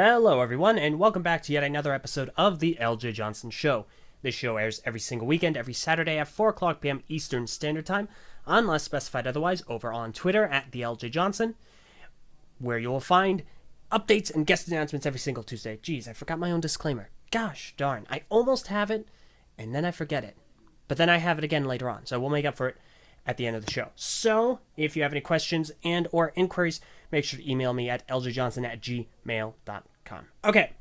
Hello, everyone, and welcome back to yet another episode of the Eljay Johnsen Show. This show airs every single weekend, every Saturday at 4 o'clock p.m. Eastern Standard Time, unless specified otherwise, over on Twitter at the Eljay Johnsen, where you will find updates and guest announcements every single Tuesday. Jeez, I forgot my own disclaimer. Gosh darn, I almost have it, and then I forget it. But then I have it again later on, so we'll make up for it at the end of the show. So, if you have any questions and or inquiries, make sure to email me at ljjohnson@gmail.com. Okay,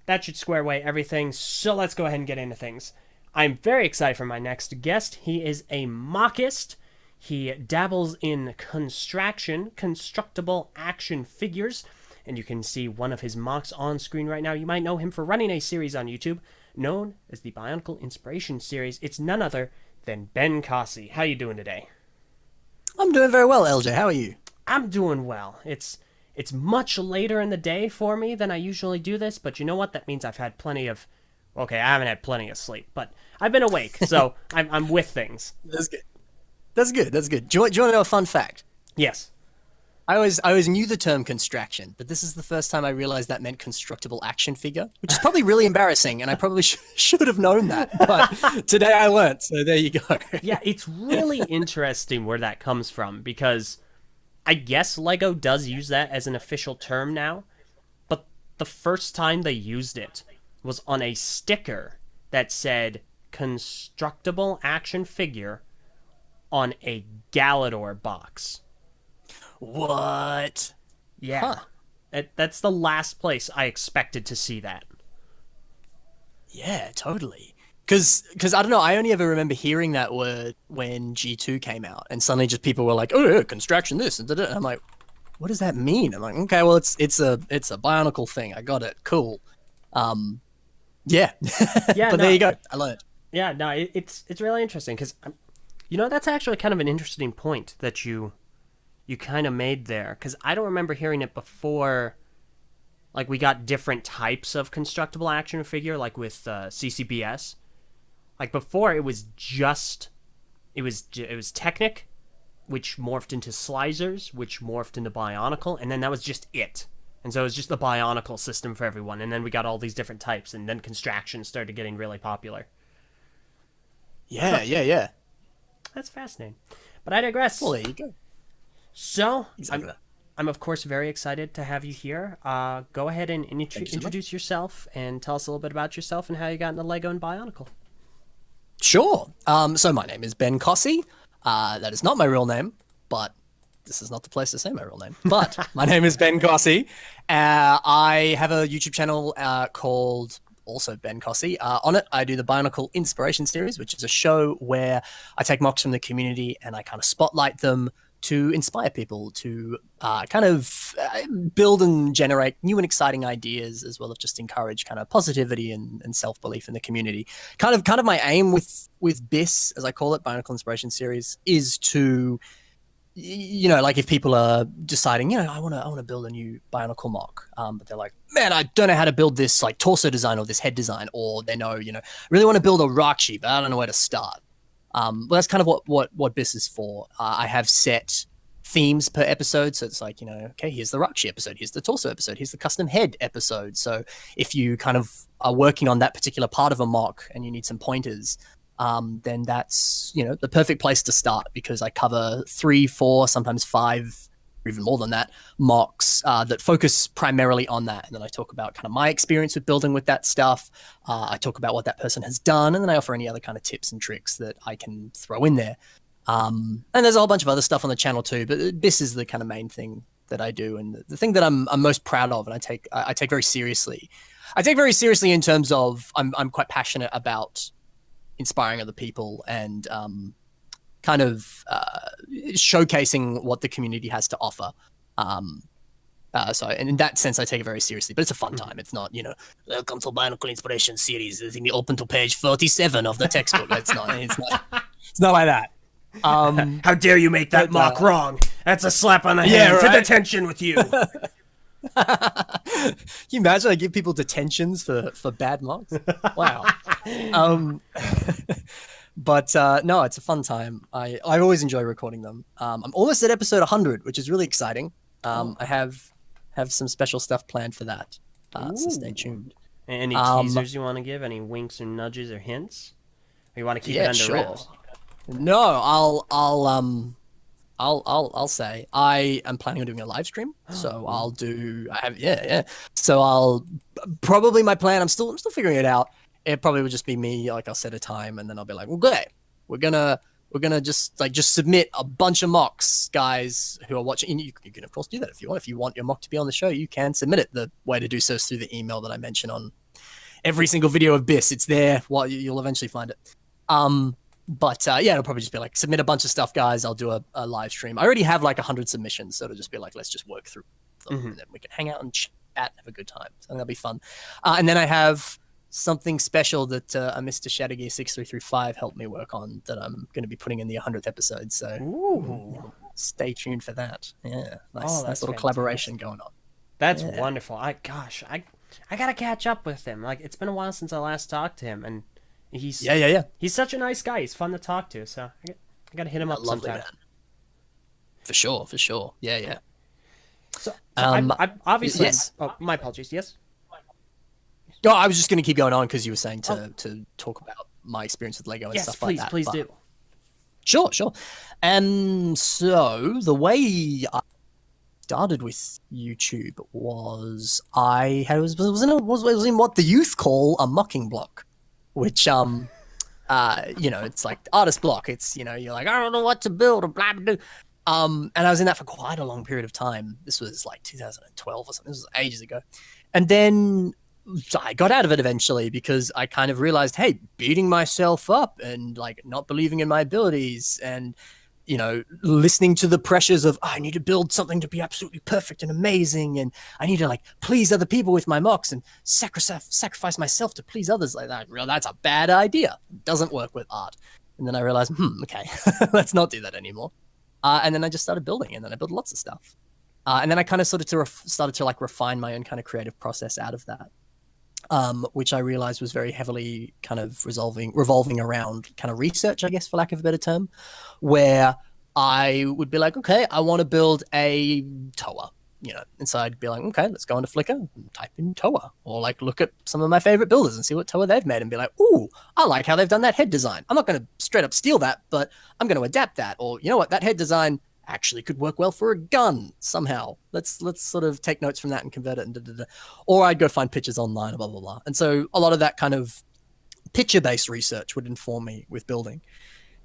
that should square away everything, so let's go ahead and get into things. I'm very excited for my next guest. He is a MOCist. He dabbles in constructible action figures, and you can see one of his MOCs on screen right now. You might know him for running a series on YouTube known as the Bionicle Inspiration Series. It's none other than Ben Cossy. How you doing today? I'm doing very well, LJ. How are you? I'm doing well. It's much later in the day for me than I usually do this, but you know what? That means I've had plenty of... Okay, I haven't had plenty of sleep, but I've been awake, so I'm with things. That's good. That's good. That's good. Do you want to know a fun fact? Yes. I always knew the term construction, but this is the first time I realized that meant constructible action figure, which is probably really embarrassing, and I probably should have known that, but today I learned, so there you go. Yeah, it's really interesting where that comes from, because I guess LEGO does use that as an official term now, but the first time they used it was on a sticker that said constructible action figure on a Galador box. What? Yeah. Huh. That's the last place I expected to see that. Yeah, totally. Because I don't know, I only ever remember hearing that word when G2 came out, and suddenly just people were like, oh, yeah, construction this, and I'm like, what does that mean? I'm like, okay, well, it's a Bionicle thing. I got it. Cool. Yeah. Yeah. But no, there you go. I learned. Yeah, no, it's really interesting, because, that's actually kind of an interesting point that you kind of made there, because I don't remember hearing it before. Like, we got different types of constructible action figure, like with CCBS. Like, before, it was Technic, which morphed into Slicers, which morphed into Bionicle, and then that was just it. And so it was just the Bionicle system for everyone, and then we got all these different types, and then Construction started getting really popular. Yeah. That's fascinating. But I digress. Well, there you go. So, Exactly. I'm of course very excited to have you here. Go ahead and introduce yourself and tell us a little bit about yourself and how you got into LEGO and Bionicle. Sure. So my name is Ben Cossy. That is not my real name, but this is not the place to say my real name. But my name is Ben Cossy. I have a YouTube channel called also Ben Cossy. On it, I do the Bionicle Inspiration Series, which is a show where I take MOCs from the community and I kind of spotlight them to inspire people to build and generate new and exciting ideas, as well as just encourage kind of positivity and self-belief in the community. Kind of my aim with BIS, as I call it, Bionicle Inspiration Series, is to, like if people are deciding, I want to build a new Bionicle MOC, but they're like, man, I don't know how to build this like torso design or this head design, or they know, really want to build a Rakshi, but I don't know where to start. Well, that's kind of what BIS is for. I have set themes per episode, so it's like, okay, here's the Rakshi episode, here's the torso episode, here's the custom head episode. So if you kind of are working on that particular part of a MOC and you need some pointers, then that's, the perfect place to start, because I cover 3, 4, sometimes 5, or even more than that, MOCs that focus primarily on that. And then I talk about kind of my experience with building with that stuff. I talk about what that person has done, and then I offer any other kind of tips and tricks that I can throw in there. And there's a whole bunch of other stuff on the channel too, but this is the kind of main thing that I do, and the thing that I'm most proud of, and I take very seriously. I take very seriously in terms of I'm quite passionate about inspiring other people and showcasing what the community has to offer. So in that sense, I take it very seriously, but it's a fun time. It's not, welcome to Bionicle Inspiration Series. I think you open to page 47 of the textbook. It's not like that. How dare you make that MOC wrong? That's a slap on the hand. To detention with you. Can you imagine I give people detentions for bad MOCs? Wow. But no, it's a fun time. I always enjoy recording them. I'm almost at episode 100, which is really exciting. I have some special stuff planned for that. So stay tuned. Any teasers you want to give? Any winks or nudges or hints? Or you want to keep it under wraps? No, I'll say I am planning on doing a live stream. So I'll do. So I'll probably my plan. I'm still figuring it out. It probably would just be me. Like I'll set a time, and then I'll be like, well, good. We're gonna just submit a bunch of mocks, guys who are watching. You can of course do that if you want. If you want your mock to be on the show, you can submit it. The way to do so is through the email that I mention on every single video of BIS. It's there. Well, you'll eventually find it. But it'll probably just be like, submit a bunch of stuff, guys. I'll do a live stream. I already have like 100 submissions, so it'll just be like, let's just work through them, and then we can hang out and chat and have a good time. So that'll be fun. And then I have something special that Mr. Shattergear6335 helped me work on that I'm going to be putting in the 100th episode. So stay tuned for that. Yeah, nice little collaboration going on. That's wonderful. I gotta catch up with him. Like, it's been a while since I last talked to him, and he's he's such a nice guy. He's fun to talk to. So I gotta hit him up sometime. Man. For sure. Yeah. So I obviously. Yes. Oh, my apologies. Yes. No, I was just going to keep going on because you were saying to talk about my experience with Lego and stuff like that. Please do. Sure. So the way I started with YouTube was I was in what the youth call a mocking block, which it's like artist block. It's you're like, I don't know what to build or blah blah blah. And I was in that for quite a long period of time. This was like 2012 or something. This was ages ago, and then I got out of it eventually because I kind of realized, hey, beating myself up and like not believing in my abilities and, listening to the pressures of, I need to build something to be absolutely perfect and amazing. And I need to like please other people with my mocks and sacrifice myself to please others like that. That's a bad idea. It doesn't work with art. And then I realized, okay, let's not do that anymore. And then I just started building, and then I built lots of stuff. And then I kind of started to like refine my own kind of creative process out of that. Which I realized was very heavily kind of revolving around kind of research, I guess, for lack of a better term, where I would be like, okay, I want to build a tower, and so I'd be like, okay, let's go into Flickr and type in tower, or like look at some of my favorite builders and see what tower they've made and be like, ooh, I like how they've done that head design. I'm not going to straight up steal that, but I'm going to adapt that, or you know what, that head design actually could work well for a gun somehow. Let's sort of take notes from that and convert it and or I'd go find pictures online, blah blah blah. And so a lot of that kind of picture-based research would inform me with building,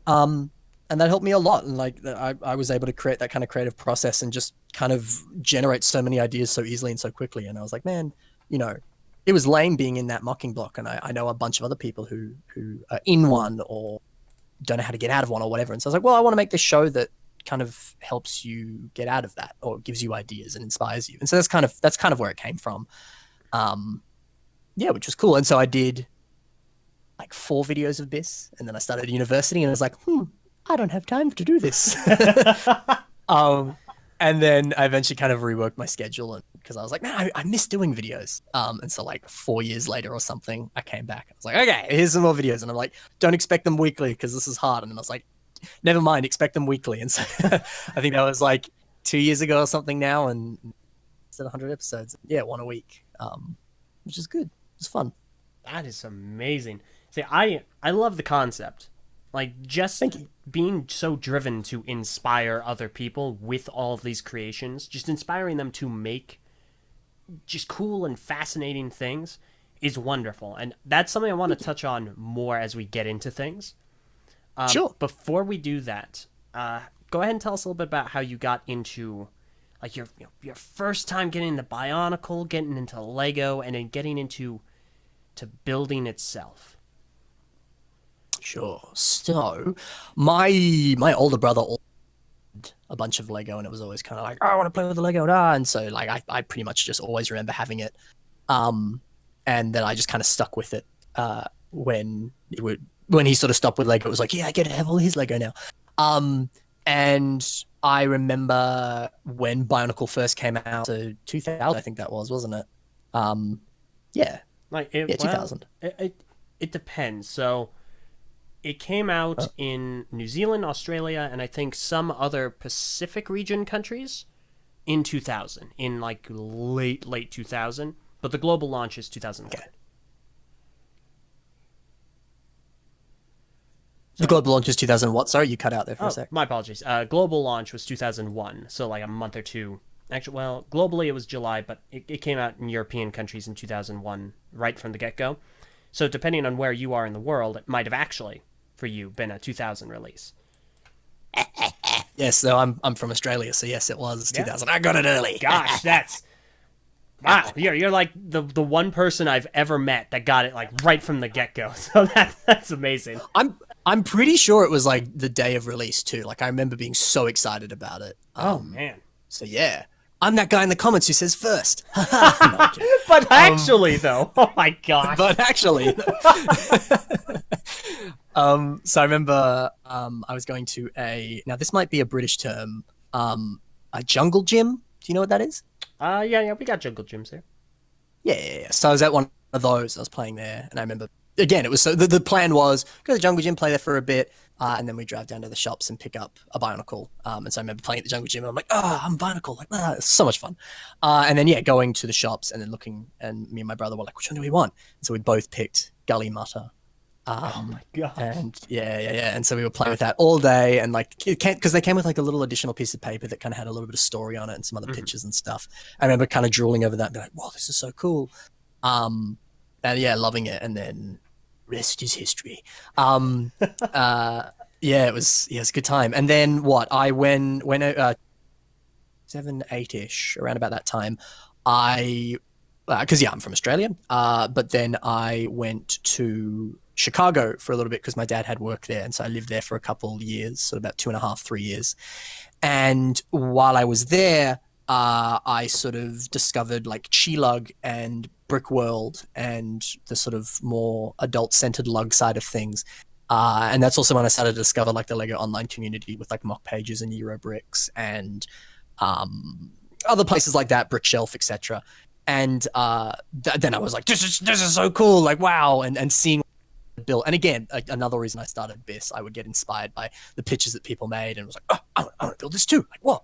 and that helped me a lot. And like I was able to create that kind of creative process and just kind of generate so many ideas so easily and so quickly. And I was like, man, it was lame being in that mocking block, and I know a bunch of other people who are in one or don't know how to get out of one or whatever. And so I was like, well, I want to make this show that kind of helps you get out of that or gives you ideas and inspires you. And so that's kind of where it came from. Which was cool. And so I did like 4 videos of this, and then I started university and I was like, I don't have time to do this. And then I eventually kind of reworked my schedule, and because I was like, man, I miss doing videos. And so like 4 years later or something, I came back. I was like, okay, here's some more videos. And I'm like, don't expect them weekly because this is hard. And then I was like, never mind, expect them weekly. And so I think that was like 2 years ago or something now, and it's at 100 episodes. Yeah, 1 a week, which is good. It's fun. That is amazing. See, I love the concept. Like, just being so driven to inspire other people with all of these creations, just inspiring them to make just cool and fascinating things is wonderful. And that's something I want to touch on more as we get into things. Sure. Before we do that, go ahead and tell us a little bit about how you got into, like, your first time getting into Bionicle, getting into Lego, and then getting into building itself. Sure. So, my older brother had a bunch of Lego, and it was always kind of like, oh, I want to play with the Lego, and so like I pretty much just always remember having it, and then I just kind of stuck with it when he sort of stopped with Lego. It was like, yeah, I get to have all his Lego now. And I remember when Bionicle first came out, so 2000, I think that was, wasn't it? Yeah. Like 2000. It depends. So it came out in New Zealand, Australia, and I think some other Pacific region countries in 2000, in like late 2000. but the global launch is 2001. Okay. The global launch is 2000 what? Sorry, you cut out there for a sec. My apologies. Global launch was 2001, so like a month or two. Actually, well, globally it was July, but it came out in European countries in 2001, right from the get-go. So depending on where you are in the world, it might have actually, for you, been a 2000 release. Yes, so I'm from Australia, so yes, it was 2000. I got it early. Gosh, that's... Wow, you're like the one person I've ever met that got it like right from the get-go. So that's amazing. I'm pretty sure it was like the day of release too. Like I remember being so excited about it. Oh man. So yeah. I'm that guy in the comments who says first. No, but actually though. Oh my gosh. But actually. So I remember I was going to now this might be a British term, a jungle gym. Do you know what that is? Yeah, we got jungle gyms here. Yeah. So I was at one of those. I was playing there, and I remember again it was so the plan was go to the jungle gym, play there for a bit, and then we drive down to the shops and pick up a Bionicle. And so I remember playing at the jungle gym, and I'm like, I'm a Bionicle, like it's so much fun. And then going to the shops and then looking, and me and my brother were like, which one do we want? And so we both picked Gully Mutter. Oh my god! And and so we were playing with that all day, and like because they came with like a little additional piece of paper that kind of had a little bit of story on it and some other pictures and stuff. I remember kind of drooling over that and be like, "Wow, this is so cool," and loving it. And then rest is history. It was a good time. And then I when 7, 8-ish around about that time, because I'm from Australia, but then I went to Chicago for a little bit because my dad had work there, and so I lived there for a couple years, sort of about 2.5, 3 years. And while I was there, I sort of discovered like Chilug and Brick World and the sort of more adult-centered lug side of things. And that's also when I started to discover like the Lego online community with like mock pages and Eurobricks and other places like that, Brickshelf, etc. And then I was like, this is so cool, like wow, and seeing built. And again, another reason I started BIS, I would get inspired by the pictures that people made and was like, I want to build this too, like whoa.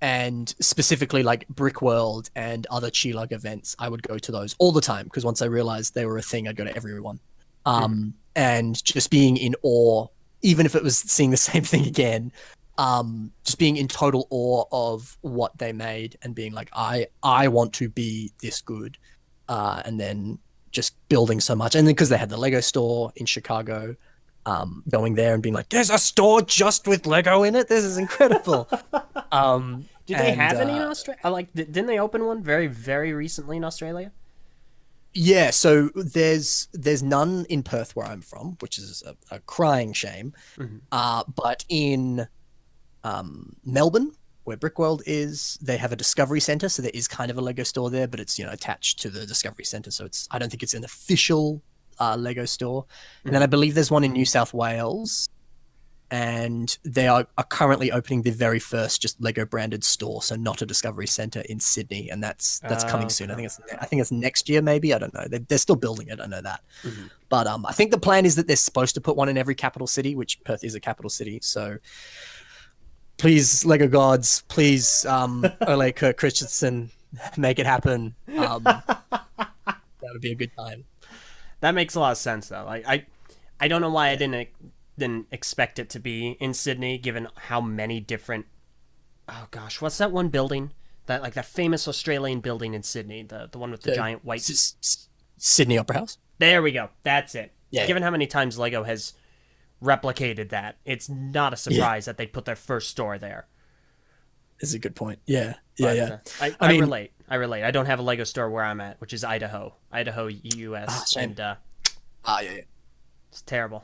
And specifically like Brick World and other Chilug events, I would go to those all the time because once I realized they were a thing, I'd go to everyone. And just being in awe, even if it was seeing the same thing again, just being in total awe of what they made and being like, I want to be this good. And then just building so much. And then because they had the Lego store in Chicago, going there and being like, there's a store just with Lego in it. This is incredible. Did they have any in Australia? Like, didn't they open one very, very recently in Australia? Yeah, so there's none in Perth where I'm from, which is a crying shame. But in Melbourne, where Brickworld is, they have a Discovery Centre, so there is kind of a Lego store there, but it's attached to the Discovery Centre, so I don't think it's an official Lego store. And then I believe there's one in New South Wales, and they are currently opening the very first just Lego branded store, so not a Discovery Centre in Sydney, and that's coming soon. I think it's next year, maybe. I don't know. They're still building it. I know that. But I think the plan is that they're supposed to put one in every capital city, which Perth is a capital city. So please, Lego gods, please, Ole Kirk Christensen, make it happen. That would be a good time. That makes a lot of sense, though. Like I don't know why I didn't expect it to be in Sydney, given how many different. Oh gosh, what's that one building? That famous Australian building in Sydney, the one with the giant white. Sydney Opera House. There we go. That's it. Yeah. Given how many times Lego has replicated that, it's not a surprise that they put their first store there. Is a good point. Yeah. I mean, relate. I don't have a Lego store where I'm at, which is Idaho, US, and it's terrible.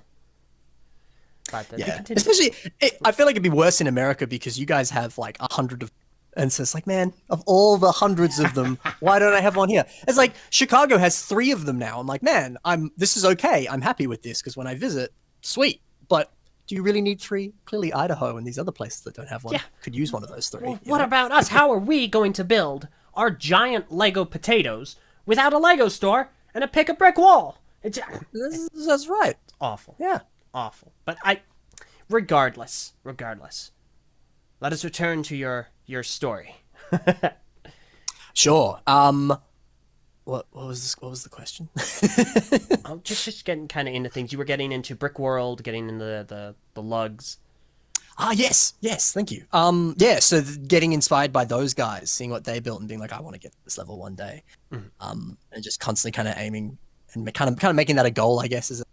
But especially I feel like it'd be worse in America because you guys have like 100 of, and so it's like, man, of all the hundreds of them, why don't I have one here? It's like Chicago has 3 of them now. I'm like, man, this is okay. I'm happy with this because when I visit, sweet. But do you really need 3? Clearly Idaho and these other places that don't have one could use one of those 3. Well, what about us? How are we going to build our giant Lego potatoes without a Lego store and a pick-a-brick wall? That's right. Awful. Yeah. Awful. But regardless, let us return to your story. Sure. What was this? What was the question? Just getting kind of into things. You were getting into Brick World, getting into the lugs. Yes, yes, thank you. Yeah, so getting inspired by those guys, seeing what they built, and being like, I want to get to this level one day. Mhm. And just constantly kind of aiming and kind of making that a goal, I guess. Is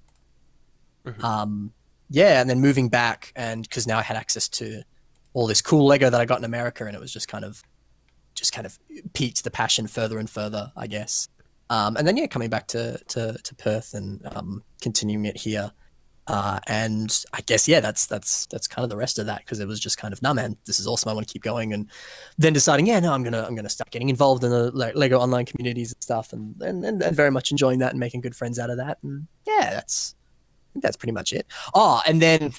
Mhm. Yeah, and then moving back, and because now I had access to all this cool Lego that I got in America, and it was just kind of piqued the passion further and further, I guess. And then yeah, coming back to Perth and continuing it here. And I guess yeah, that's kind of the rest of that because it was just kind of nah, man, this is awesome. I want to keep going, and then deciding yeah, no, I'm gonna start getting involved in the Lego online communities and stuff, and very much enjoying that and making good friends out of that. And yeah, I think that's pretty much it. Oh, and then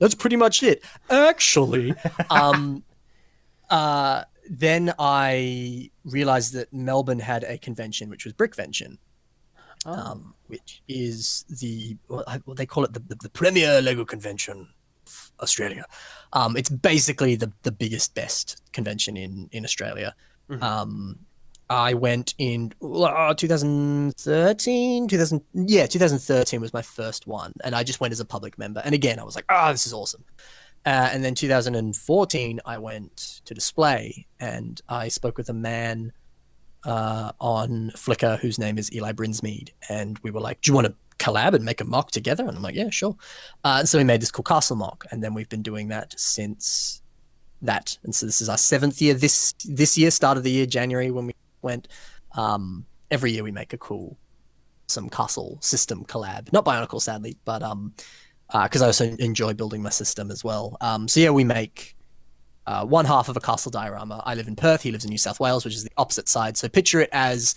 that's pretty much it. Actually, um, then I realized that Melbourne had a convention, which was Brickvention, Oh. which is what they call it the premier Lego convention of Australia. It's basically the biggest, best convention in Australia. Mhm. Um, I went in 2013, 2013 was my first one, and I just went as a public member. And again, I was like, this is awesome. And then 2014, I went to display, and I spoke with a man on Flickr whose name is Eli Brinsmead, and we were like, "Do you want to collab and make a mock together?" And I'm like, "Yeah, sure." And so we made this cool castle mock, and then we've been doing that since that. And so this is our seventh year. This year, start of the year, January, when we went. Every year we make some castle system collab, not Bionicle, sadly, but because I also enjoy building my system as well. So yeah, we make one half of a castle diorama. I live in Perth, he lives in New South Wales, which is the opposite side. So picture it as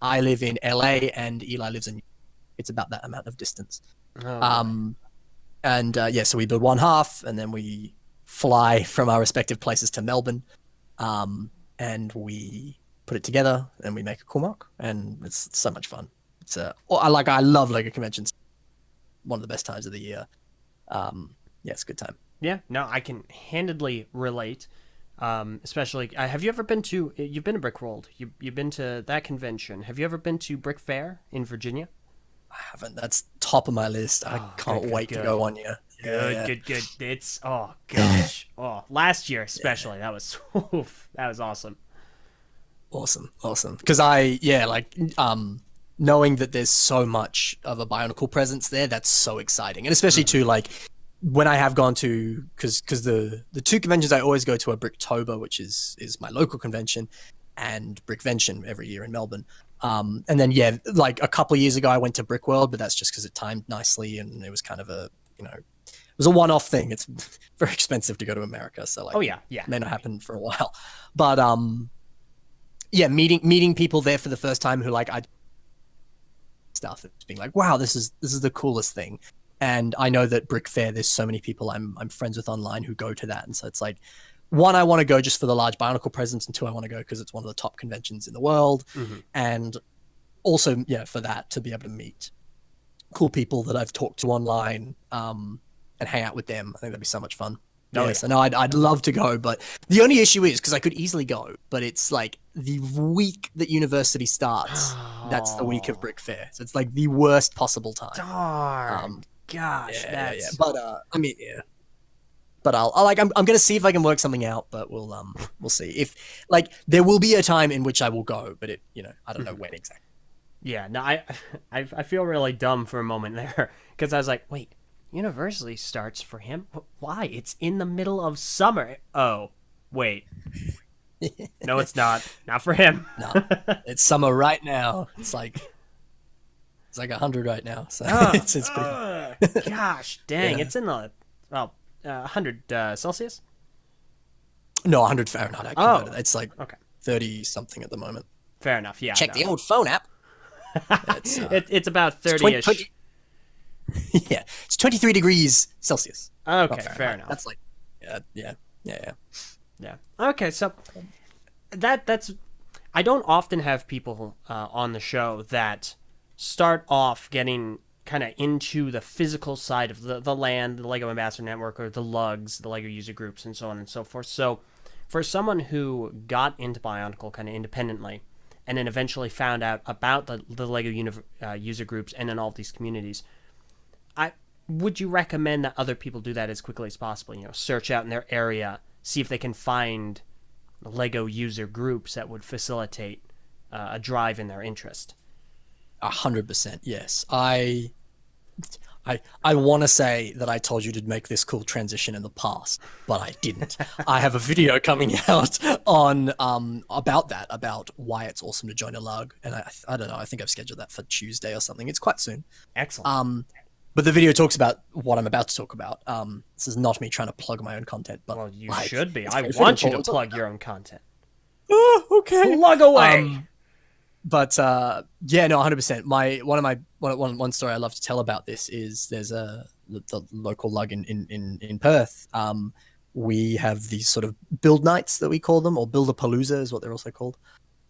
I live in LA and Eli lives in. It's about that amount of distance. Oh boy. Um, and yeah, so we build one half, and then we fly from our respective places to Melbourne, and we put it together, and we make a cool mock, and it's so much fun. I love Lego conventions. One of the best times of the year. Yeah, it's a good time. Yeah. No, I can handedly relate. Especially, have you ever been to? You've been to Brick World. You've been to that convention. Have you ever been to Brick Fair in Virginia? I haven't. That's top of my list. I Oh, can't wait to go one year. Yeah, Good, yeah. good, good. It's oh gosh. Oh, last year especially. That was oof, that was awesome. Awesome, awesome. Because knowing that there's so much of a Bionicle presence there, that's so exciting. And especially Mhm. too, like when I have gone to, because the two conventions I always go to are Bricktober, which is my local convention, and Brickvention every year in Melbourne. And then yeah, like a couple of years ago I went to Brickworld, but that's just because it timed nicely and it was kind of it was a one-off thing. It's very expensive to go to America, so like Oh yeah, yeah. may not happen for a while. But yeah, meeting people there for the first time who like I stuff, it's being like, wow, this is the coolest thing. And I know that Brick Fair, there's so many people I'm friends with online who go to that, and so it's like, one, I want to go just for the large Bionicle presence, and two, I want to go because it's one of the top conventions in the world, Hmm. and also yeah, for that to be able to meet cool people that I've talked to online, and hang out with them. I think that'd be so much fun. Oh Yeah, yeah. so no, I'd love to go, but the only issue is because I could easily go, but it's like the week that university starts. That's the week of Oh Brick Fair, so it's like the worst possible time. darn. Um, Gosh, yeah. that's But I mean, yeah. But I'm gonna see if I can work something out. But we'll see if like there will be a time in which I will go, but I don't know Mhm. when exactly. Yeah. No, I feel really dumb for a moment there because I was like, wait, university starts for him? Why? It's in the middle of summer. Oh, wait. No, it's not. Not for him. No, it's summer right now. It's like 100 right now, so Oh, it's pretty hot. gosh, dang! Yeah. It's in the 100 Celsius. No, 100 Fahrenheit. I Oh, converted. It's like okay, 30 something at the moment. fair enough. Yeah, Check no, the old phone app. It's it's about it's 30ish. yeah, it's 23 degrees Celsius. Not Okay, fair Fahrenheit. enough. That's like yeah. Yeah. Okay, so that's I don't often have people on the show that start off getting kind of into the physical side of the land, the Lego Ambassador Network, or the LUGs, the Lego user groups, and so on and so forth. So For someone who got into Bionicle kind of independently, and then eventually found out about the Lego user groups and then all of these communities, would you recommend that other people do that as quickly as possible? Search out in their area, see if they can find Lego user groups that would facilitate a drive in their interest. 100%, yes. I want to say that I told you to make this cool transition in the past, but I didn't. I have a video coming out on about why it's awesome to join a lug, and I don't know. I think I've scheduled that for Tuesday or something. It's quite soon. Excellent. But the video talks about what I'm about to talk about. This is not me trying to plug my own content, but well, you should be. I want you to plug your own content. Oh, okay. Plug away. But yeah, no, 100%. One story I love to tell about this is there's the local lug in Perth. We have these sort of build nights that we call them, or Build-A-Palooza is what they're also called.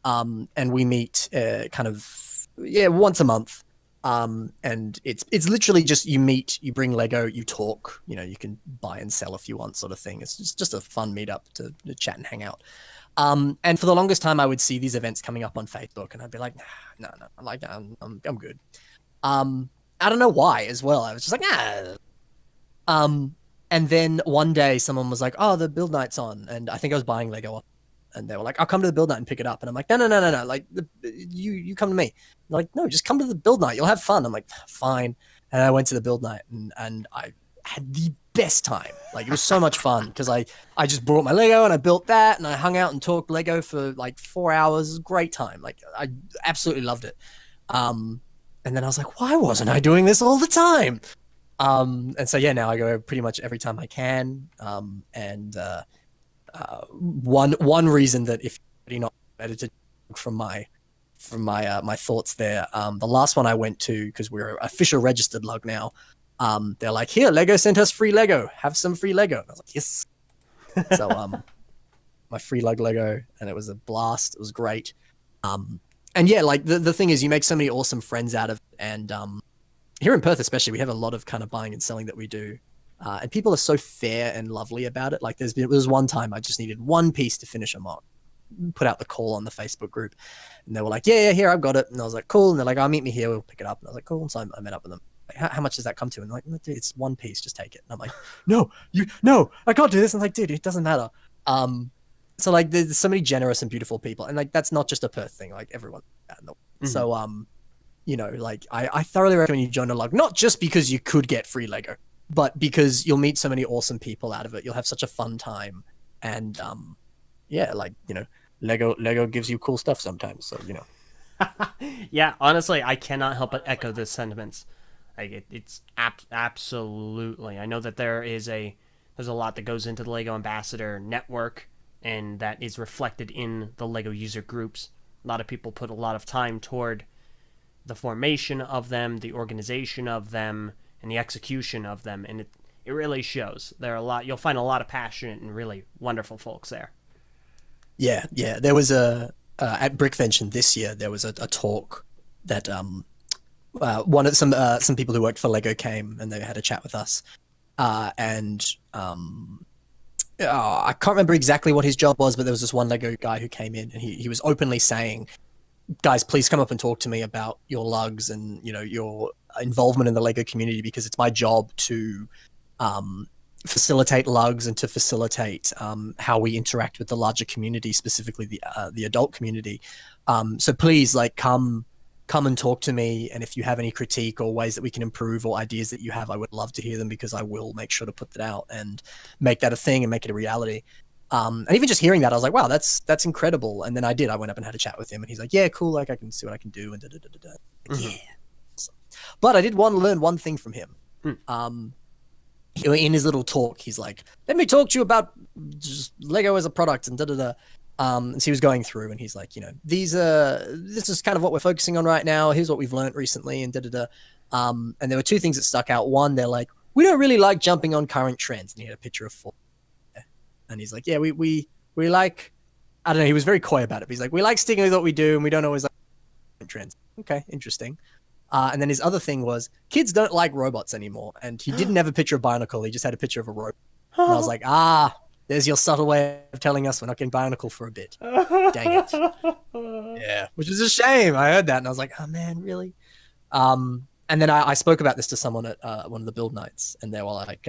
And we meet once a month. And it's literally just you meet, you bring Lego, you talk, you can buy and sell if you want, sort of thing. It's just a fun meetup to chat and hang out. And for the longest time, I would see these events coming up on Facebook, and I'd be like, no, I'm good. I don't know why as well. I was just like, nah. And then one day someone was like, oh, the build night's on. And I think I was buying Lego, and they were like, I'll come to the build night and pick it up. And I'm like, no. Like, you come to me. They're like, no, just come to the build night. You'll have fun. I'm like, fine. And I went to the build night, and I had the best time. Like, it was so much fun because I just brought my Lego and I built that, and I hung out and talked Lego for like 4 hours. It was a great time. Like, I absolutely loved it. And then I was like, why wasn't I doing this all the time? And so, yeah, now I go pretty much every time I can. One reason that if you're not edited from my thoughts there, the last one I went to, because we're official registered lug now, they're like, here, Lego sent us free Lego, have some free Lego. And I was like, yes. So my free lug Lego, and it was a blast. It was great. And yeah, like the thing is, you make so many awesome friends out of it. And here in Perth especially, we have a lot of kind of buying and selling that we do. And people are so fair and lovely about it. Like there was one time I just needed one piece to finish a mock. Put out the call on the Facebook group, and they were like, yeah, here, I've got it. And I was like, cool. And they're like, I'll meet me here, we'll pick it up. And I was like, cool. And so I met up with them. Like, how much does that come to? And they're like, dude, it's one piece, just take it. And I'm like, no, I can't do this. And I'm like, dude, it doesn't matter. So like there's so many generous and beautiful people, and like that's not just a Perth thing, like everyone. So like I thoroughly recommend you join a lug, not just because you could get free Lego, but because you'll meet so many awesome people out of it. You'll have such a fun time. And yeah, like, Lego gives you cool stuff sometimes, so Yeah, honestly, I cannot help but echo the sentiments. Like it's absolutely. I know that there's a lot that goes into the Lego Ambassador network, and that is reflected in the Lego user groups. A lot of people put a lot of time toward the formation of them, the organization of them, and the execution of them, and it really shows. You'll find a lot of passionate and really wonderful folks there. Yeah. There was at Brickvention this year, there was a talk that some people who worked for Lego came, and they had a chat with us. I can't remember exactly what his job was, but there was this one Lego guy who came in, and he was openly saying, guys, please come up and talk to me about your lugs and your involvement in the Lego community, because it's my job to facilitate lugs and to facilitate how we interact with the larger community, specifically the adult community. So please, like, come and talk to me, and if you have any critique or ways that we can improve or ideas that you have, I would love to hear them, because I will make sure to put that out and make that a thing and make it a reality. And even just hearing that, I was like, wow, that's incredible. And then I went up and had a chat with him, and he's like, yeah, cool, like I can see what I can do, and Mm-hmm. yeah. But I did learn one thing from him. In his little talk, he's like, let me talk to you about just Lego as a product, and and so he was going through, and he's like, this is kind of what we're focusing on right now. Here's what we've learned recently, and and there were two things that stuck out. One, they're like, we don't really like jumping on current trends. And he had a picture of 4. And he's like, yeah, we like, I don't know, he was very coy about it, but he's like, we like sticking with what we do, and we don't always like trends. Okay, interesting. And then his other thing was, kids don't like robots anymore. And he didn't have a picture of Bionicle, he just had a picture of a robot. And I was like, There's your subtle way of telling us we're not getting Bionicle for a bit. Dang it. Yeah, which is a shame. I heard that and I was like, oh man, really? And then I spoke about this to someone at one of the build nights, and they were like,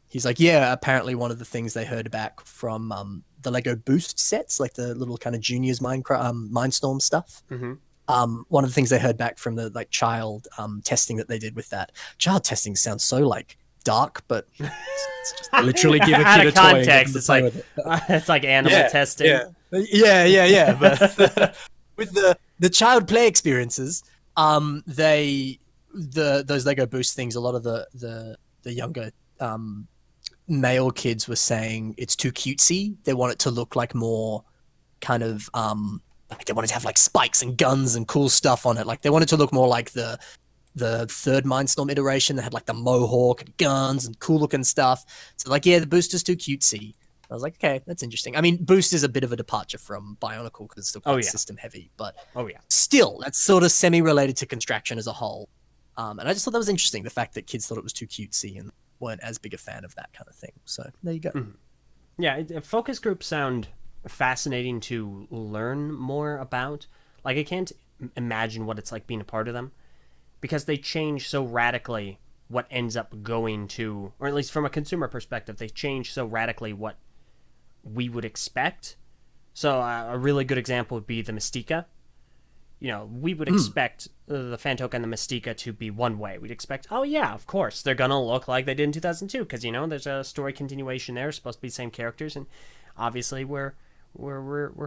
he's like, yeah, apparently one of the things they heard back from the Lego Boost sets, like the little kind of juniors Mindstorm stuff. One of the things they heard back from the like child testing that they did with that. Child testing sounds so like dark, but it's just literally give a kid out a of context, toy. It's like animal testing. Yeah. But with the child play experiences, those Lego Boost things, a lot of the younger male kids were saying it's too cutesy. They want it to look like more kind of like they wanted to have like spikes and guns and cool stuff on it. Like they wanted to look more like the third Mindstorm iteration that had like the mohawk and guns and cool looking stuff. So like, yeah, the Booster's too cutesy. I was like, okay, that's interesting. I mean, Boost is a bit of a departure from Bionicle because it's still quite system heavy, but still, that's sort of semi-related to Construction as a whole. And I just thought that was interesting, the fact that kids thought it was too cutesy and weren't as big a fan of that kind of thing. So there you go. Yeah, focus groups sound fascinating to learn more about. Like, I can't imagine what it's like being a part of them because they change so radically what ends up going to, or at least from a consumer perspective, they change so radically what we would expect. So a really good example would be the Mystica. You know, we would expect the Fantoka and the Mystica to be one way. We'd expect, oh yeah, of course, they're gonna look like they did in 2002 because, you know, there's a story continuation there, supposed to be the same characters, and obviously we're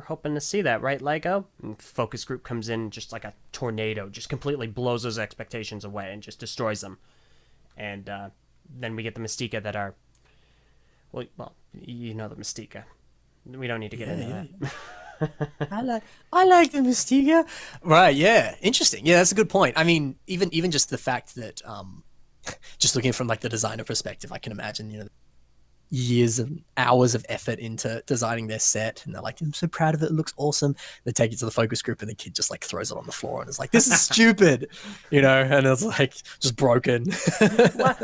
hoping to see that, right, Lego? And focus group comes in just like a tornado, just completely blows those expectations away and just destroys them. And then we get the Mystica that are, well, you know, the Mystica. We don't need to get into that. I like the Mystica. Right, yeah. Interesting. Yeah, that's a good point. I mean, even just the fact that just looking from like the designer perspective, I can imagine, you know, years and hours of effort into designing their set, and they're like, I'm so proud of it, it looks awesome. They take it to the focus group and the kid just like throws it on the floor and is like, this is stupid, you know, and it's like just broken.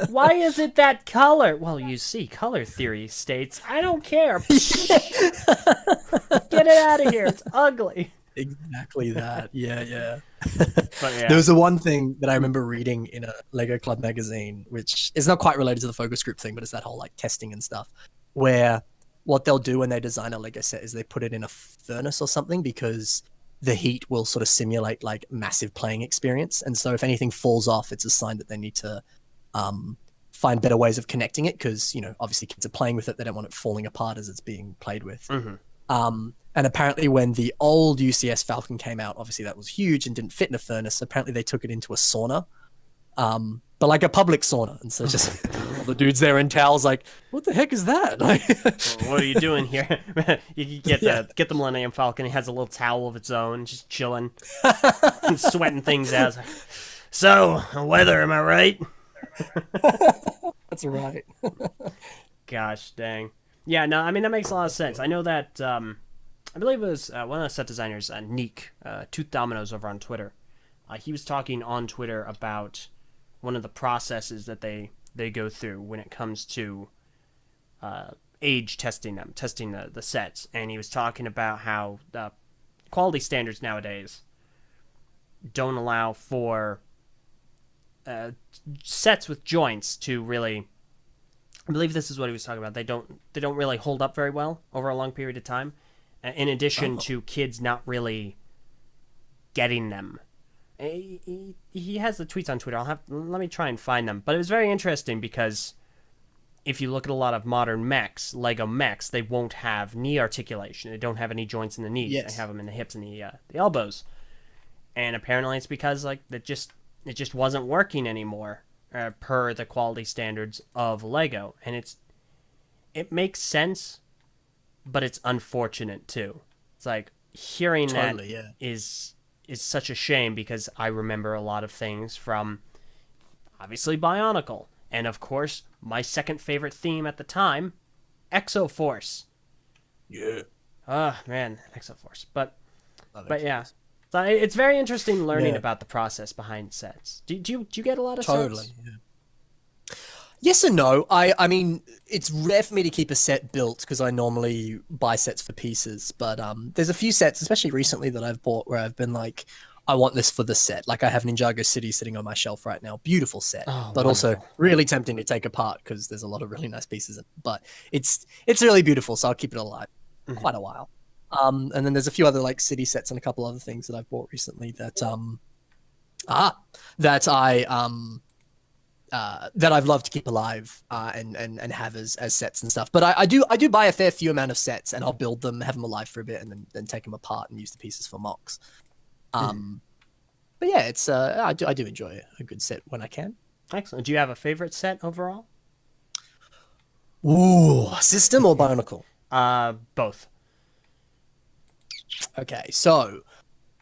Why is it that color? Well, you see, color theory states I don't care. Get it out of here, it's ugly. Exactly that. Yeah. But yeah. There was the one thing that I remember reading in a Lego Club magazine, which is not quite related to the focus group thing, but it's that whole like testing and stuff, where what they'll do when they design a Lego set is they put it in a furnace or something because the heat will sort of simulate like massive playing experience. And so if anything falls off, it's a sign that they need to find better ways of connecting it because, you know, obviously kids are playing with it. They don't want it falling apart as it's being played with. And apparently when the old UCS Falcon came out, obviously that was huge and didn't fit in a furnace. Apparently they took it into a sauna, but like a public sauna. And so just all the dudes there in towels like, what the heck is that? What are you doing here? You get the Millennium Falcon. It has a little towel of its own, just chilling and sweating things out. So, weather, am I right? That's right. Gosh dang. Yeah, no, I mean, that makes a lot of sense. I know that, I believe it was one of the set designers, Neek, Tooth Dominoes over on Twitter. He was talking on Twitter about one of the processes that they go through when it comes to age testing the sets. And he was talking about how the quality standards nowadays don't allow for sets with joints to really... I believe this is what he was talking about. They don't really hold up very well over a long period of time. In addition to kids not really getting them. He has the tweets on Twitter. Let me try and find them. But it was very interesting because if you look at a lot of modern mechs, Lego mechs, they won't have knee articulation. They don't have any joints in the knees. Yes. They have them in the hips and the elbows. And apparently it's because like it just wasn't working anymore per the quality standards of Lego. And it makes sense, but it's unfortunate too. It's like hearing is such a shame because I remember a lot of things from obviously Bionicle, and of course my second favorite theme at the time, Exoforce. Yeah. Oh man, Exoforce. But yeah, so it's very interesting learning about the process behind sets. Do you get a lot of sets? Totally. Yes and no. I mean, it's rare for me to keep a set built because I normally buy sets for pieces. But there's a few sets, especially recently, that I've bought where I've been like, I want this for the set. Like I have Ninjago City sitting on my shelf right now. Beautiful set, Oh, but also wonderful. really tempting to take apart because there's a lot of really nice pieces in it. But it's really beautiful, so I'll keep it alive Mhm. quite a while. And then there's a few other like city sets and a couple other things that I've bought recently ah that that I've loved to keep alive and have as sets and stuff. But I do buy a fair few amount of sets and I'll build them, have them alive for a bit, and then take them apart and use the pieces for MOCs. Mhm. But yeah, it's I do enjoy a good set when I can. Excellent. Do you have a favorite set overall? Ooh, system or bionicle? Both. Okay, so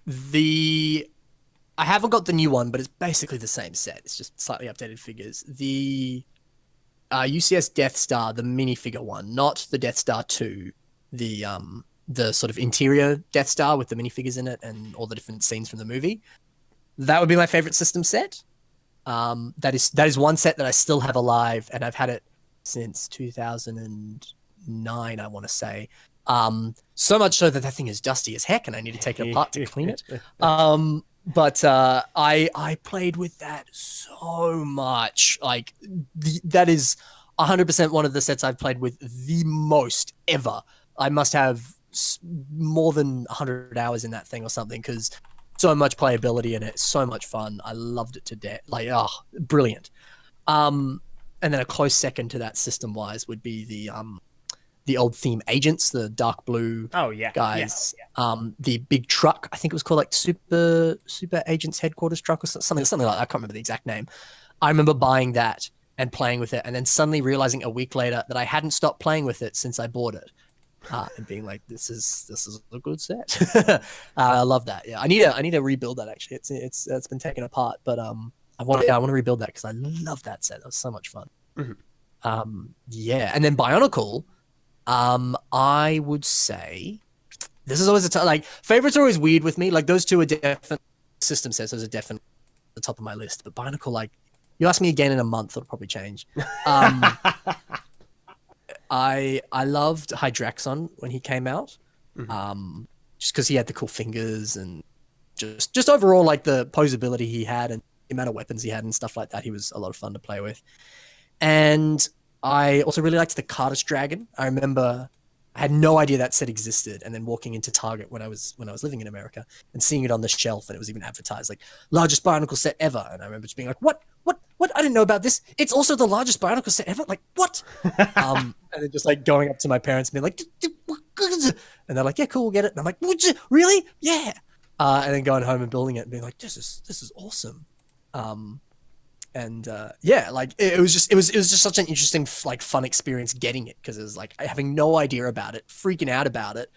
the I haven't got the new one, but it's basically the same set. It's just slightly updated figures. The UCS Death Star, the minifigure one, not the Death Star 2, the sort of interior Death Star with the minifigures in it and all the different scenes from the movie. That would be my favorite system set. That is one set that I still have alive, and I've had it since 2009, I want to say. So much so that thing is dusty as heck, and I need to take it apart to clean it. But I played with that so much. Like that is 100% one of the sets I've played with the most ever. I must have more than 100 hours in that thing or something because so much playability in it, so much fun. I loved it to death. Like, oh, brilliant. And then a close second to that system wise would be the old theme agents, the dark blue Oh yeah, yeah. guys. The big truck, I think it was called like Super Agents Headquarters truck or something like that. I can't remember the exact name. I remember buying that and playing with it, and then suddenly realizing a week later that I hadn't stopped playing with it since I bought it. And being like, this is a good set. I love that. Yeah, I need to rebuild that actually. It's been taken apart, but I want to rebuild that because I love that set. That was so much fun. Mhm. Yeah, and then Bionicle. I would say this is always like favorites are always weird with me. Like those two are definitely system sets. Those are definitely at the top of my list. But Bionicle, like you ask me again in a month, it'll probably change. I loved Hydraxon when he came out. Mhm. Just because he had the cool fingers and just overall like the posability he had and the amount of weapons he had and stuff like that. He was a lot of fun to play with. And I also really liked the Cartus Dragon. I remember I had no idea that set existed, and then walking into Target when I was living in America and seeing it on the shelf, and it was even advertised like largest Bionicle set ever. And I remember just being like, what? I didn't know about this. It's also the largest Bionicle set ever. Like what? And then just like going up to my parents and being like, and they're like, yeah, cool, we'll get it. And I'm like, really? Yeah. And then going home and building it and being like, this is awesome. And yeah, like it was just such an interesting like fun experience getting it because it was like having no idea about it, freaking out about it,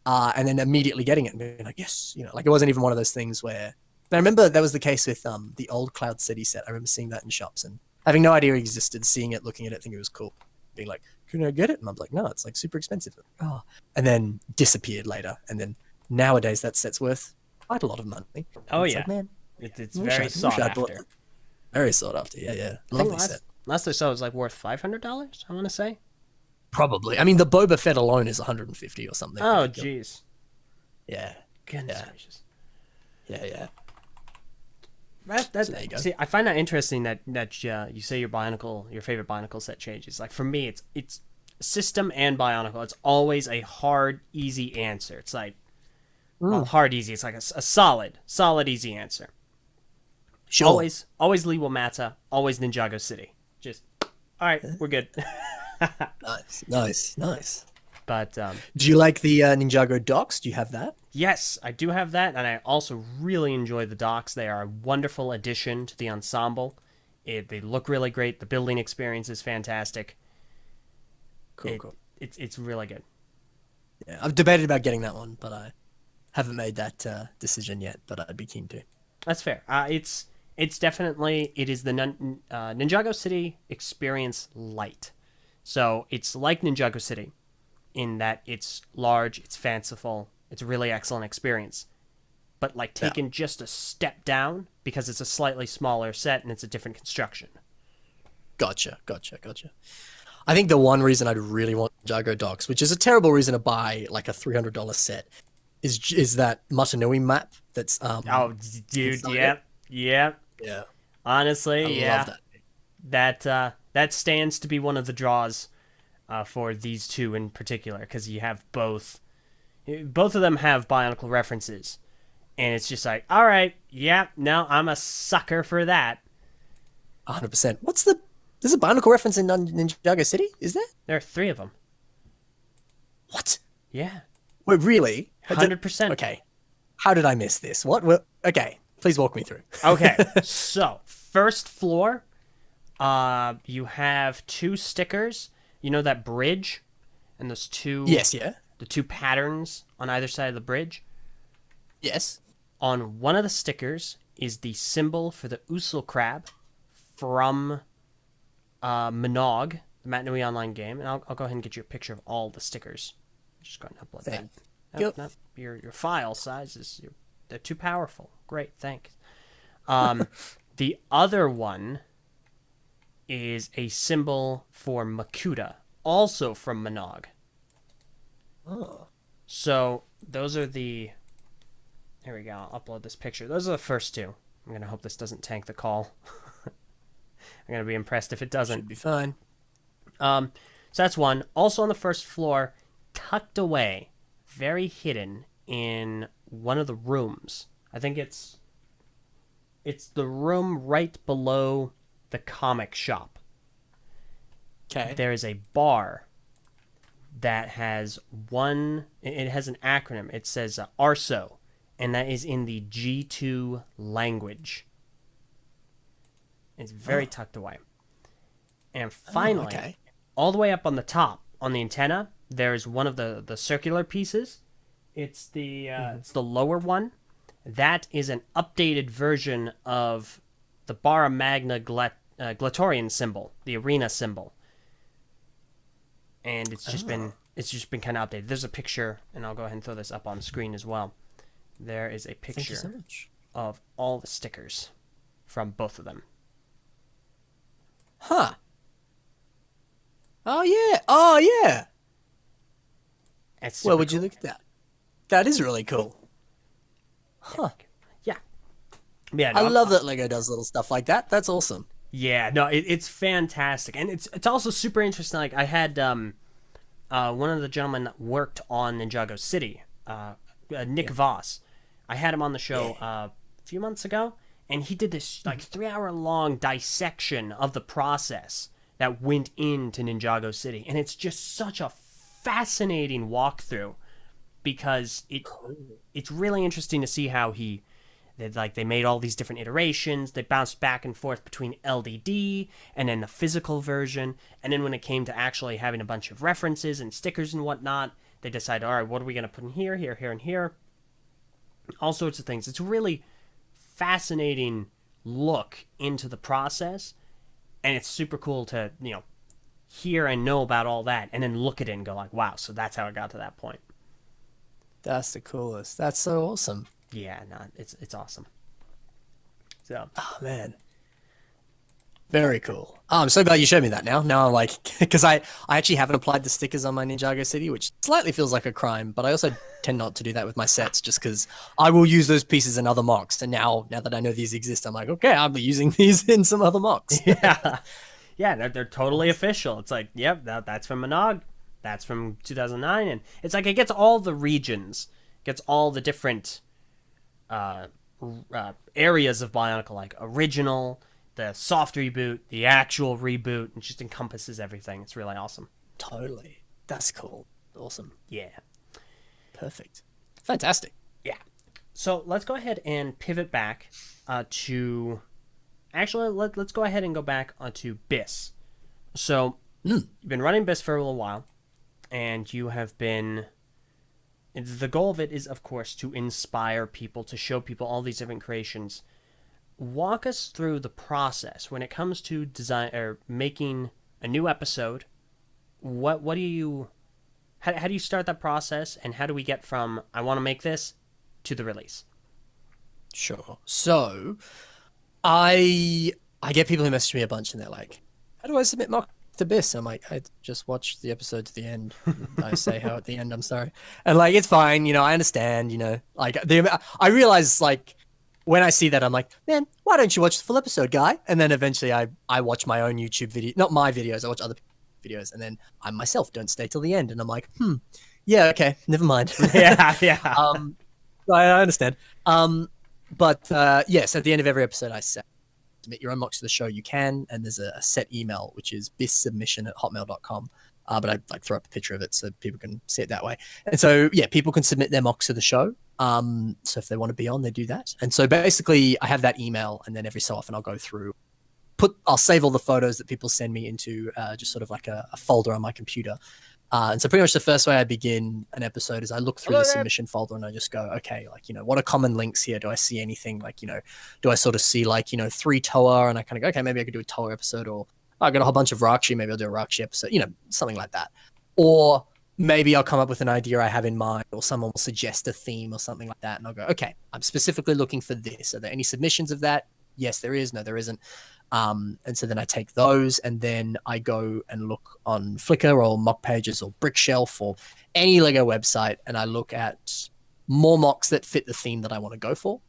and then immediately getting it and being like, yes, like it wasn't even one of those things where. And I remember that was the case with the old Cloud City set. I remember seeing that in shops and having no idea it existed, seeing it, looking at it, thinking it was cool, being like, can I get it? And I'm like, no, it's like super expensive. Oh, and then disappeared later, and then nowadays that set's worth quite a lot of money. And Oh it's yeah, like, man, it's I wish very sought I'd bought after. that. Very sought after. Yeah, yeah. I think Lovely set. last I saw it was like worth $500. I want to say. Probably. I mean, the Boba Fett alone is 150 or something. Oh Ridiculous. jeez, Yeah, goodness yeah, gracious. yeah. That So there you go. see, I find that interesting that you say your favorite Bionicle set changes. Like for me, it's system and Bionicle. It's always a hard, easy answer. It's like well, hard, easy. It's like a solid, easy answer. Sure. Always Lee Mata. Always Ninjago City. Just all right, we're good. Nice. But Do you like the Ninjago docks? Do you have that? yes, I do have that, and I also really enjoy the docks. They are a wonderful addition to the ensemble. They look really great. The building experience is fantastic. Cool. It's really good. Yeah, I've debated about getting that one, but I haven't made that decision yet. But I'd be keen to. That's fair. It's definitely it is the Ninjago City experience light. So it's like Ninjago City in that it's large, it's fanciful, it's a really excellent experience. But like Yeah. taken just a step down because it's a slightly smaller set and it's a different construction. Gotcha. I think the one reason I'd really want Ninjago docks, which is a terrible reason to buy like a $300 set, is that Matanui map that's Oh, dude, inside yep, it. yep. Yeah, I Honestly, love yeah. that. That stands to be one of the draws for these two in particular, because you have both of them have Bionicle references, and it's just like, all right, yeah, no, I'm a sucker for that. 100%. There's a Bionicle reference in Ninjago City? Is there? There are three of them. What? Yeah, Wait, really? 100%. Okay. How did I miss this? Okay, please walk me through. Okay, so first floor, you have two stickers. You know that bridge, and those two Yes, yeah. the two patterns on either side of the bridge. Yes. On one of the stickers is the symbol for the Usul crab from Monog, the Matanui Online game, and I'll go ahead and get you a picture of all the stickers. Just go ahead and upload that. Yep. No, your file sizes, they're too powerful. Great, thanks. The other one is a symbol for Makuta, also from Monog. Oh. So those are the. Here we go. I'll upload this picture. Those are the first two. I'm gonna hope this doesn't tank the call. I'm gonna be impressed if it doesn't. Should be fine. So that's one. Also on the first floor, tucked away, very hidden in one of the rooms. I think it's the room right below the comic shop. Okay. There is a bar that has it has an acronym. It says ARSO, and that is in the G2 language. It's very tucked away. And finally, okay. all the way up on the top, on the antenna, there's one of the circular pieces. It's it's the lower one. That is an updated version of the Bara Magna Glatorian symbol, the arena symbol. And it's just been kind of updated. There's a picture, and I'll go ahead and throw this up on screen as well. There is a Thank you so picture much. of all the stickers from both of them. Huh. Oh yeah. Oh yeah. It's Well, super would you cool. look at that? That is really cool. Huh. Yeah. Yeah, I no, love that Lego does little stuff like that. That's awesome. Yeah, no, it's fantastic, and it's also super interesting. Like I had one of the gentlemen that worked on Ninjago City, Nick Voss. I had him on the show a few months ago, and he did this like 3 hour long dissection of the process that went into Ninjago City, and it's just such a fascinating walkthrough because it's really interesting to see how they made all these different iterations. They bounced back and forth between LDD and then the physical version. And then when it came to actually having a bunch of references and stickers and whatnot, they decided, all right, what are we going to put in here, here, here, and here? All sorts of things. It's a really fascinating look into the process. And it's super cool to, hear and know about all that and then look at it and go like, wow, so that's how it got to that point. That's the coolest. That's so awesome. Yeah, no, it's awesome. So, Oh man. Very cool. Oh, I'm so glad you showed me that now. Now I'm like, because I actually haven't applied the stickers on my Ninjago City, which slightly feels like a crime, but I also tend not to do that with my sets just because I will use those pieces in other MOCs. And now that I know these exist, I'm like, okay, I'll be using these in some other MOCs. yeah. Yeah, they're totally official. It's like, yep, that's from Monog. That's from 2009. And it's like it gets all the regions, gets all the different areas of Bionicle, like original, the soft reboot, the actual reboot, and just encompasses everything. It's really awesome. Totally. That's cool. Awesome. Yeah. Perfect. Fantastic. Yeah. So let's go ahead and pivot back to... Actually, let's go ahead and go back onto BIS. So, you've been running BIS for a little while, and you have been... The goal of it is, of course, to inspire people, to show people all these different creations. Walk us through the process when it comes to design or making a new episode. What do you... How do you start that process, and how do we get from, I want to make this, to the release? Sure. So... I get people who message me a bunch and they're like, how do I submit mock to BIS? And I'm like, I just watched the episode to the end. I say how at the end, I'm sorry. And like, it's fine, I understand, like I realize like when I see that, I'm like, man, why don't you watch the full episode, guy? And then eventually I watch my own YouTube video, not my videos, I watch other videos, and then I myself don't stay till the end. And I'm like, yeah, okay, never mind. Yeah. I understand. But yes, at the end of every episode, I say, submit your own mocks to the show. You can, and there's a set email, which is bissubmission@hotmail.com. But I like throw up a picture of it so people can see it that way. And so, yeah, people can submit their mocks to the show. So if they want to be on, they do that. And so basically, I have that email, and then every so often I'll go through, I'll save all the photos that people send me into just sort of like a folder on my computer. And so pretty much the first way I begin an episode is I look through the submission folder and I just go, okay, like, what are common links here? Do I see anything like, do I sort of see like, 3 Toa, and I kind of go, okay, maybe I could do a Toa episode, or I got a whole bunch of Rakshi, maybe I'll do a Rakshi episode, something like that. Or maybe I'll come up with an idea I have in mind, or someone will suggest a theme or something like that. And I'll go, okay, I'm specifically looking for this. Are there any submissions of that? Yes, there is. No, there isn't. And so then I take those, and then I go and look on Flickr or Mock Pages or Brickshelf or any Lego website, and I look at more mocks that fit the theme that I want to go for.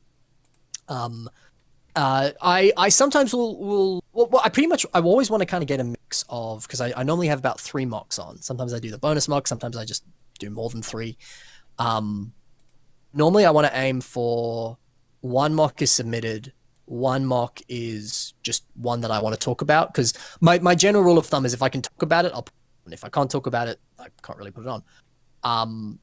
I sometimes will I always want to kind of get a mix of, because I normally have about 3 mocks on. Sometimes I do the bonus mock, sometimes I just do more than 3. Normally I want to aim for 1 mock is submitted, 1 mock is just one that I want to talk about, because my general rule of thumb is if I can talk about it, I'll put it on. If I can't talk about it, I can't really put it on.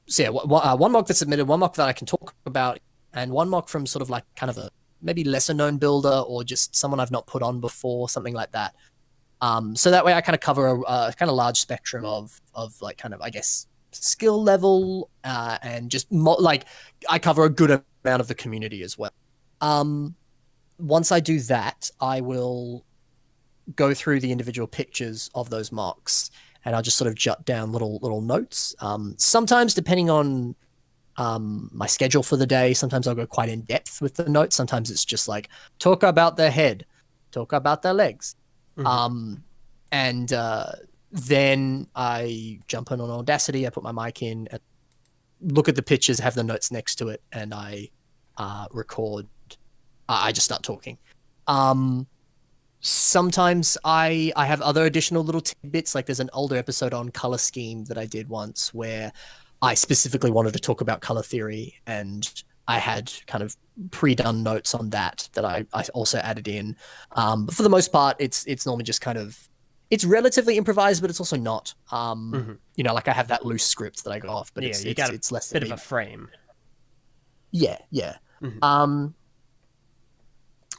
So yeah, 1 mock that's submitted, 1 mock that I can talk about, and 1 mock from sort of like kind of a maybe lesser known builder, or just someone I've not put on before, something like that. So that way I kind of cover a kind of large spectrum of like kind of, I guess, skill level, and just like I cover a good amount of the community as well. Once I do that, I will go through the individual pictures of those mocks, and I'll just sort of jot down little notes. Sometimes, depending on my schedule for the day, sometimes I'll go quite in depth with the notes. Sometimes it's just like, talk about their head, talk about their legs. And then I jump in on Audacity, I put my mic in, and look at the pictures, have the notes next to it, and I record. I just start talking. Sometimes I have other additional little tidbits, like there's an older episode on color scheme that I did once where I specifically wanted to talk about color theory, and I had kind of pre-done notes on that I also added in. But for the most part, it's normally just kind of, it's relatively improvised, but it's also not. Like I have that loose script that I go off, but yeah, it's less bit of a frame. Yeah.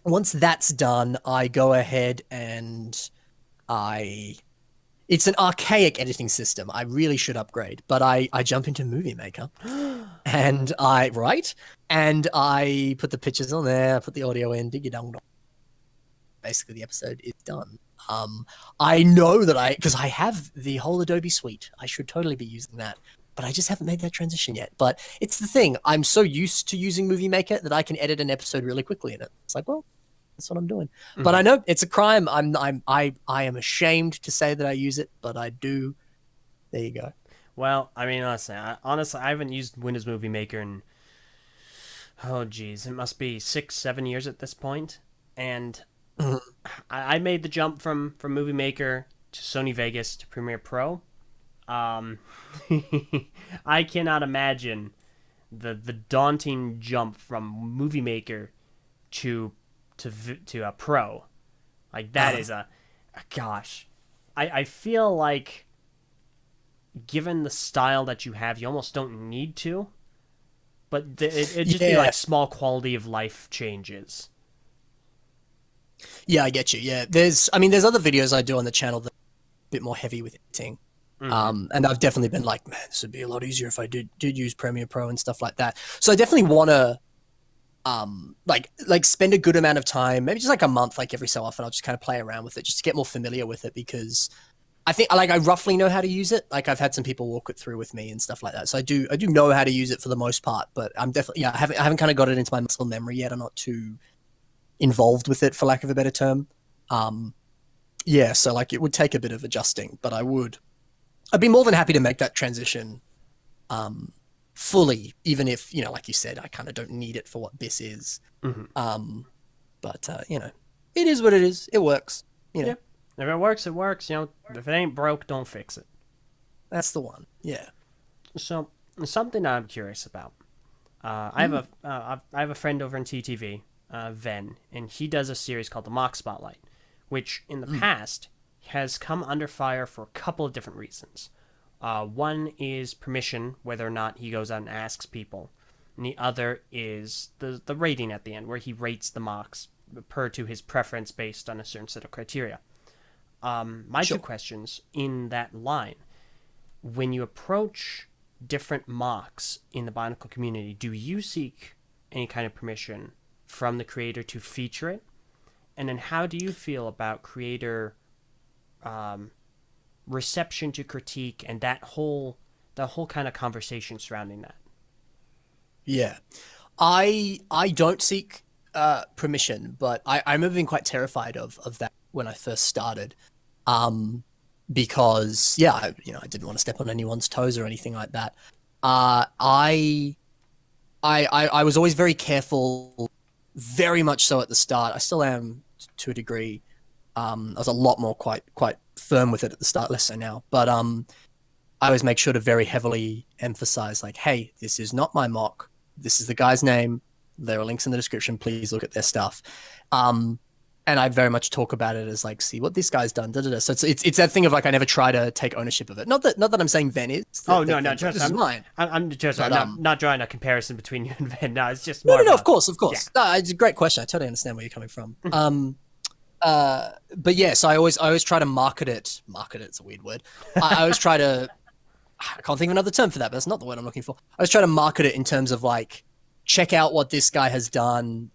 Once that's done, I go ahead and it's an archaic editing system. I really should upgrade, but I jump into Movie Maker and I put the pictures on there, I put the audio in, dig it down. Basically the episode is done. I know that because I have the whole Adobe suite. I should totally be using that, but I just haven't made that transition yet. But it's the thing, I'm so used to using Movie Maker that I can edit an episode really quickly in it. It's like, well, that's what I'm doing. But I know it's a crime. I am ashamed to say that I use it, but I do. There you go. Well, I mean, honestly, I haven't used Windows Movie Maker in, it must be 6-7 years at this point. And I made the jump from Movie Maker to Sony Vegas to Premiere Pro. I cannot imagine the daunting jump from Movie Maker to a Pro. Like that is gosh. I feel like given the style that you have, you almost don't need to. But it'd just be like small quality of life changes. Yeah, I get you. Yeah, there's other videos I do on the channel that are a bit more heavy with editing. And I've definitely been like, man, this would be a lot easier if I did use Premiere Pro and stuff like that. So I definitely want to like spend a good amount of time, maybe just like a month, like every so often I'll just kind of play around with it just to get more familiar with it, because I think I roughly know how to use it. Like I've had some people walk it through with me and stuff like that. So I do know how to use it for the most part, but I'm definitely, I haven't kind of got it into my muscle memory yet. I'm not too involved with it, for lack of a better term. Yeah, so like it would take a bit of adjusting, but I'd be more than happy to make that transition fully, even if, you know, like you said, I kind of don't need it for what this is. But you know, it is what it is. It works. You know, Yeah. If it works, it works. You know, if it ain't broke, don't fix it. that's the one. Yeah. So something I'm curious about. I have a friend over in TTV, Ven, and he does a series called the Mock Spotlight, which in the past has come under fire for a couple of different reasons. One is permission, whether or not he goes out and asks people, and the other is the rating at the end, where he rates the mocks per to his preference based on a certain set of criteria. My Sure. two questions in that line: when you approach different mocks in the Bionicle community, do you seek any kind of permission from the creator to feature it? And then how do you feel about creator reception to critique and the whole kind of conversation surrounding that? Yeah. I don't seek permission, but I remember being quite terrified of that when I first started. Because yeah, I didn't want to step on anyone's toes or anything like that. I was always very careful, very much so at the start. I still am to a degree. I was a lot more quite firm with it at the start, less so now. But I always make sure to very heavily emphasize, like, hey, this is not my mock. This is the guy's name. There are links in the description. Please look at their stuff. And I very much talk about it as like, see what this guy's done. Da, da, da. So it's that thing of like, I never try to take ownership of it. Not that I'm saying Ven is. Oh no, no, this is mine. I'm just But, not drawing a comparison between you and Ven. No, it's just No, more of course. Yeah. No, it's a great question. I totally understand where you're coming from. But yeah, so I always try to market it. Market it's a weird word. I always try to. I can't think of another term for that, but that's not the word I'm looking for. I always try to market it in terms of like, check out what this guy has done.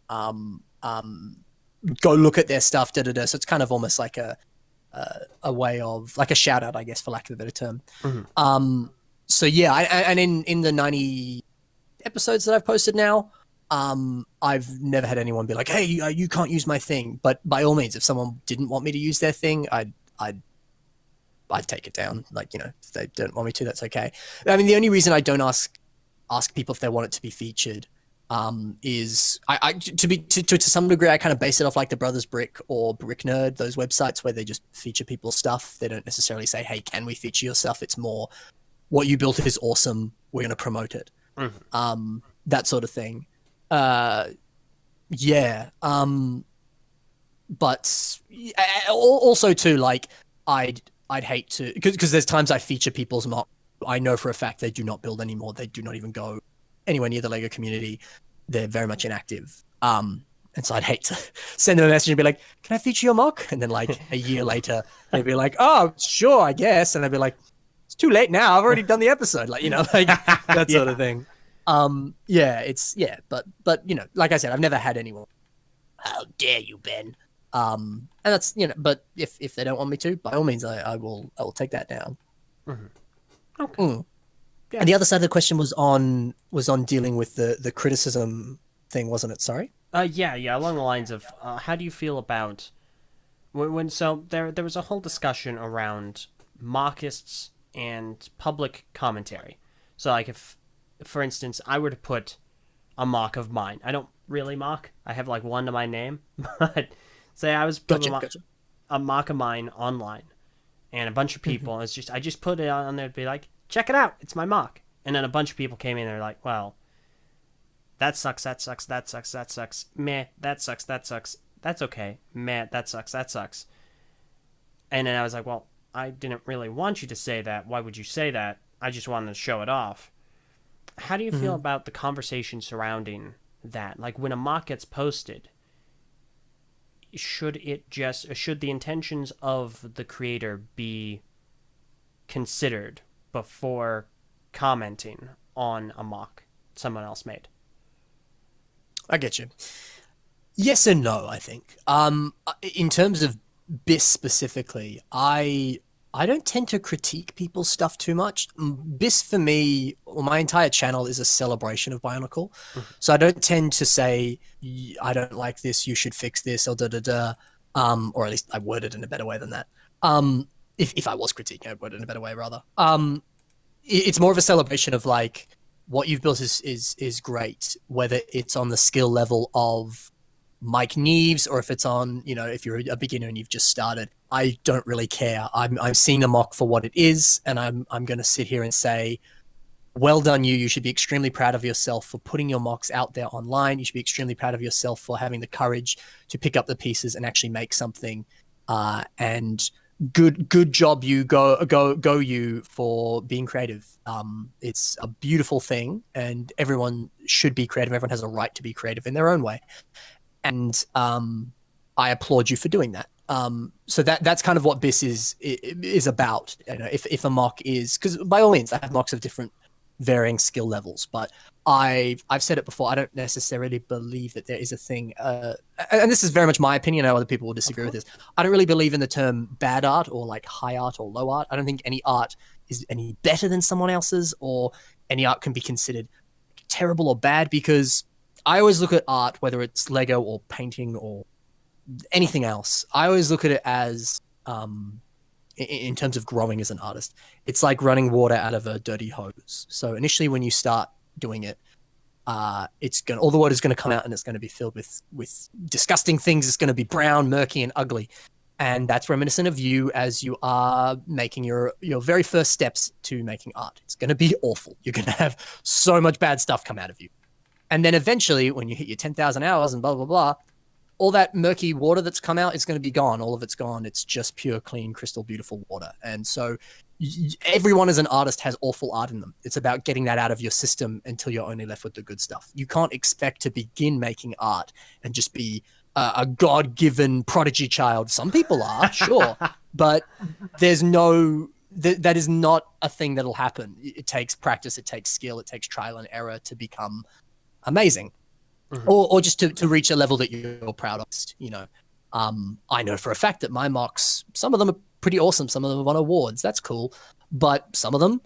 Go look at their stuff. Da da da. So it's kind of almost like a way of like a shout out, I guess, for lack of a better term. So yeah, and in the 90 episodes that I've posted now, I've never had anyone be like, hey, you can't use my thing. But by all means, if someone didn't want me to use their thing, I'd take it down. Like, you know, if they don't want me to, that's okay. I mean, the only reason I don't ask people if they want it to be featured is to some degree, I kind of base it off like the Brothers Brick or Brick Nerd, those websites where they just feature people's stuff. They don't necessarily say, hey, can we feature your stuff? It's more, what you built is awesome. We're going to promote it. That sort of thing. Yeah. But also too, like I'd hate to, because there's times I feature people's mock. I know for a fact they do not build anymore. They do not even go anywhere near the LEGO community. They're very much inactive. And so I'd hate to send them a message and be like, can I feature your mock? And then like a year later, they'd be like, oh, sure, I guess. And I'd be like, it's too late now. I've already done the episode. Like, you know, like that sort of thing. But you know, like I said, I've never had anyone, how dare you, Ben? And that's, you know, but if they don't want me to, by all means, I will take that down. Okay. Yeah. And the other side of the question was on dealing with the criticism thing, wasn't it? Sorry. Yeah, along the lines of how do you feel about when so there was a whole discussion around MOCists and public commentary. So like if, for instance, I were to put a mock of mine, I don't really mock. I have like one to my name, but say I was putting a mock of mine online, and a bunch of people, it's just I just put it on there to be like, check it out, it's my mock, and then a bunch of people came in and they're like, well, that sucks, that sucks, that sucks, that sucks, meh, that sucks, that sucks, that's okay, meh, that sucks, that sucks. And then I was like, well, I didn't really want you to say that. Why would you say that? I just wanted to show it off. How do you feel about the conversation surrounding that? Like when a mock gets posted, should the intentions of the creator be considered before commenting on a mock someone else made? I get you. Yes and no, I think. In terms of BIS specifically, I don't tend to critique people's stuff too much. BIS for me, well, my entire channel is a celebration of Bionicle. So I don't tend to say, I don't like this, you should fix this, or da-da-da. or at least I worded it in a better way than that. If I was critiquing, I'd word it in a better way rather. It's more of a celebration of like what you've built is great, whether it's on the skill level of Mike Neves or if it's on, if you're a beginner and you've just started. I don't really care. I'm seeing the mock for what it is, and I'm going to sit here and say, well done you. You should be extremely proud of yourself for putting your mocks out there online. You should be extremely proud of yourself for having the courage to pick up the pieces and actually make something. And good job you go you for being creative. It's a beautiful thing, and everyone should be creative. Everyone has a right to be creative in their own way. And I applaud you for doing that. So that's kind of what this is about. If a mock is, because by all means I have mocks of different varying skill levels, but I've said it before, I don't necessarily believe that there is a thing, and this is very much my opinion. I know other people will disagree with this. I don't really believe in the term bad art or like high art or low art. I don't think any art is any better than someone else's, or any art can be considered terrible or bad, because I always look at art, whether it's Lego or painting or anything else, I always look at it as in terms of growing as an artist. It's like running water out of a dirty hose. So initially when you start doing it, all the water is going to come out and it's going to be filled with disgusting things. It's going to be brown, murky, and ugly. And that's reminiscent of you as you are making your very first steps to making art. It's going to be awful. You're going to have so much bad stuff come out of you. And then eventually when you hit your 10,000 hours and blah, blah, blah, all that murky water that's come out is going to be gone. All of it's gone. It's just pure, clean, crystal, beautiful water. And so everyone as an artist has awful art in them. It's about getting that out of your system until you're only left with the good stuff. You can't expect to begin making art and just be a God-given prodigy child. Some people are, sure, but there's that is not a thing that'll happen. It takes practice. It takes skill. It takes trial and error to become amazing. Mm-hmm. Or just to reach a level that you're proud of. I know for a fact that my mocks, some of them are pretty awesome. Some of them have won awards. That's cool. But some of them,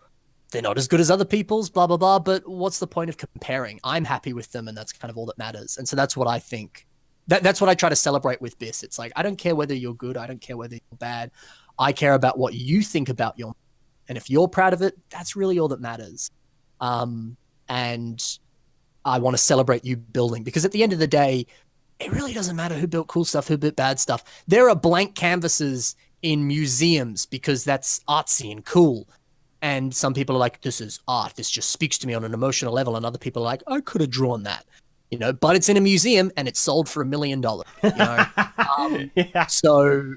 they're not as good as other people's, blah, blah, blah. But what's the point of comparing? I'm happy with them, and that's kind of all that matters. And so that's what I think. That's what I try to celebrate with this. It's like, I don't care whether you're good. I don't care whether you're bad. I care about what you think about your, and if you're proud of it, that's really all that matters. And I want to celebrate you building, because at the end of the day, it really doesn't matter who built cool stuff, who built bad stuff. There are blank canvases in museums because that's artsy and cool. And some people are like, this is art. This just speaks to me on an emotional level. And other people are like, I could have drawn that, but it's in a museum and it's sold for $1 million. Yeah. So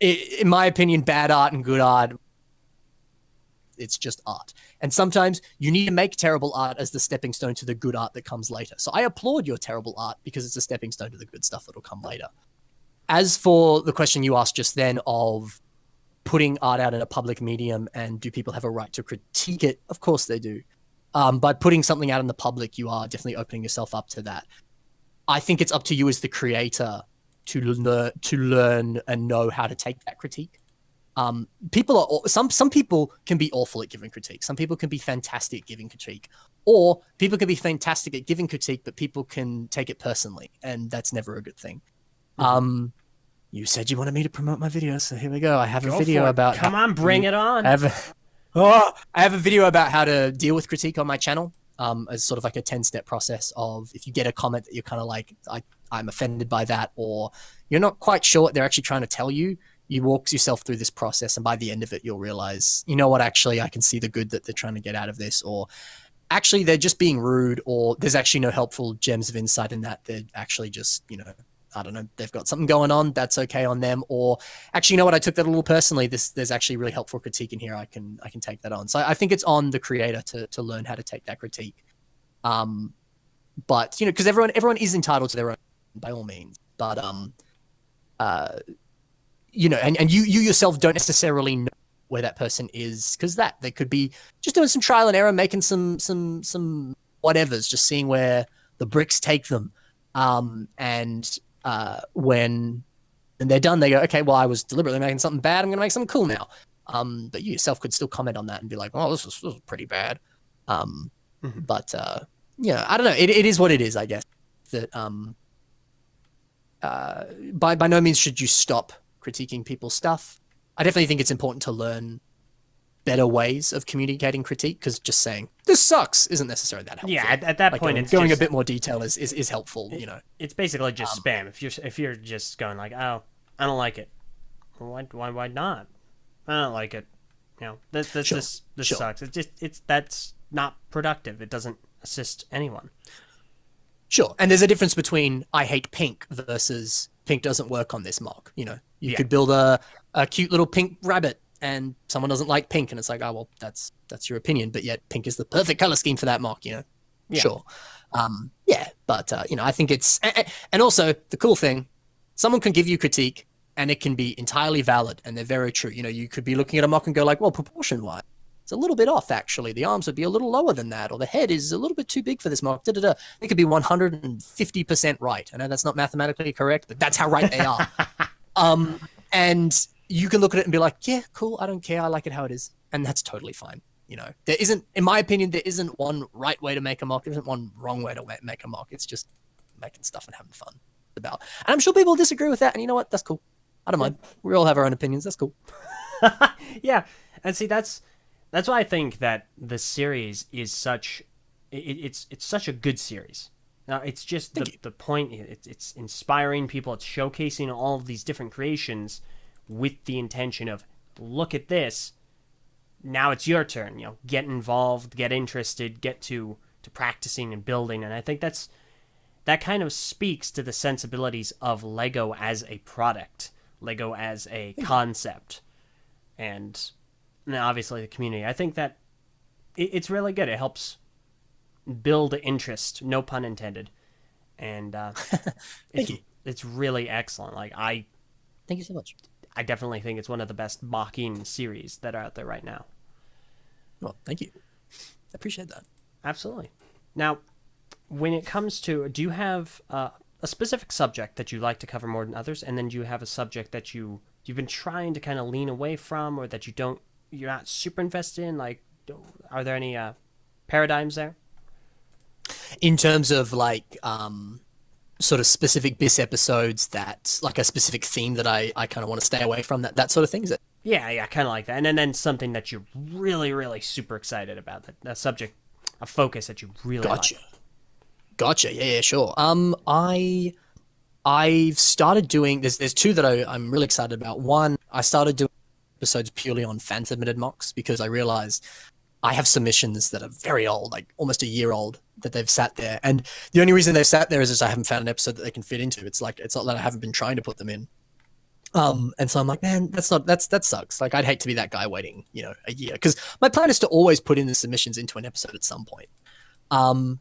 in my opinion, bad art and good art, it's just art. And sometimes you need to make terrible art as the stepping stone to the good art that comes later. So I applaud your terrible art because it's a stepping stone to the good stuff that'll come later. As for the question you asked just then of putting art out in a public medium and do people have a right to critique it? Of course they do. By putting something out in the public, you are definitely opening yourself up to that. I think it's up to you as the creator to learn and know how to take that critique. Some people can be awful at giving critique. Some people can be fantastic at giving critique, or people can be fantastic at giving critique, but people can take it personally, and that's never a good thing. Mm-hmm. You said you wanted me to promote my video, so here we go. I have a video about. Come on, bring it on. I have a video about how to deal with critique on my channel. As sort of like a 10-step process of, if you get a comment that you're kind of like, I'm offended by that, or you're not quite sure what they're actually trying to tell you. You walk yourself through this process, and by the end of it, you'll realize, you know what, actually, I can see the good that they're trying to get out of this, or actually they're just being rude, or there's actually no helpful gems of insight in that. They're actually just, I don't know, they've got something going on. That's okay on them. Or actually, you know what, I took that a little personally. There's actually really helpful critique in here. I can take that on. So I think it's on the creator to learn how to take that critique. But, because everyone is entitled to their own, by all means. But, and you yourself don't necessarily know where that person is, because they could be just doing some trial and error, making some whatevers, just seeing where the bricks take them. And when they're done, they go, okay, well, I was deliberately making something bad. I'm going to make something cool now. But you yourself could still comment on that and be like, oh, this was pretty bad. But I don't know. It is what it is, I guess. That by no means should you stop critiquing people's stuff. I definitely think it's important to learn better ways of communicating critique, because just saying this sucks isn't necessarily that helpful. Yeah, at that point, it's going a bit more detail is helpful. It's basically just spam. If you're just going like, oh, I don't like it, well, why not? I don't like it. This sucks. That's not productive. It doesn't assist anyone. Sure, and there's a difference between I hate pink versus pink doesn't work on this mock. You could build a cute little pink rabbit, and someone doesn't like pink, and it's like, oh well, that's your opinion, but yet pink is the perfect color scheme for that mock. Yeah. Sure, but I think it's, and also the cool thing, someone can give you critique, and it can be entirely valid, and they're very true. You could be looking at a mock and go like, well, proportion wise, it's a little bit off, actually. The arms would be a little lower than that, or the head is a little bit too big for this mock. They could be 150% right. I know that's not mathematically correct, but that's how right they are. And you can look at it and be like, yeah, cool, I don't care, I like it how it is. And that's totally fine. There isn't, in my opinion, there isn't one right way to make a mock. There isn't one wrong way to make a mock. It's just making stuff and having fun about. And I'm sure people disagree with that, and you know what? That's cool. I don't mind. We all have our own opinions. That's cool. Yeah. And see, that's why I think that the series is it's such a good series. Now, it's just the point, it's inspiring people, it's showcasing all of these different creations with the intention of, look at this, now it's your turn, get involved, get interested, get to practicing and building. And I think that kind of speaks to the sensibilities of LEGO as a product, LEGO as a concept, and obviously the community. I think that it's really good. It helps build interest, no pun intended, and it's really excellent. Thank you so much. I definitely think it's one of the best mocking series that are out there right now. Well, thank you. I appreciate that. Absolutely. Now, when it comes to, do you have a specific subject that you like to cover more than others, and then do you have a subject that you've been trying to kind of lean away from, or that you're not super invested in? Like, are there any paradigms there? In terms of sort of specific BIS episodes, that like a specific theme that I kind of want to stay away from, that sort of thing, is it? Yeah, kind of like that. And then something that you're really, really super excited about, that subject, a focus that you really like. Gotcha. Yeah, sure. I've started doing, there's two that I'm really excited about. One, I started doing episodes purely on fan submitted mocks, because I realized I have submissions that are very old, like almost a year old, that they've sat there. And the only reason they've sat there is I haven't found an episode that they can fit into. It's not that I haven't been trying to put them in. And so I'm like, man, that sucks. Like, I'd hate to be that guy waiting, a year, because my plan is to always put in the submissions into an episode at some point. And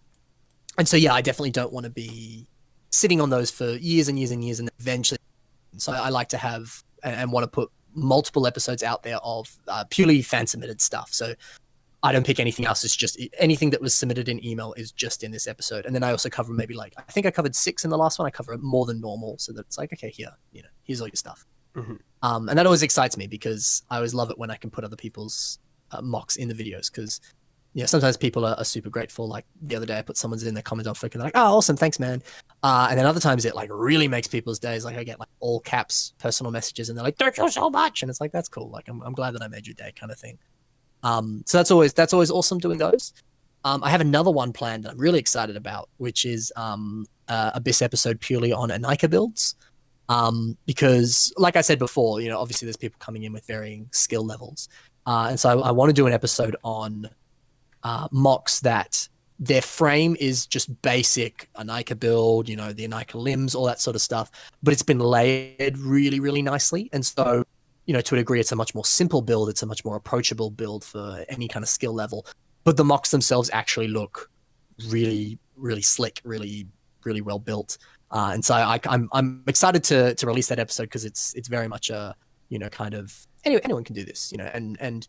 so, yeah, I definitely don't want to be sitting on those for years and years and years, and eventually. So I like to have and want to put multiple episodes out there of purely fan submitted stuff. So I don't pick anything else. It's just anything that was submitted in email is just in this episode. And then I also cover maybe I think I covered 6 in the last one. I cover it more than normal, so that it's like, okay, here's all your stuff. Mm-hmm. And that always excites me, because I always love it when I can put other people's mocks in the videos, because sometimes people are super grateful. Like the other day, I put someone's in their comments on Flickr, and they're like, oh, awesome, thanks, man. And then other times it really makes people's days. Like I get all caps personal messages, and they're like, thank you so much. And it's like, that's cool. Like I'm glad that I made your day, kind of thing. So that's always awesome doing those. I have another one planned that I'm really excited about, which is a BIS episode purely on Anika builds. Because like I said before, obviously there's people coming in with varying skill levels. And so I want to do an episode on mocks that their frame is just basic Anika build, the Anika limbs, all that sort of stuff, but it's been layered really, really nicely. And so, to a degree, it's a much more simple build. It's a much more approachable build for any kind of skill level. But the mocks themselves actually look really, really slick, really, really well built. And so I'm excited to release that episode, because it's very much a kind of anyone can do this, and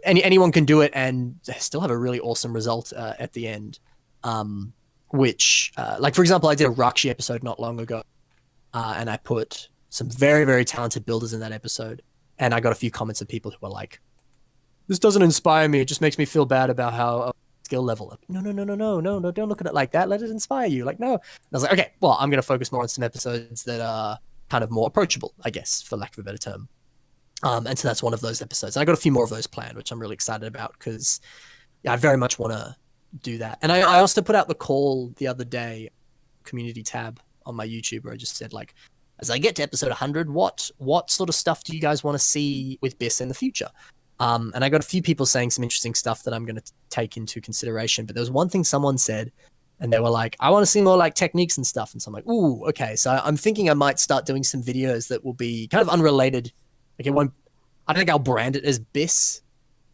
anyone can do it and still have a really awesome result at the end. Which like for example, I did a Rakshi episode not long ago, and I put some very, very talented builders in that episode, and I got a few comments of people who were like, "This doesn't inspire me. It just makes me feel bad about how skill level. Like, no, don't look at it like that. Let it inspire you. Like, no. And I was like, okay, well, I'm going to focus more on some episodes that are kind of more approachable, I guess, for lack of a better term. And so that's one of those episodes. And I got a few more of those planned, which I'm really excited about because I very much want to do that. And I also put out the call the other day, community tab on my YouTube, where I just said, like, as I get to episode 100, what sort of stuff do you guys want to see with BIS in the future? And I got a few people saying some interesting stuff that I'm going to take into consideration. But there was one thing someone said, and they were like, I want to see more like techniques and stuff. And so I'm like, ooh, okay. So I'm thinking I might start doing some videos that will be kind of unrelated. Like, I don't think I'll brand it as BIS.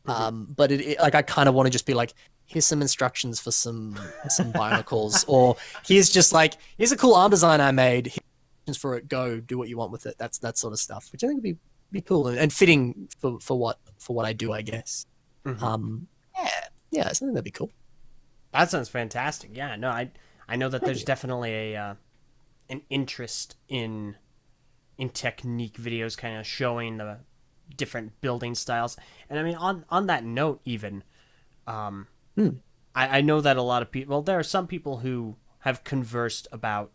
But it like, I kind of want to just be like, here's some instructions for some bionicles, or here's a cool arm design I made. Here's instructions for it. Go do what you want with it. That's that sort of stuff, which I think would be cool and fitting for what I do, I guess. Yeah, I think that'd be cool. That sounds fantastic. Yeah, no, I know that there's definitely an interest in technique videos, kind of showing the different building styles. And I mean, on that note, even, I know that a lot of people, well, there are some people who have conversed about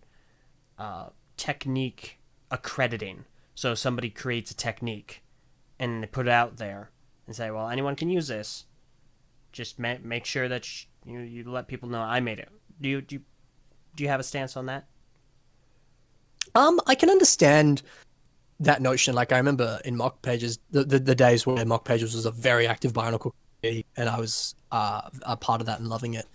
technique accrediting. So somebody creates a technique and they put it out there and say, well, anyone can use this. Just make sure that you let people know I made it. Do you have a stance on that? I can understand that notion. Like, I remember in mock pages, the days where mock pages was a very active bionicle community, and I was a part of that and loving it.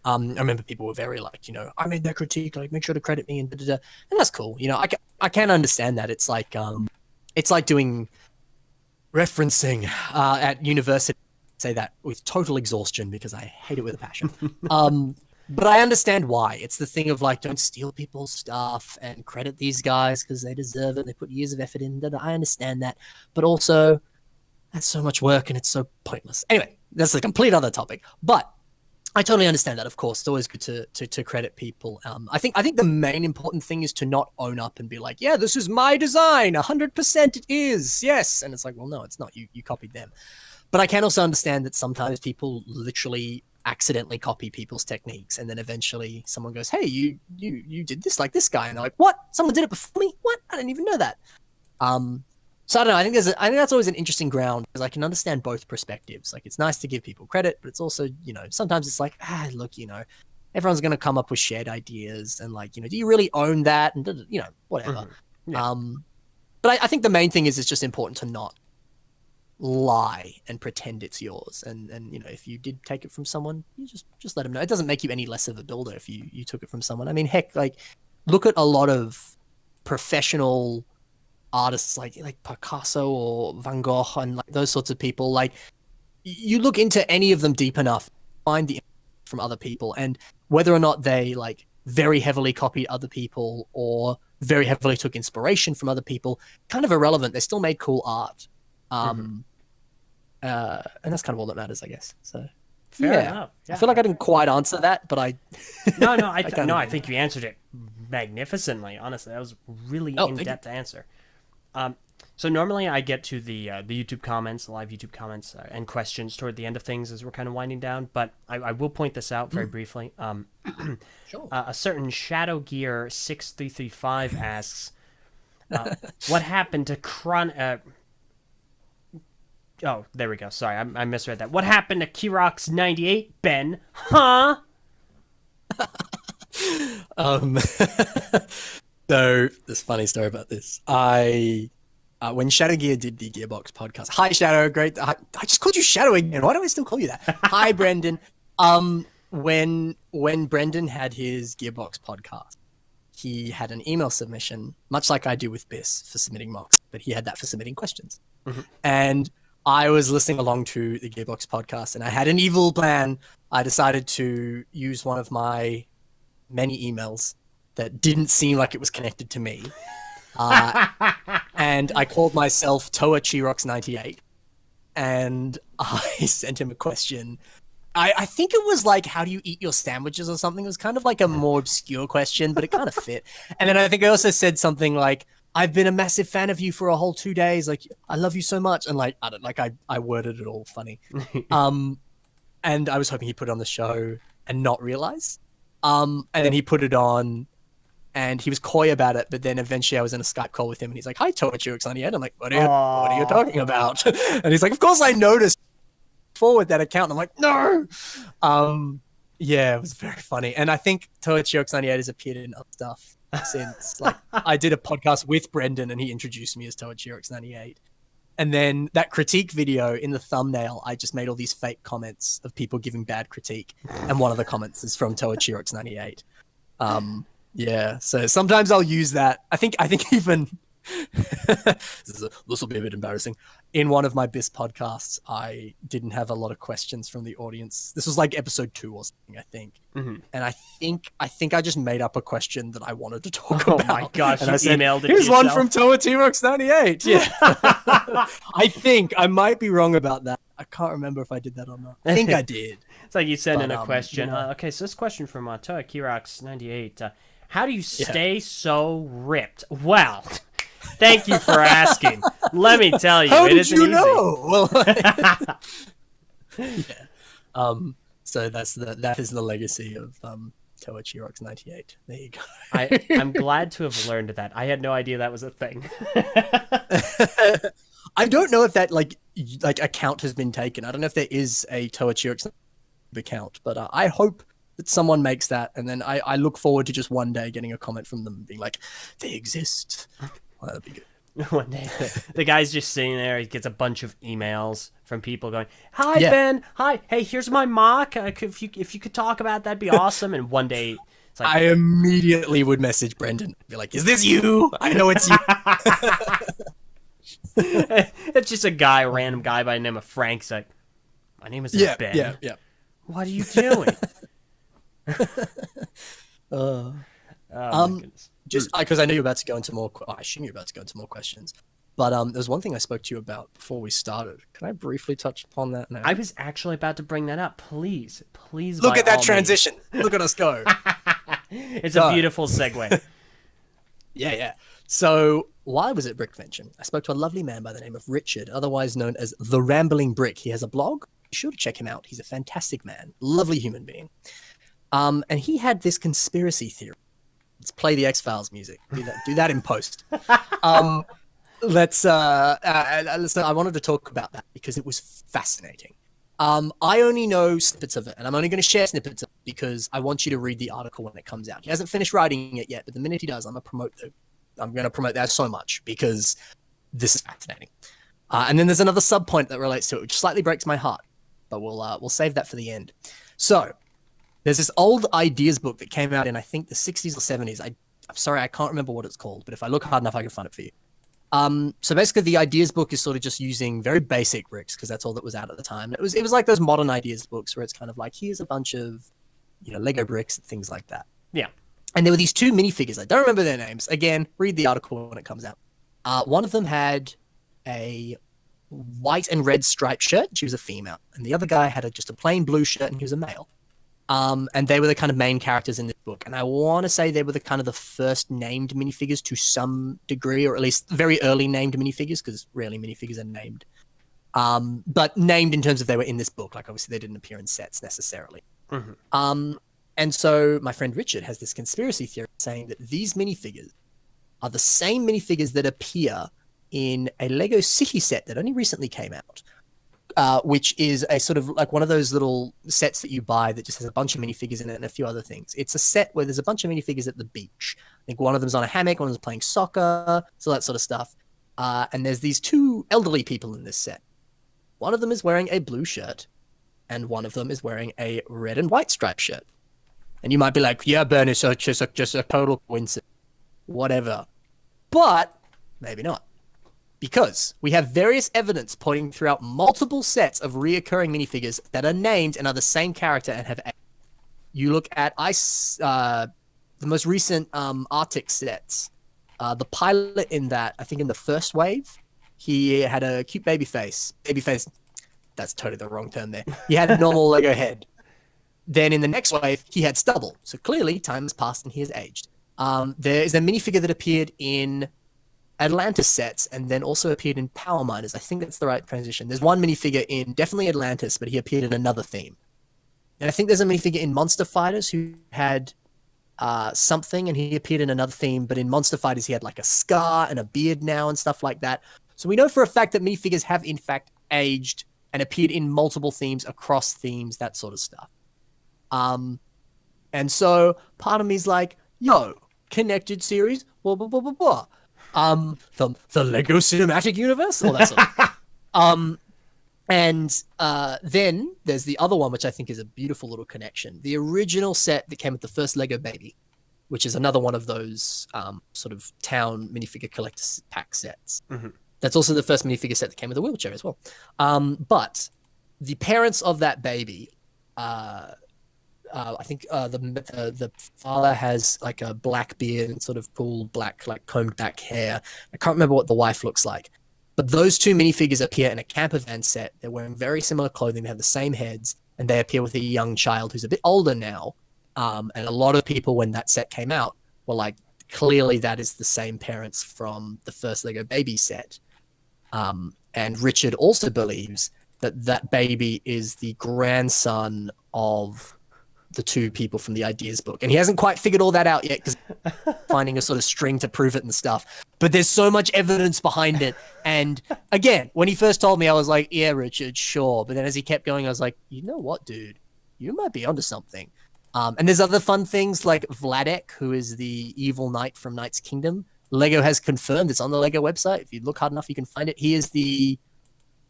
I remember people were very like, I made that critique, like, make sure to credit me and da-da-da. And that's cool. I can understand that. It's like doing referencing at university. Say that with total exhaustion because I hate it with a passion. But I understand why. It's the thing of like, don't steal people's stuff and credit these guys because they deserve it. They put years of effort in. I understand that. But also, that's so much work and it's so pointless. Anyway, that's a complete other topic. But I totally understand that, of course. It's always good to credit people. I think the main important thing is to not own up and be like, yeah, this is my design. 100% it is. Yes. And it's like, well, no, it's not. You copied them. But I can also understand that sometimes people literally accidentally copy people's techniques, and then eventually someone goes, hey, you did this like this guy. And they're like, what? Someone did it before me? What? I didn't even know that. So I don't know. I think that's always an interesting ground because I can understand both perspectives. Like, it's nice to give people credit, but it's also, sometimes it's like, look, everyone's going to come up with shared ideas and like, do you really own that? And, whatever. Yeah. But I think the main thing is it's just important to not lie and pretend it's yours. And if you did take it from someone, you just let them know. It doesn't make you any less of a builder if you took it from someone. I mean, heck, like, look at a lot of professional artists like Picasso or Van Gogh and like those sorts of people. Like, you look into any of them deep enough, find the from other people, and whether or not they like very heavily copied other people or very heavily took inspiration from other people, kind of irrelevant. They still made cool art. And that's kind of all that matters, I guess. So fair enough. Yeah. I feel like I didn't quite answer that, but I I think you answered it magnificently. Honestly, that was a really in-depth answer. So normally I get to the YouTube comments, the live YouTube comments, and questions toward the end of things as we're kind of winding down. But I will point this out very briefly. Sure. A certain Shadow Gear 6335 asks, what happened to Oh, there we go. Sorry, I misread that. What happened to Kirox 98, Ben? Huh? So there's a funny story about this. When Shadow Gear did the Gearbox podcast. Hi, Shadow. Great. I just called you Shadow again. Why do I still call you that? Hi, Brendan. When Brendan had his Gearbox podcast, he had an email submission, much like I do with BIS for submitting mocks, but he had that for submitting questions. And I was listening along to the Gearbox podcast, and I had an evil plan. I decided to use one of my many emails that didn't seem like it was connected to me. And I called myself Toa Chirox 98, and I sent him a question. I think it was like, how do you eat your sandwiches or something? It was kind of like a more obscure question, but it kind of fit. And then I think I also said something like, I've been a massive fan of you for a whole 2 days. Like, I love you so much. And like, I worded it all funny. and I was hoping he'd put it on the show and not realize. And then he put it on, and he was coy about it. But then eventually, I was in a Skype call with him, and he's like, "Hi, ToaChioX98." I'm like, "What are you talking about?" And he's like, "Of course, I noticed forward that account." And I'm like, "No." Yeah, it was very funny, and I think ToaChioX98 has appeared in other stuff since. Like, I did a podcast with Brendan, and he introduced me as ToaChioX98. And then that critique video, in the thumbnail, I just made all these fake comments of people giving bad critique. And one of the comments is from ToaChioX98. Yeah, so sometimes I'll use that. I think even this will be a bit embarrassing. In one of my BIS podcasts, I didn't have a lot of questions from the audience. This was like episode 2 or something, I think. Mm-hmm. And I think I just made up a question that I wanted to talk about. Oh my gosh, and you I said, emailed it "Here's to one yourself." from ToaChioX98. Yeah. I think I might be wrong about that. I can't remember if I did that or not. I think I did. It's like you send in a question. Yeah. Okay, so this question from ToaChioX98. How do you stay so ripped? Well, thank you for asking. Let me tell you, How it did isn't you easy. know? Well, yeah. So that is the legacy of ToaChioX98. There you go. I'm glad to have learned that. I had no idea that was a thing. I don't know if that like account has been taken. I don't know if there is a ToaChioX account, but I hope that someone makes that, and then I look forward to just one day getting a comment from them being like, "They exist." Well, that'd be good. One day, the guy's just sitting there. He gets a bunch of emails from people going, "Hi, Yeah. Ben. Hi. Hey, here's my mock. If you could talk about that'd be awesome." And one day, it's like, I immediately would message Brendan, be like, "Is this you? I know it's you." it's just a random guy by the name of Frank. He's like, "My name is Ben. Yeah. What are you doing?" Oh my goodness. Just because I know you're about to go into more. I assume you're about to go into more questions. But there's one thing I spoke to you about before we started. Can I briefly touch upon that now? I was actually about to bring that up. Please. Look by at that all transition. Look at us go. means. It's a beautiful segue. Yeah. So while I was at Brickvention, I spoke to a lovely man by the name of Richard, otherwise known as The Rambling Brick. He has a blog. Be sure to check him out. He's a fantastic man. Lovely human being. And he had this conspiracy theory. Let's play the X-Files music. Do that in post. I wanted to talk about that because it was fascinating. I only know snippets of it, and I'm only going to share snippets of it because I want you to read the article when it comes out. He hasn't finished writing it yet, but the minute he does, I'm going to promote that so much because this is fascinating. And then there's another sub-point that relates to it, which slightly breaks my heart, but we'll save that for the end. So there's this old ideas book that came out in, I think, the 60s or 70s. I'm sorry, I can't remember what it's called, but if I look hard enough, I can find it for you. So basically, the ideas book is sort of just using very basic bricks because that's all that was out at the time. It was like those modern ideas books where it's kind of like, here's a bunch of, Lego bricks and things like that. Yeah. And there were these 2 minifigures. I don't remember their names. Again, read the article when it comes out. One of them had a white and red striped shirt. She was a female. And the other guy had just a plain blue shirt and he was a male. And they were the kind of main characters in this book. And I want to say they were the kind of the first named minifigures to some degree, or at least very early named minifigures, because rarely minifigures are named. But named in terms of they were in this book. Like, obviously, they didn't appear in sets necessarily. Mm-hmm. And so my friend Richard has this conspiracy theory saying that these minifigures are the same minifigures that appear in a Lego City set that only recently came out. Which is a sort of like one of those little sets that you buy that just has a bunch of minifigures in it and a few other things. It's a set where there's a bunch of minifigures at the beach. I think one of them's on a hammock, one of them's playing soccer, so that sort of stuff. And there's these 2 elderly people in this set. One of them is wearing a blue shirt, and one of them is wearing a red and white striped shirt. And you might be like, "Yeah, Ben, it's just a total coincidence." Whatever. But maybe not. Because we have various evidence pointing throughout multiple sets of reoccurring minifigures that are named and are the same character and have. You look at the most recent Arctic sets. The pilot in that, I think in the first wave, he had a cute baby face. Baby face, that's totally the wrong term there. He had a normal Lego head. Then in the next wave, he had stubble. So clearly, time has passed and he has aged. There is a minifigure that appeared in Atlantis sets and then also appeared in Power Miners. I think that's the right transition. There's one minifigure in definitely Atlantis, but he appeared in another theme. And I think there's a minifigure in Monster Fighters who had something, and he appeared in another theme. But in Monster Fighters, he had like a scar and a beard now and stuff like that. So we know for a fact that minifigures have in fact aged and appeared in multiple themes, across themes, that sort of stuff. And so part of me is like, yo, connected series, blah, blah, blah, blah, blah. The Lego Cinematic Universe, all that sort of stuff. And then there's the other one, which I think is a beautiful little connection. The original set that came with the first Lego Baby, which is another one of those sort of town minifigure collector pack sets. Mm-hmm. That's also the first minifigure set that came with a wheelchair as well. But the parents of that baby, I think the father has like a black beard and sort of cool black, like combed back hair. I can't remember what the wife looks like. But those two minifigures appear in a camper van set. They're wearing very similar clothing. They have the same heads, and they appear with a young child who's a bit older now. And a lot of people, when that set came out, were like, clearly that is the same parents from the first Lego Baby set. And Richard also believes that that baby is the grandson of the two people from the Ideas book. And he hasn't quite figured all that out yet, because finding a sort of string to prove it and stuff. But there's so much evidence behind it. And again, when he first told me, I was like, yeah, Richard, sure. But then as he kept going, I was like, you know what, dude? You might be onto something. And there's other fun things like Vladek, who is the evil knight from Knight's Kingdom. Lego has confirmed, it's on the Lego website. If you look hard enough, you can find it. He is the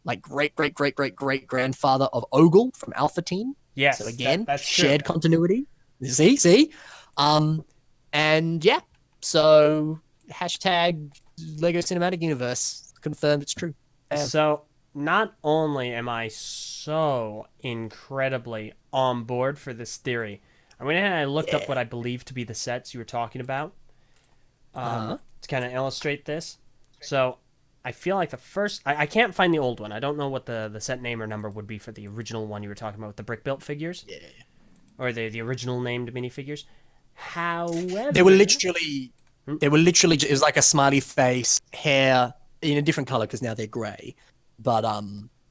like great grandfather of Ogle from Alpha Team. Yes. So again, that's shared true. continuity. See? And yeah, so hashtag Lego Cinematic Universe confirmed it's true. So not only am I so incredibly on board for this theory, I went ahead and I looked up what I believe to be the sets you were talking about to kind of illustrate this. So I feel like the first... I can't find the old one. I don't know what the set name or number would be for the original one you were talking about with the brick-built figures. Yeah. Or the original named minifigures. However... They were literally... it was like a smiley face, hair in a different color because now they're gray. But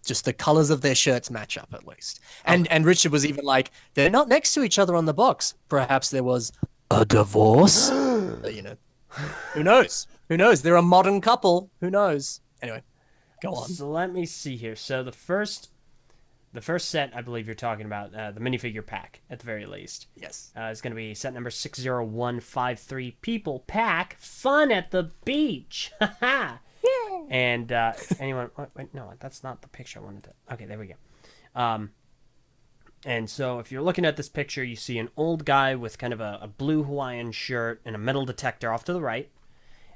just the colors of their shirts match up at least. And Richard was even like, they're not next to each other on the box. Perhaps there was a divorce. You know, who knows? Who knows? They're a modern couple. Who knows? Anyway, go on. So let me see here. So the first set I believe you're talking about, the minifigure pack at the very least. Yes. Is going to be set number 60153. People pack fun at the beach. Haha. And anyone? Wait, no, that's not the picture I wanted to. Okay, there we go. And so if you're looking at this picture, you see an old guy with kind of a blue Hawaiian shirt and a metal detector off to the right.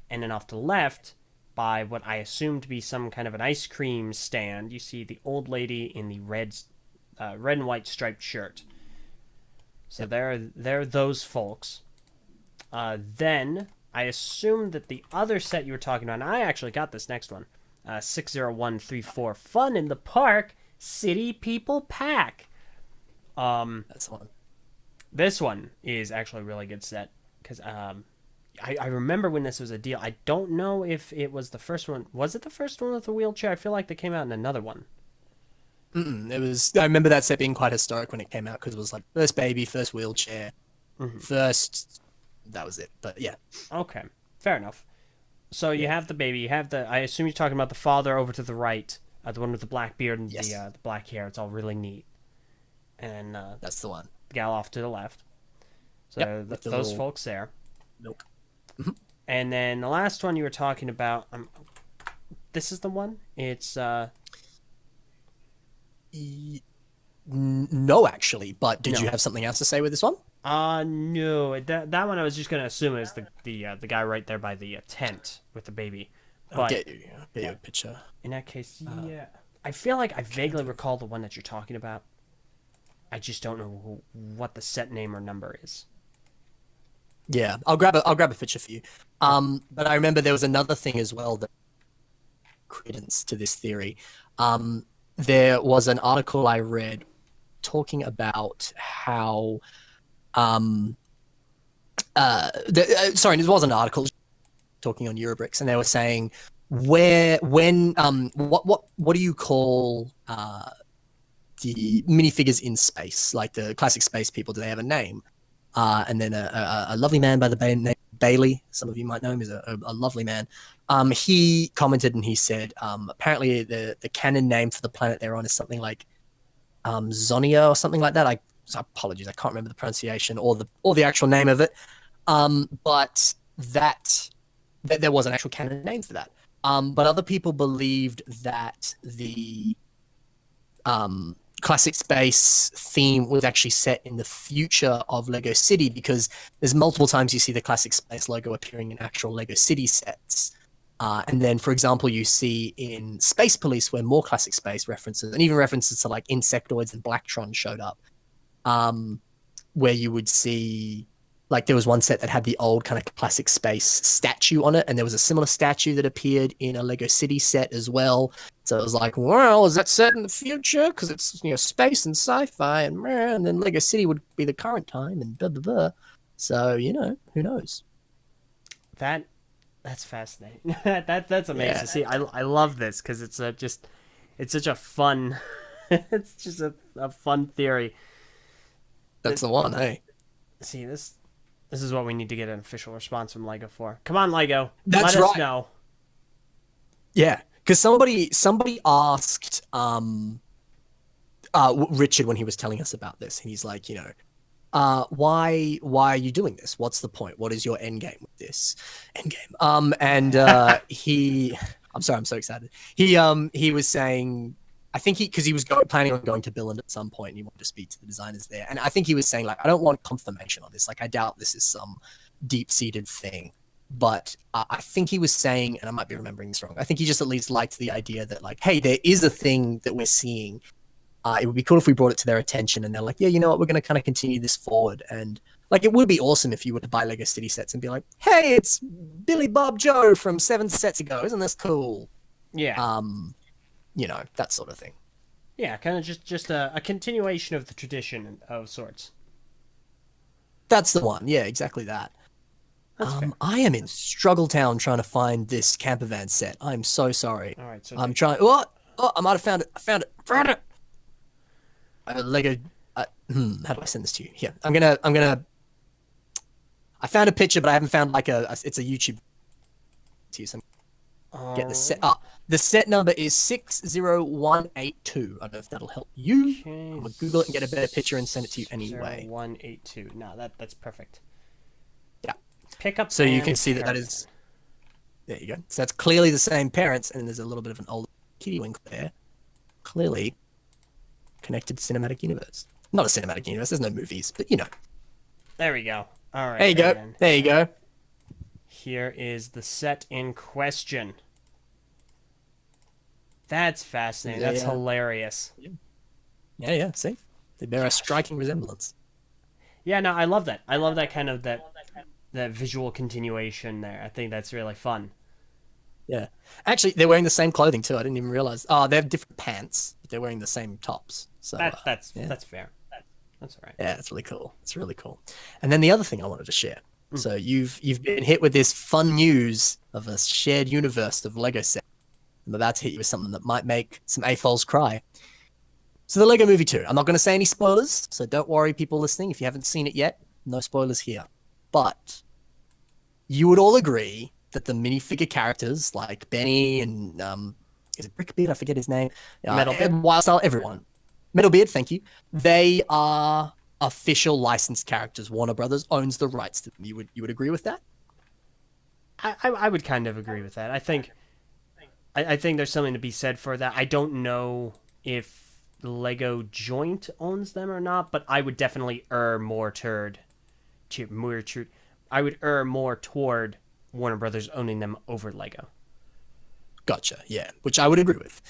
And then off to the left, by what I assume to be some kind of an ice cream stand, you see the old lady in the red and white striped shirt. So they're those folks. Then I assume that the other set you were talking about, and I actually got this next one, 60134, Fun in the Park, City People Pack. That's the one. This one is actually a really good set, because I remember when this was a deal. I don't know if it was the first one. Was it the first one with the wheelchair? I feel like they came out in another one. It was. I remember that set being quite historic when it came out because it was like first baby, first wheelchair, first. That was it. But yeah. Okay, fair enough. So you have the baby. You have the. I assume you're talking about the father over to the right, the one with the black beard and the black hair. It's all really neat. And then that's the one. The gal off to the left. So those folks there. Milk. And then the last one you were talking about, this is the one? It's, no, actually, but did you have something else to say with this one? No. That one I was just going to assume is the guy right there by the tent with the baby. But I'll get you a picture. In that case, yeah. I feel like I vaguely recall the one that you're talking about. I just don't know what the set name or number is. Yeah, I'll grab a picture for you. But I remember there was another thing as well that credence to this theory. There was an article I read talking about how sorry, this was an article talking on Eurobricks, and they were saying what do you call the minifigures in space, like the classic space people. Do they have a name? And then a lovely man by the name Bailey, some of you might know him, is a lovely man. He commented and he said, apparently the canon name for the planet they're on is something like Zonia or something like that. Apologies, I can't remember the pronunciation or the actual name of it. But that there was an actual canon name for that. But other people believed that the classic space theme was actually set in the future of Lego City, because there's multiple times you see the classic space logo appearing in actual Lego City sets. And then, for example, you see in Space Police where more classic space references and even references to like Insectoids and Blacktron showed up, where you would see, like, there was one set that had the old kind of classic space statue on it, and there was a similar statue that appeared in a Lego City set as well. So it was like, well, is that set in the future? Because it's, space and sci-fi, and then Lego City would be the current time, and blah, blah, blah. So, who knows? That's fascinating. That's amazing. Yeah. See, I love this because it's such a fun, it's just a fun theory. That's the one, hey. See, this is what we need to get an official response from LEGO for. Come on, LEGO. That's Let right. us know. Yeah, because somebody asked Richard when he was telling us about this, and he's like, why are you doing this? What's the point? What is your end game with this? End game. I'm sorry, I'm so excited. He was saying, I think because he was planning on going to Billund at some point, and he wanted to speak to the designers there. And I think he was saying, like, I don't want confirmation on this. Like, I doubt this is some deep-seated thing. But I think he was saying, and I might be remembering this wrong, I think he just at least liked the idea that, like, hey, there is a thing that we're seeing. It would be cool if we brought it to their attention, and they're like, yeah, you know what, we're going to kind of continue this forward. And, like, it would be awesome if you were to buy Lego City sets and be like, hey, it's Billy Bob Joe from 7 sets ago. Isn't this cool? Yeah. That sort of thing. Yeah, kind of just a continuation of the tradition of sorts. That's the one. Yeah, exactly that. I am in Struggletown trying to find this camper van set. I'm so sorry. All right, so I'm trying. What? Oh, I might have found it. I found it. Lego. How do I send this to you? Here, I'm gonna. I found a picture, but I haven't found it's a YouTube. To you, so get the set. The set number is 60182. I don't know if that'll help you. Okay, I'm gonna Google it and get a better picture and send it to you anyway. 60182. No, that's perfect. Yeah. Pick up. So you can see that is. There you go. So that's clearly the same parents, and there's a little bit of an old kitty wink there. Clearly connected to cinematic universe. Not a cinematic universe. There's no movies, but There we go. All right. There you go. There you go. Here is the set in question. That's fascinating. That's hilarious. Yeah. See, they bear a striking resemblance. Yeah, no, I love that. I love that kind of that visual continuation there. I think that's really fun. Yeah. Actually, they're wearing the same clothing too. I didn't even realize. Oh, they have different pants, but they're wearing the same tops. So that's fair. That's all right. Yeah, it's really cool. It's really cool. And then the other thing I wanted to share. So you've been hit with this fun news of a shared universe of Lego set. I'm about to hit you with something that might make some AFOLs cry. So the Lego Movie 2. I'm not going to say any spoilers, so don't worry, people listening. If you haven't seen it yet, no spoilers here. But you would all agree that the minifigure characters like Benny and is it Brickbeard? I forget his name. Metalbeard. Wildstyle, everyone. Metalbeard, thank you. They are official licensed characters. Warner Brothers owns the rights to them. You would agree with that? I would kind of agree with that. I think there's something to be said for that. I don't know if Lego Joint owns them or not, but I would definitely err more toward Warner Brothers owning them over Lego. Gotcha, yeah, which I would agree with.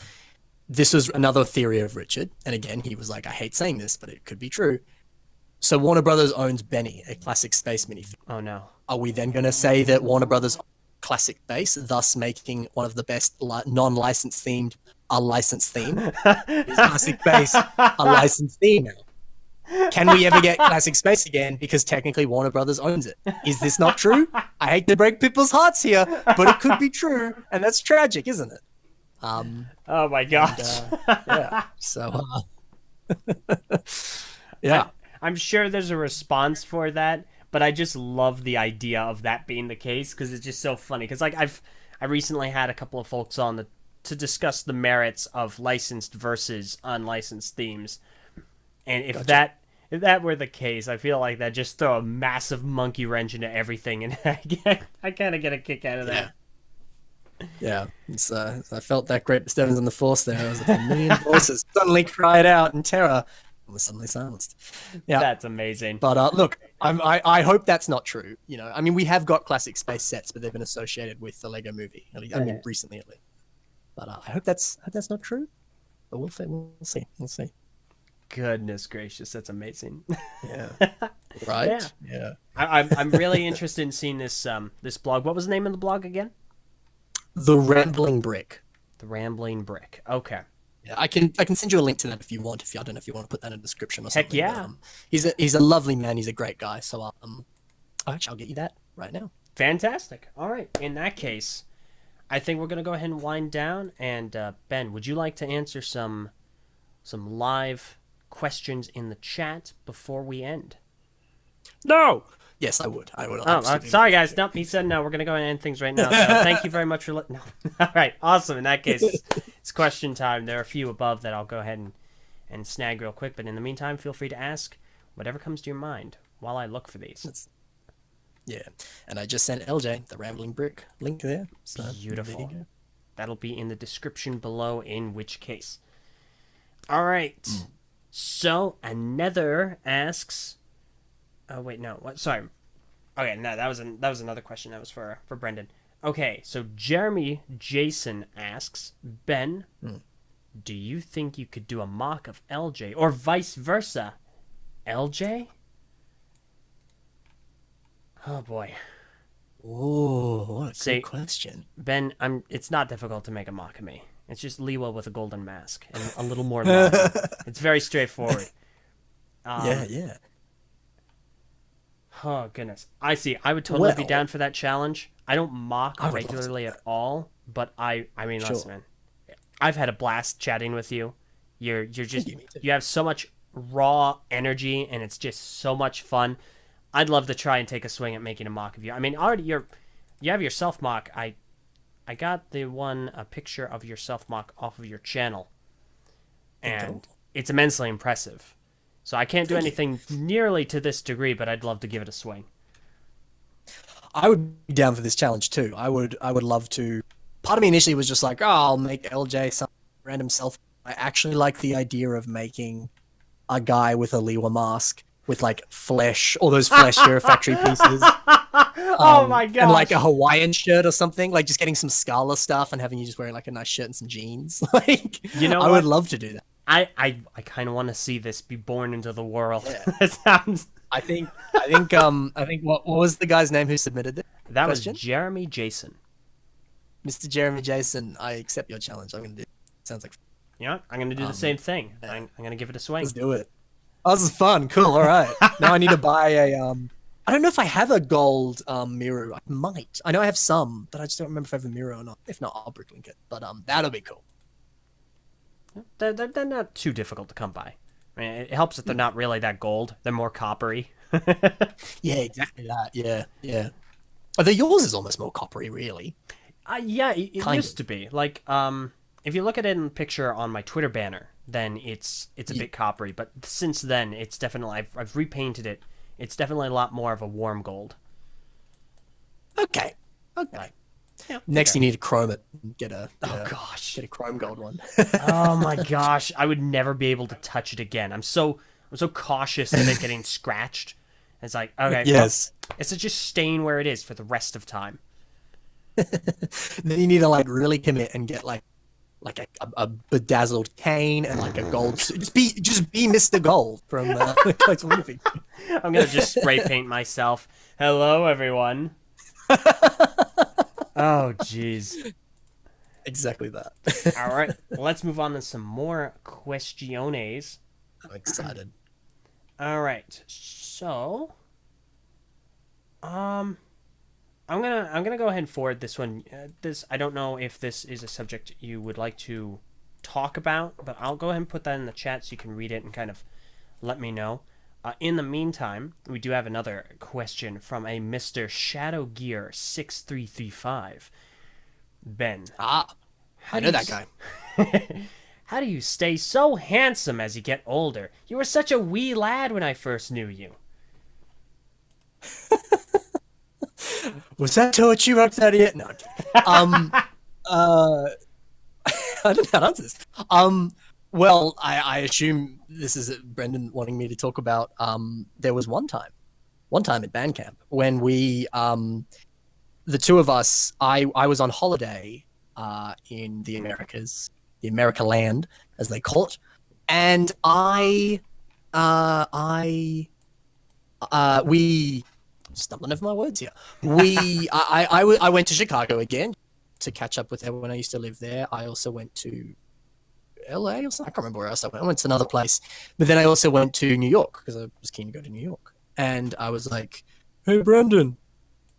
This was another theory of Richard, and again, he was like, I hate saying this, but it could be true. So Warner Brothers owns Benny, a classic space minifigure. Oh no. Are we then going to say that Warner Brothers classic base, thus making one of the best non-licensed themed a licensed theme? Is classic base a licensed theme now? Can we ever get classic space again? Because technically Warner Brothers owns it. Is this not true? I hate to break people's hearts here, but it could be true, and that's tragic, isn't it? Oh my gosh. Yeah. So Yeah. I'm sure there's a response for that, but I just love the idea of that being the case because it's just so funny. Because like I recently had a couple of folks on to discuss the merits of licensed versus unlicensed themes, and if that were the case, I feel like that just throw a massive monkey wrench into everything, and I kind of get a kick out of that. Yeah, I felt that great disturbance in the force there. It was like a million voices suddenly cried out in terror and was suddenly silenced. Yeah, That's amazing. but look, I hope that's not true. You know, I mean, we have got classic space sets, but they've been associated with the Lego Movie. I mean, recently at least. But I hope that's not true. But we'll see. We'll see. Goodness gracious, that's amazing. Yeah. Right. Yeah. I'm really interested in seeing this this blog. What was the name of the blog again? The Rambling Brick. The Rambling Brick. Okay. Yeah, I can send you a link to that if you want. I don't know if you want to put that in the description or something. Heck yeah. But, he's a lovely man. He's a great guy. So actually, I'll get you that right now. Fantastic. All right. In that case, I think we're gonna go ahead and wind down. And Ben, would you like to answer some live questions in the chat before we end? No. Yes, I would. I would. Oh, sorry, guys. Nope, he said no. We're going to go and end things right now. So thank you very much for no. All right, awesome. In that case, it's question time. There are a few above that I'll go ahead and snag real quick. But in the meantime, feel free to ask whatever comes to your mind while I look for these. Yeah, and I just sent LJ the Rambling Brick link there. So beautiful. That'll be in the description below, in which case. All right. So, another asks... Oh wait, no. What? Sorry. Okay, no, that was another question. That was for Brendan. Okay, so Jeremy Jason asks, Ben, do you think you could do a mock of LJ or vice versa? LJ? Oh boy. Oh, what a good question. Ben, it's not difficult to make a mock of me. It's just Lewa with a golden mask and a little more line. It's very straightforward. Yeah. Oh, goodness. I see. I would totally be down for that challenge. I don't mock regularly at all, but I mean, listen, man. I've had a blast chatting with you. You have so much raw energy, and it's just so much fun. I'd love to try and take a swing at making a mock of you. I mean, already you have your self mock. I got a picture of your self mock off of your channel, and it's immensely impressive. So I can't do anything nearly to this degree, but I'd love to give it a swing. I would be down for this challenge too. I would love to. Part of me initially was just like, oh, I'll make LJ some random self. I actually like the idea of making a guy with a Lewa mask with like flesh, all those flesh factory pieces. Oh my god! And like a Hawaiian shirt or something, like just getting some Scala stuff and having you just wearing like a nice shirt and some jeans. Like, I would love to do that. I kind of want to see this be born into the world. Yeah. That sounds. I think what was the guy's name who submitted it? That question? Was Jeremy Jason. Mr. Jeremy Jason, I accept your challenge. I'm gonna do. Sounds like. Yeah, I'm gonna do the same thing. I'm gonna give it a swing. Let's do it. Oh, this is fun. Cool. All right. Now I need to buy a I don't know if I have a gold Miru. I might. I know I have some, but I just don't remember if I have a Miru or not. If not, I'll bricklink it. But that'll be cool. They're not too difficult to come by. I mean, it helps that they're not really that gold. They're more coppery. Yeah, exactly that. Yeah. Although yours is almost more coppery, really. Yeah, it used to be. Like, if you look at it in the picture on my Twitter banner, then it's a bit coppery. But since then, it's definitely I've repainted it. It's definitely a lot more of a warm gold. Okay. Yeah, Next, you need to chrome it. Get a chrome gold one. Oh my gosh, I would never be able to touch it again. I'm so cautious of it getting scratched. It's like, okay, yes, it's just staying where it is for the rest of time. Then you need to like really commit and get like a bedazzled cane and like a gold. Just be Mr. Gold from Close Movie. I'm gonna just spray paint myself. Hello, everyone. Oh, jeez. Exactly that. All right, let's move on to some more questiones. I'm excited. All right, so, I'm gonna go ahead and forward this one. I don't know if this is a subject you would like to talk about, but I'll go ahead and put that in the chat so you can read it and kind of let me know. In the meantime, we do have another question from a Mr. Shadow Gear 6335. Ben, Ah, how I do know you that guy. how do you stay so handsome as you get older? You were such a wee lad when I first knew you. Was that Torch you worked out yet? No. Uh, I don't know how to answer this. Well, I assume this is Brendan wanting me to talk about. There was one time at band camp when we, the two of us, I was on holiday, in the Americas, the America land, as they call it, and we stumbling over my words here. I went to Chicago again to catch up with everyone I used to live there. I also went to LA or something. I can't remember where else I went. I went to another place. But then I also went to New York because I was keen to go to New York. And I was like, hey, Brendan,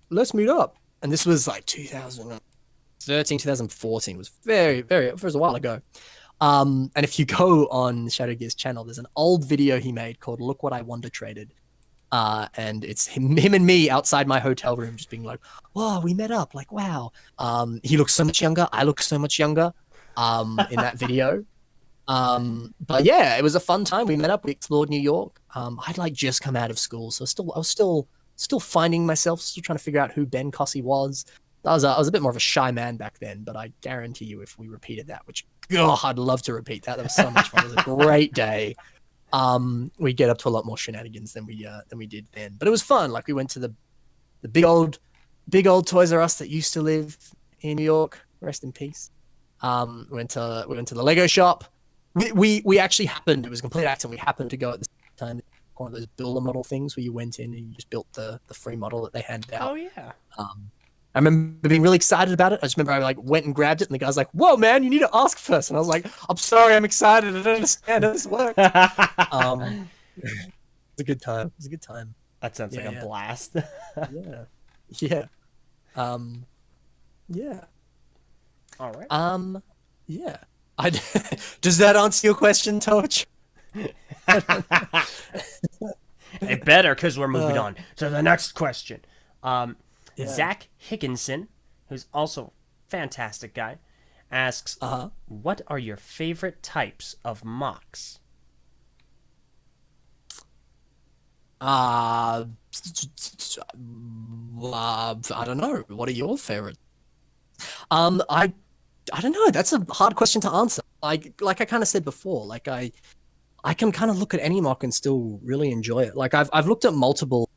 let's meet up. And this was like 2013, 2014. It was it was a while ago. And if you go on Shadow Gear's channel, there's an old video he made called Look What I Wonder Traded. And it's him and me outside my hotel room just being like, whoa, we met up. Like, wow. He looks so much younger. I look so much younger in that video. But yeah, it was a fun time. We met up. We explored New York. I'd like just come out of school, so I was still finding myself, still trying to figure out who Ben Cossy was. I was a bit more of a shy man back then, but I guarantee you, if we repeated that, which God, I'd love to repeat that. That was so much fun. It was a great day. We get up to a lot more shenanigans than we did then, but it was fun. Like we went to the big old Toys R Us that used to live in New York. Rest in peace. We went to the Lego shop. We actually happened. It was a complete accident. We happened to go at the same time. One of those builder model things where you went in and you just built the free model that they handed out. Oh yeah. I remember being really excited about it. I just remember I like went and grabbed it, and the guy's like, "Whoa, man, you need to ask first." And I was like, "I'm sorry, I'm excited. I don't understand how this works." It was a good time. It was a good time. That sounds like a blast. Yeah, yeah, yeah. All right. Yeah. Does that answer your question, Torch? It better, because we're moving on to the next question. Zach Higginson, who's also a fantastic guy, asks, what are your favorite types of MOCs? I don't know. What are your favorites? I don't know. That's a hard question to answer. Like I kind of said before, like I can kind of look at any mock and still really enjoy it. Like I've looked at multiple.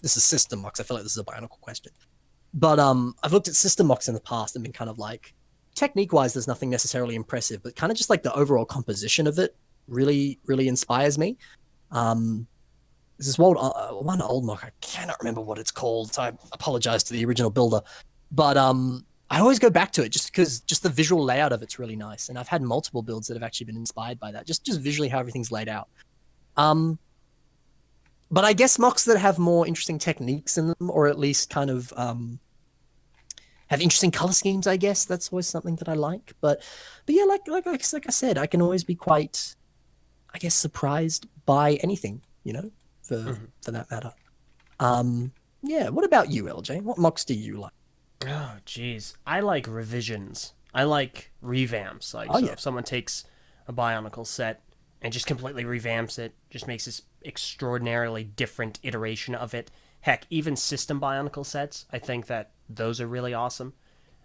This is system mocks. I feel like this is a Bionicle question, but I've looked at system mocks in the past and been kind of like, technique wise, there's nothing necessarily impressive, but kind of just like the overall composition of it really inspires me. This is one old mock. I cannot remember what it's called, so I apologize to the original builder, but I always go back to it just because the visual layout of it's really nice, and I've had multiple builds that have actually been inspired by that, just visually how everything's laid out. But I guess mocks that have more interesting techniques in them, or at least kind of have interesting color schemes, I guess that's always something that I like. But yeah, like I said, I can always be quite, I guess, surprised by anything, for that matter. Yeah. What about you, LJ? What mocks do you like? Oh, geez. I like revisions. I like revamps. Like, if someone takes a Bionicle set and just completely revamps it, just makes this extraordinarily different iteration of it. Heck, even system Bionicle sets, I think that those are really awesome.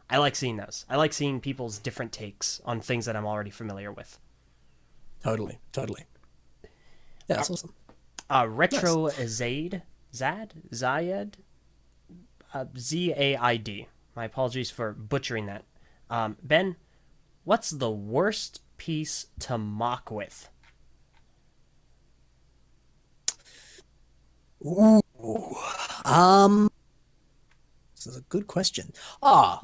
I like seeing those. I like seeing people's different takes on things that I'm already familiar with. Totally. Yeah, that's awesome. Retro nice. Zayed? Zayed? Zaid. My apologies for butchering that. Ben, what's the worst piece to mock with? Ooh. This is a good question. I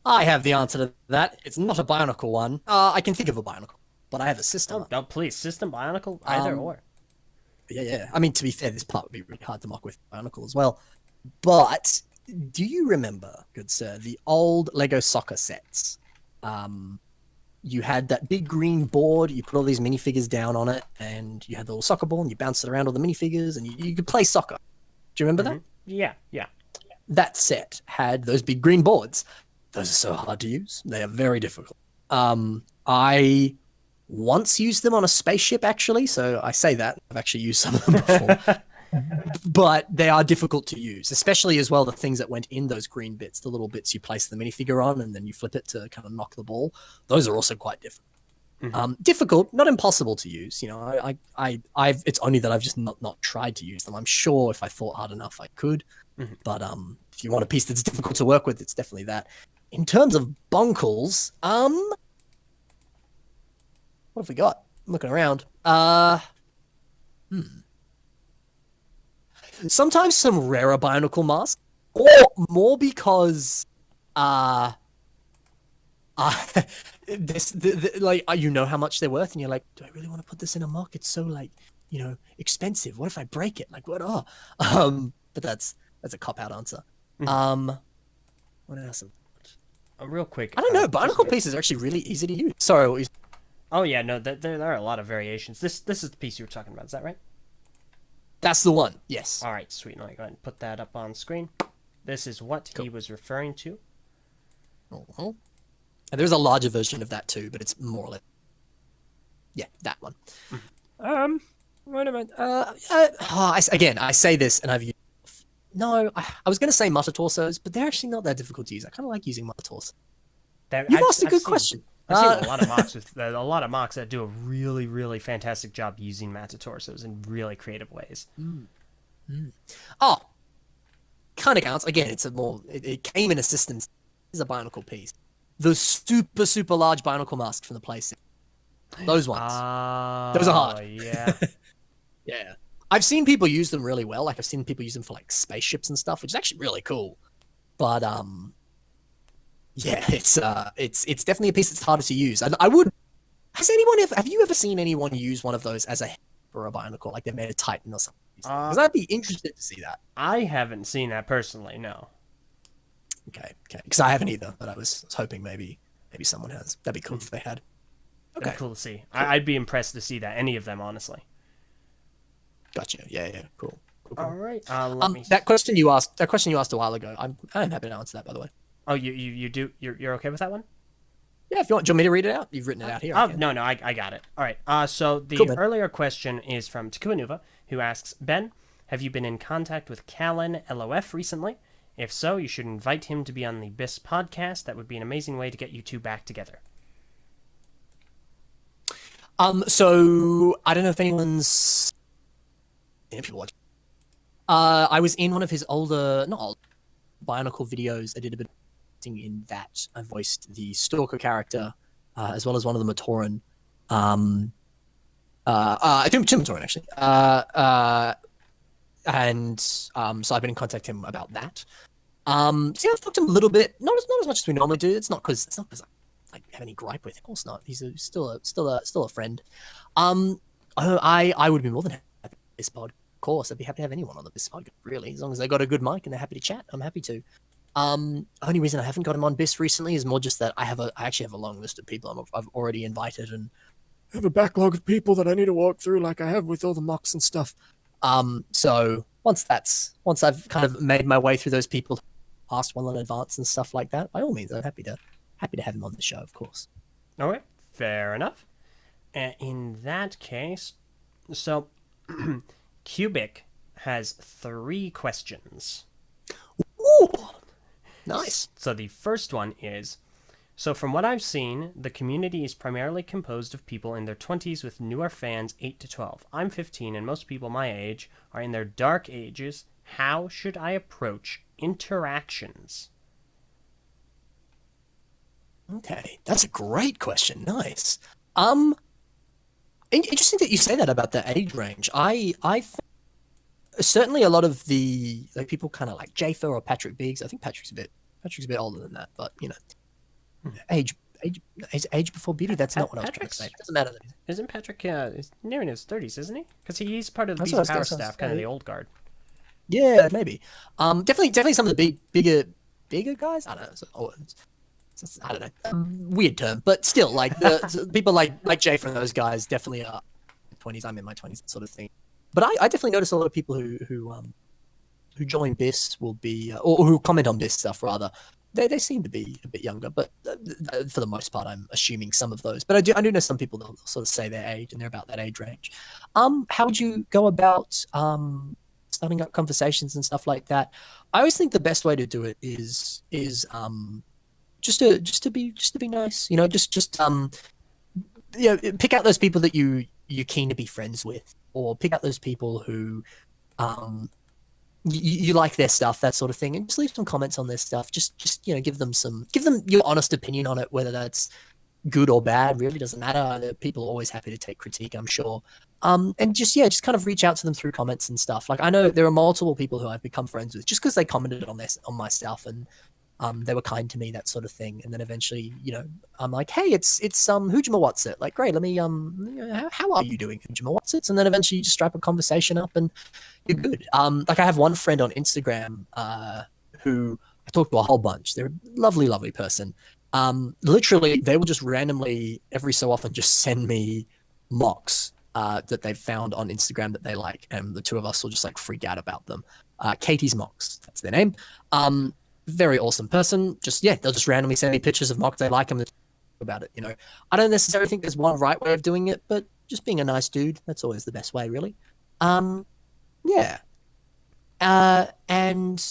have the answer to that. It's not a Bionicle one. I can think of a Bionicle, but I have a system. Oh, please, system Bionicle, either or. Yeah. I mean, to be fair, this part would be really hard to mock with Bionicle as well. But do you remember, good sir, the old Lego soccer sets? you had that big green board. You put all these minifigures down on it, and you had the little soccer ball, and you bounced it around all the minifigures, and you could play soccer. Do you remember that? Yeah, yeah. That set had those big green boards. Those are so hard to use. They are very difficult. I once used them on a spaceship, actually. So I say that. I've actually used some of them before. But they are difficult to use, especially as well the things that went in those green bits, the little bits you place the minifigure on and then you flip it to kind of knock the ball. Those are also quite difficult. Difficult, not impossible to use. You know, I've it's only that I've just not tried to use them. I'm sure if I thought hard enough, I could. But if you want a piece that's difficult to work with, it's definitely that. In terms of bunkles, what have we got? I'm looking around. Sometimes some rarer Bionicle masks, or more because like you know how much they're worth, and you're like, do I really want to put this in a MOC? It's so like, you know, expensive. What if I break it? Like what? But that's a cop-out answer. What else? Real quick. I don't know. Bionicle pieces are actually really easy to use. Sorry, what you... Oh yeah, no, there are a lot of variations. This is the piece you were talking about. Is that right? That's the one. Yes. All right, sweet. Now go ahead and put that up on screen. This is what he was referring to. And there's a larger version of that too, but it's more or less, yeah, that one. What about I say this and I've used... No, I was going to say Mutatorsos, but they're actually not that difficult to use. I kind of like using Mutatorsos. You've asked a good question. I've seen a lot of MOCs that do a really, really fantastic job using Matatorsos in really creative ways. Oh, kind of counts. Again, it's a more... It came in assistance. It's a Bionicle piece. The super, super large Bionicle masks from the PlayStation. Those ones. Those are hard. Yeah. Yeah. I've seen people use them really well. Like, I've seen people use them for, like, spaceships and stuff, which is actually really cool. But, yeah, it's definitely a piece that's harder to use. And have you ever seen anyone use one of those as a for a Bionicle? Like, they've made a Titan or something? Because I'd be interested to see that. I haven't seen that personally, no. Okay. Because I haven't either, but I was hoping maybe someone has. That'd be cool if they had. Okay. That'd be cool to see. I'd be impressed to see that, any of them, honestly. Gotcha. Yeah. Cool. All right. That question you asked a while ago. I'm happy to answer that, by the way. Oh, you do. You're okay with that one? Yeah. If you want, do you want me to read it out? You've written it out here. Oh no, I got it. All right. So the earlier question is from Takuanuva, who asks, Ben, have you been in contact with Callan LOF recently? If so, you should invite him to be on the BIS podcast. That would be an amazing way to get you two back together. So I don't know if anyone's... If people watch. I was in one of his older, not old, Bionicle videos. I did a bit of acting in that. I voiced the Stalker character, as well as one of the Matoran. Two Matoran, actually. So I've been in contact with him about that. So yeah, I've talked to him a little bit, not as much as we normally do. It's not because I have any gripe with him. Of course not. He's still a friend. I would be more than happy with this pod. Of course, I'd be happy to have anyone on the BIS pod, really, as long as they got a good mic and they're happy to chat. I'm happy to. Only reason I haven't got him on BIS recently is more just that I actually have a long list of people I've already invited, and I have a backlog of people that I need to walk through, like I have with all the MOCs and stuff. So once I've kind of made my way through those people, asked one in advance and stuff like that, by all means, I'm happy to have him on the show, of course. All right, fair enough. In that case, so Cubic has 3 questions. Ooh, nice. So the first one is, so from what I've seen, the community is primarily composed of people in their 20s with newer fans 8 to 12. I'm 15 and most people my age are in their dark ages. How should I approach interactions? Okay, that's a great question. Nice. Interesting that you say that about the age range. I think certainly a lot of the people kind of like Jafer or Patrick Biggs. I think Patrick's a bit older than that, but you know, age before beauty. That's not what I was trying to say. It doesn't matter. Isn't Patrick is nearing his 30s, isn't he? Because he's part of the Beast Power staff, kind of the old guard. Yeah, maybe. Definitely some of the bigger guys. I don't know. I don't know, weird term, but still, like people like Jay from those guys definitely are 20s. I'm in my 20s, that sort of thing. But I definitely notice a lot of people who join BIS will be, or who comment on BIS stuff rather. They seem to be a bit younger, but for the most part, I'm assuming some of those. But I do know some people that sort of say their age, and they're about that age range. How would you go about starting up conversations and stuff like that? I always think the best way to do it is just to be nice, pick out those people that you're keen to be friends with, or pick out those people who you like their stuff, that sort of thing, and just leave some comments on their stuff. Just give them your honest opinion on it, whether that's good or bad. Really doesn't matter. People are always happy to take critique, I'm sure. And just kind of reach out to them through comments and stuff. Like, I know there are multiple people who I've become friends with just because they commented on my stuff, and they were kind to me, that sort of thing. And then eventually, I'm like, hey, it's Hujima What's It? Like, great, let me how are you doing, Hujima What's It? And then eventually you just strap a conversation up and you're good. Like, I have one friend on Instagram who I talk to a whole bunch. They're a lovely, lovely person. Literally, they will just randomly every so often just send me MOCs that they've found on Instagram that they like, and the two of us will just like freak out about them. Katie's MOCs, that's their name. Very awesome person. They'll just randomly send me pictures of MOCs they like and about it. I don't necessarily think there's one right way of doing it, but just being a nice dude, that's always the best way, really. Yeah. And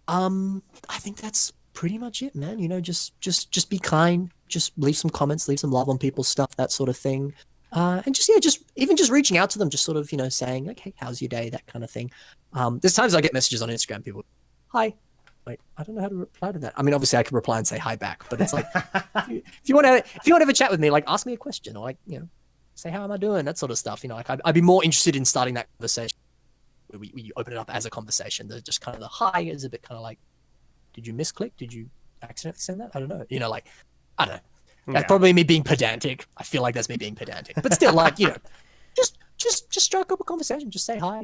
I think that's pretty much it, man. Just be kind, just leave some comments, leave some love on people's stuff, that sort of thing. And just reaching out to them, just sort of, saying like, hey, how's your day? That kind of thing. There's times I get messages on Instagram, people, hi. Like, I don't know how to reply to that. I mean, obviously I could reply and say hi back, but it's like, if you want to have a chat with me, like, ask me a question, or like, say, how am I doing? That sort of stuff. Like, I'd be more interested in starting that conversation where we open it up as a conversation. The just kind of the hi is a bit kind of like, did you misclick? Did you accidentally send that? I don't know. Like, I don't know. That's probably me being pedantic. I feel like that's me being pedantic, but still, like, just strike up a conversation. Just say hi.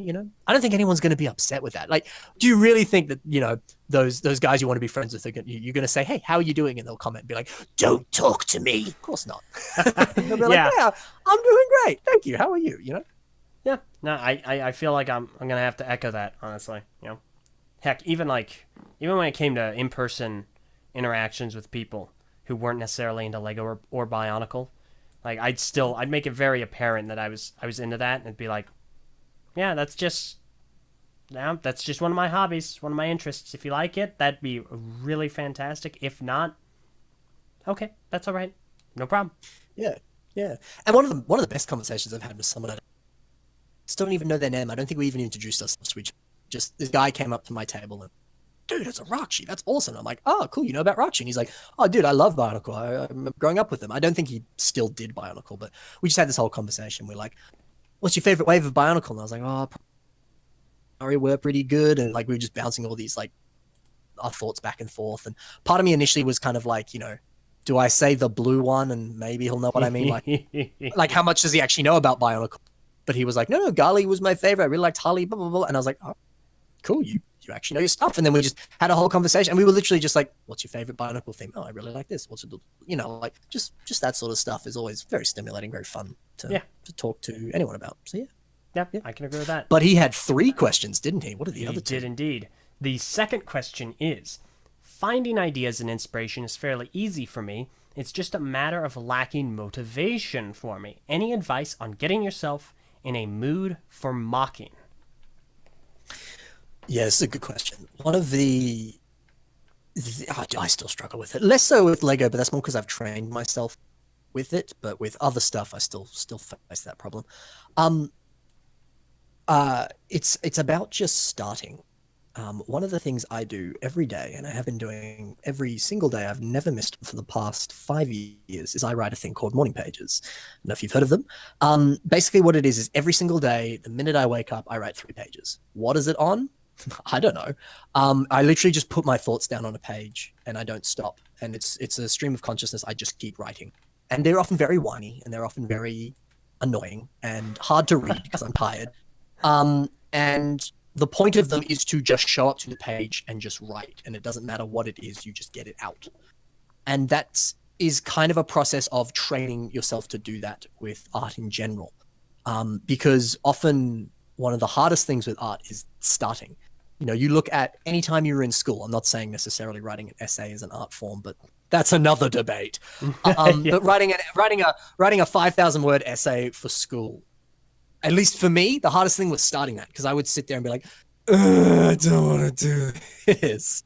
I don't think anyone's going to be upset with that. Like, do you really think that those guys you want to be friends with, you're going to say, hey, how are you doing? And they'll comment and be like, don't talk to me. Of course not. They'll be like, yeah, I'm doing great. Thank you. How are you? Yeah. No, I feel like I'm going to have to echo that, honestly. Heck, even when it came to in-person interactions with people who weren't necessarily into Lego or Bionicle, like, I'd make it very apparent that I was into that, and it'd be like, yeah, that's just one of my hobbies, one of my interests. If you like it, that'd be really fantastic. If not, okay, that's all right, no problem. Yeah. And one of the best conversations I've had with someone, I just don't even know their name. I don't think we even introduced ourselves to each other. Just this guy came up to my table and, dude, it's a Rakshi. That's awesome. I'm like, oh, cool. You know about Rakshi? And he's like, oh, dude, I love Bionicle. I remember growing up with him. I don't think he still did Bionicle, but we just had this whole conversation. We're like, what's your favorite wave of Bionicle? And I was like, oh, sorry, we're pretty good. And like, we were just bouncing all these, like, our thoughts back and forth. And part of me initially was kind of like, do I say the blue one and maybe he'll know what I mean? Like how much does he actually know about Bionicle? But he was like, no, Gali was my favorite. I really liked Harley, blah, blah, blah. And I was like, oh, cool. You actually know your stuff. And then we just had a whole conversation, and we were literally just like, what's your favorite Bionicle theme? Oh, I really like this. What's it, like just that sort of stuff is always very stimulating, very fun to talk to anyone about. So yeah, I can agree with that. But he had 3 questions, didn't he? What are the other 2? He did indeed. The second question is, finding ideas and inspiration is fairly easy for me. It's just a matter of lacking motivation for me. Any advice on getting yourself in a mood for MOCing? Yeah, it's a good question. One of I still struggle with it. Less so with Lego, but that's more because I've trained myself with it. But with other stuff, I still face that problem. It's about just starting. One of the things I do every day, and I have been doing every single day, I've never missed for the past 5 years, is I write a thing called morning pages. I don't know if you've heard of them. Basically what it is every single day, the minute I wake up, I write 3 pages. What is it on? I don't know. I literally just put my thoughts down on a page and I don't stop. And it's a stream of consciousness. I just keep writing. And they're often very whiny and they're often very annoying and hard to read because I'm tired. And the point of them is to just show up to the page and just write. And it doesn't matter what it is, you just get it out. And that is kind of a process of training yourself to do that with art in general. Because often one of the hardest things with art is starting. You know, you look at any time you were in school. I'm not saying necessarily writing an essay is an art form, but that's another debate. Yeah. But writing a 5,000 word essay for school, at least for me, the hardest thing was starting that, because I would sit there and be like, I don't want to do this.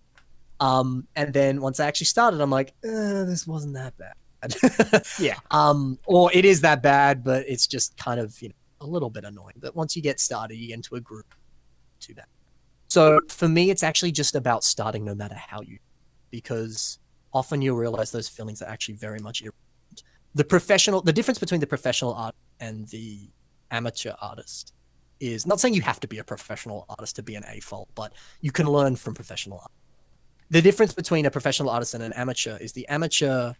And then once I actually started, I'm like, this wasn't that bad. Yeah. Or it is that bad, but it's just kind of, you know, a little bit annoying. But once you get started, you get into a group, too bad. So for me, it's actually just about starting no matter how you, because often you'll realize those feelings are actually very much irrelevant. The difference between the professional art and the amateur artist is, not saying you have to be a professional artist to be an AFOL, but you can learn from professional art. The difference between a professional artist and an amateur is the amateur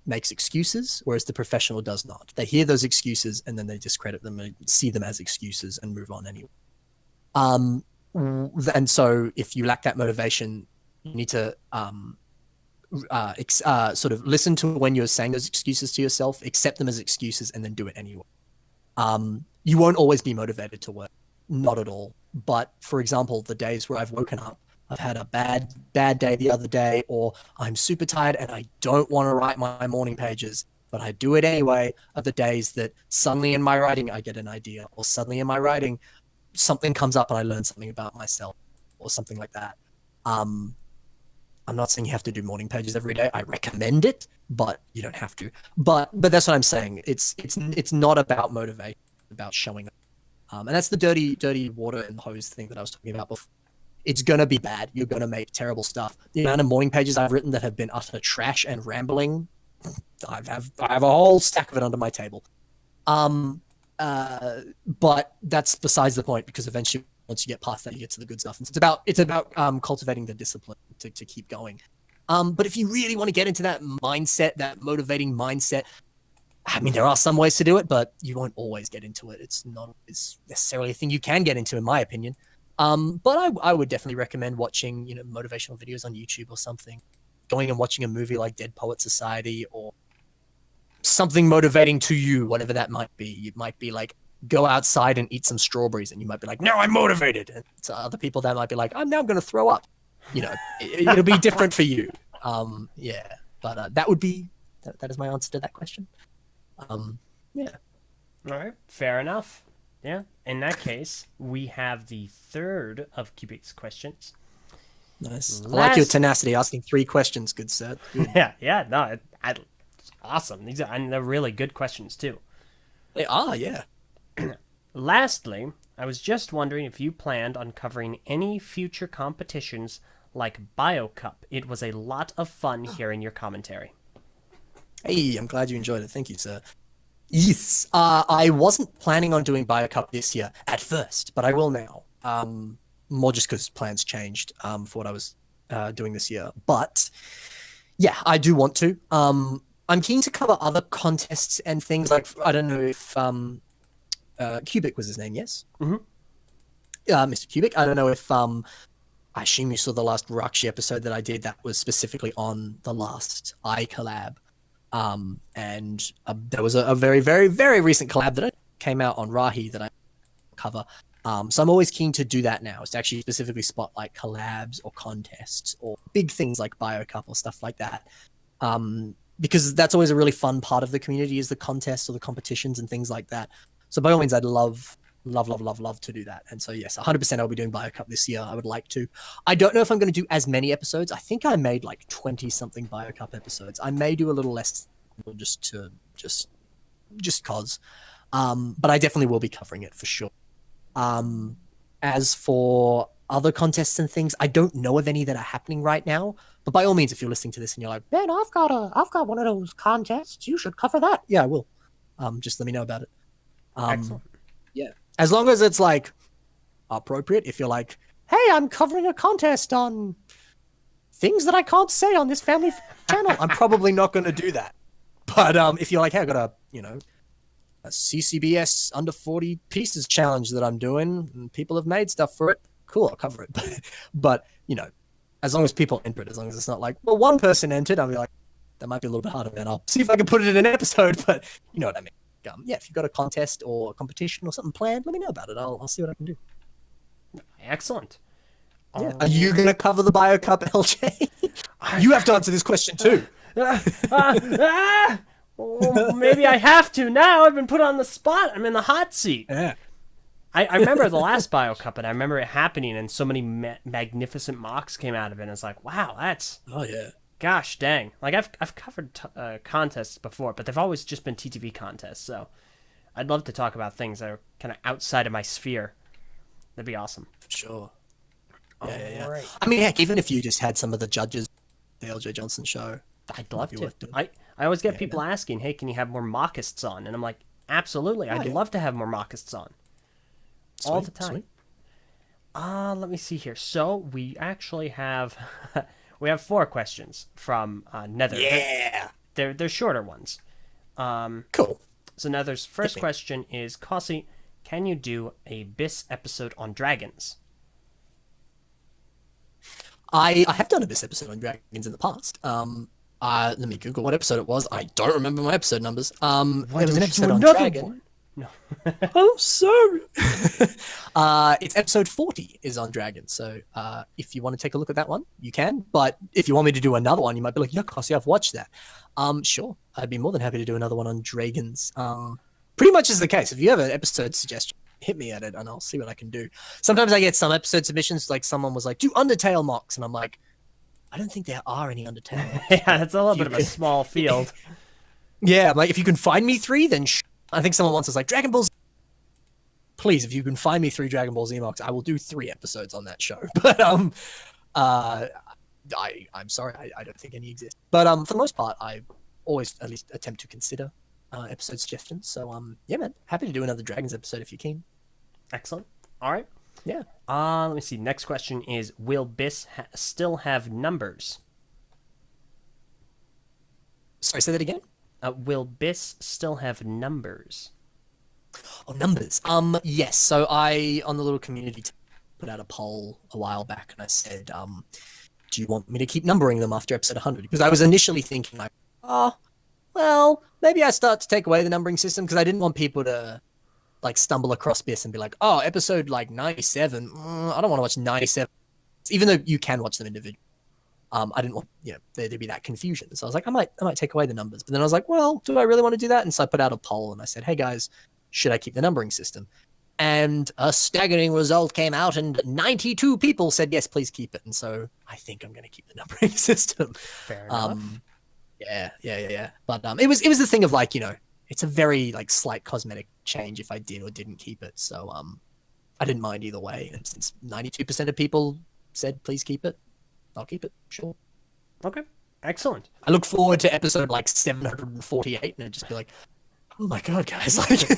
makes excuses, whereas the professional does not. They hear those excuses and then they discredit them and see them as excuses and move on anyway. And so if you lack that motivation, you need to sort of listen to when you're saying those excuses to yourself, accept them as excuses, and then do it anyway. You won't always be motivated to work, not at all. But for example, the days where I've woken up, I've had a bad day the other day, or I'm super tired and I don't want to write my morning pages, but I do it anyway, are the days that suddenly in my writing I get an idea, or suddenly in my writing something comes up and I learn something about myself, or something like that. I'm not saying you have to do morning pages every day. I recommend it, but you don't have to. But that's what I'm saying. It's not about motivation, it's about showing up. And that's the dirty water and hose thing that I was talking about before. It's going to be bad. You're going to make terrible stuff. The amount of morning pages I've written that have been utter trash and rambling, I have a whole stack of it under my table. But that's besides the point, because eventually once you get past that, you get to the good stuff. And it's about cultivating the discipline to keep going. But if you really want to get into that mindset, that motivating mindset, I mean, there are some ways to do it, but you won't always get into it. It's not necessarily a thing you can get into, in my opinion. But I would definitely recommend watching, you know, motivational videos on YouTube or something, going and watching a movie like Dead Poet Society, or something motivating to you, whatever that might be. You might be like, go outside and eat some strawberries, and you might be like, now I'm motivated. And to other people, that might be like, I'm now going to throw up. You know, it'll be different for you. Yeah, but that is my answer to that question. Yeah. All right, fair enough. Yeah, in that case, we have the third of Cubic's questions. Nice. I like your tenacity, asking 3 questions, good sir. Good. Yeah, no, it's awesome. And they're really good questions, too. They are, yeah. Lastly, I was just wondering if you planned on covering any future competitions like BioCup. It was a lot of fun hearing your commentary. Hey, I'm glad you enjoyed it. Thank you, sir. Yes, I wasn't planning on doing BioCup this year at first, but I will now. More just because plans changed for what I was doing this year. But yeah, I do want to. I'm keen to cover other contests and things like, I don't know if Cubic was his name, yes? Mm-hmm. Mr. Cubic. I don't know if I assume you saw the last Rakshi episode that I did that was specifically on the last iCollab. And there was a very, very, very recent collab that came out on Rahi that I cover. So I'm always keen to do that now, is to actually specifically spotlight collabs or contests or big things like BioCup or stuff like that. Because that's always a really fun part of the community, is the contests or the competitions and things like that. So by all means, I'd love to do that. And so yes, 100% I'll be doing BioCup this year. I would like to. I don't know if I'm going to do as many episodes. I think I made like 20 something BioCup episodes. I may do a little less just cause. But I definitely will be covering it for sure. As for other contests and things, I don't know of any that are happening right now. But by all means, if you're listening to this and you're like, Ben, I've got one of those contests, you should cover that. Yeah, I will. Just let me know about it. Excellent. Yeah. As long as it's like appropriate. If you're like, hey, I'm covering a contest on things that I can't say on this family channel, I'm probably not going to do that. But if you're like, hey, I got a CCBS under 40 pieces challenge that I'm doing, and people have made stuff for it, cool, I'll cover it. But you know, as long as people enter it, as long as it's not like, well, one person entered, I'll be like, that might be a little bit harder, man. I'll see if I can put it in an episode, but you know what I mean. Yeah, if you've got a contest or a competition or something planned, let me know about it. I'll see what I can do. Excellent. Yeah. Are you going to cover the Bio Cup, LJ? You have to answer this question too. Well, maybe I have to now. I've been put on the spot. I'm in the hot seat. Yeah. I remember the last Bio Cup, and I remember it happening, and so many magnificent mocks came out of it. And it's like, wow, that's... Oh, yeah. Gosh dang. Like, I've covered contests before, but they've always just been TTV contests, so I'd love to talk about things that are kind of outside of my sphere. That'd be awesome. Sure. Yeah. Right. I mean, heck, even if you just had some of the judges, the Eljay Johnsen Show. I'd love to. I always get people asking, hey, can you have more MOCists on? And I'm like, absolutely. I'd love to have more MOCists on. All the time. Let me see here. So we actually have... we have 4 questions from Nether. Yeah. They're shorter ones. Cool. So Nether's first question is, Cossy, can you do a BIS episode on dragons? I have done a BIS episode on dragons in the past. Let me Google what episode it was. I don't remember my episode numbers. There was an episode on dragon. One? No. I'm sorry. It's episode 40 is on dragons. So if you want to take a look at that one, you can. But if you want me to do another one, you might be like, yeah, Cossy, I've watched that. Sure. I'd be more than happy to do another one on dragons. Pretty much is the case. If you have an episode suggestion, hit me at it and I'll see what I can do. Sometimes I get some episode submissions, like someone was like, do Undertale mocks. And I'm like, I don't think there are any Undertale mocks. Yeah, that's a little bit of a small field. Yeah, I'm like, if you can find me 3, then I think someone once was like, Dragon Ball Z. Please, if you can find me 3 Dragon Ball Z mocks, I will do 3 episodes on that show. But I'm sorry, I don't think any exist. But for the most part, I always at least attempt to consider episode suggestions. So yeah, man, happy to do another Dragons episode if you can. Excellent. All right. Yeah. Let me see. Next question is, will BIS still have numbers? Sorry, say that again? Will BIS still have numbers? Oh, numbers. Yes. So I, on the little community, put out a poll a while back, and I said, do you want me to keep numbering them after episode 100? Because I was initially thinking, like, well, maybe I start to take away the numbering system, because I didn't want people to, like, stumble across BIS and be like, oh, episode, like, 97, I don't want to watch 97. Even though you can watch them individually. I didn't want, there to be that confusion. So I was like, I might take away the numbers. But then I was like, well, do I really want to do that? And so I put out a poll and I said, hey guys, should I keep the numbering system? And a staggering result came out and 92 people said, yes, please keep it. And so I think I'm going to keep the numbering system. Fair enough. Yeah. But it was the thing of like, it's a very like slight cosmetic change if I did or didn't keep it. So I didn't mind either way. And since 92% of people said, please keep it, I'll keep it. Sure. Okay. Excellent. I look forward to episode like 748 and it'd just be like, oh my God, guys. Like,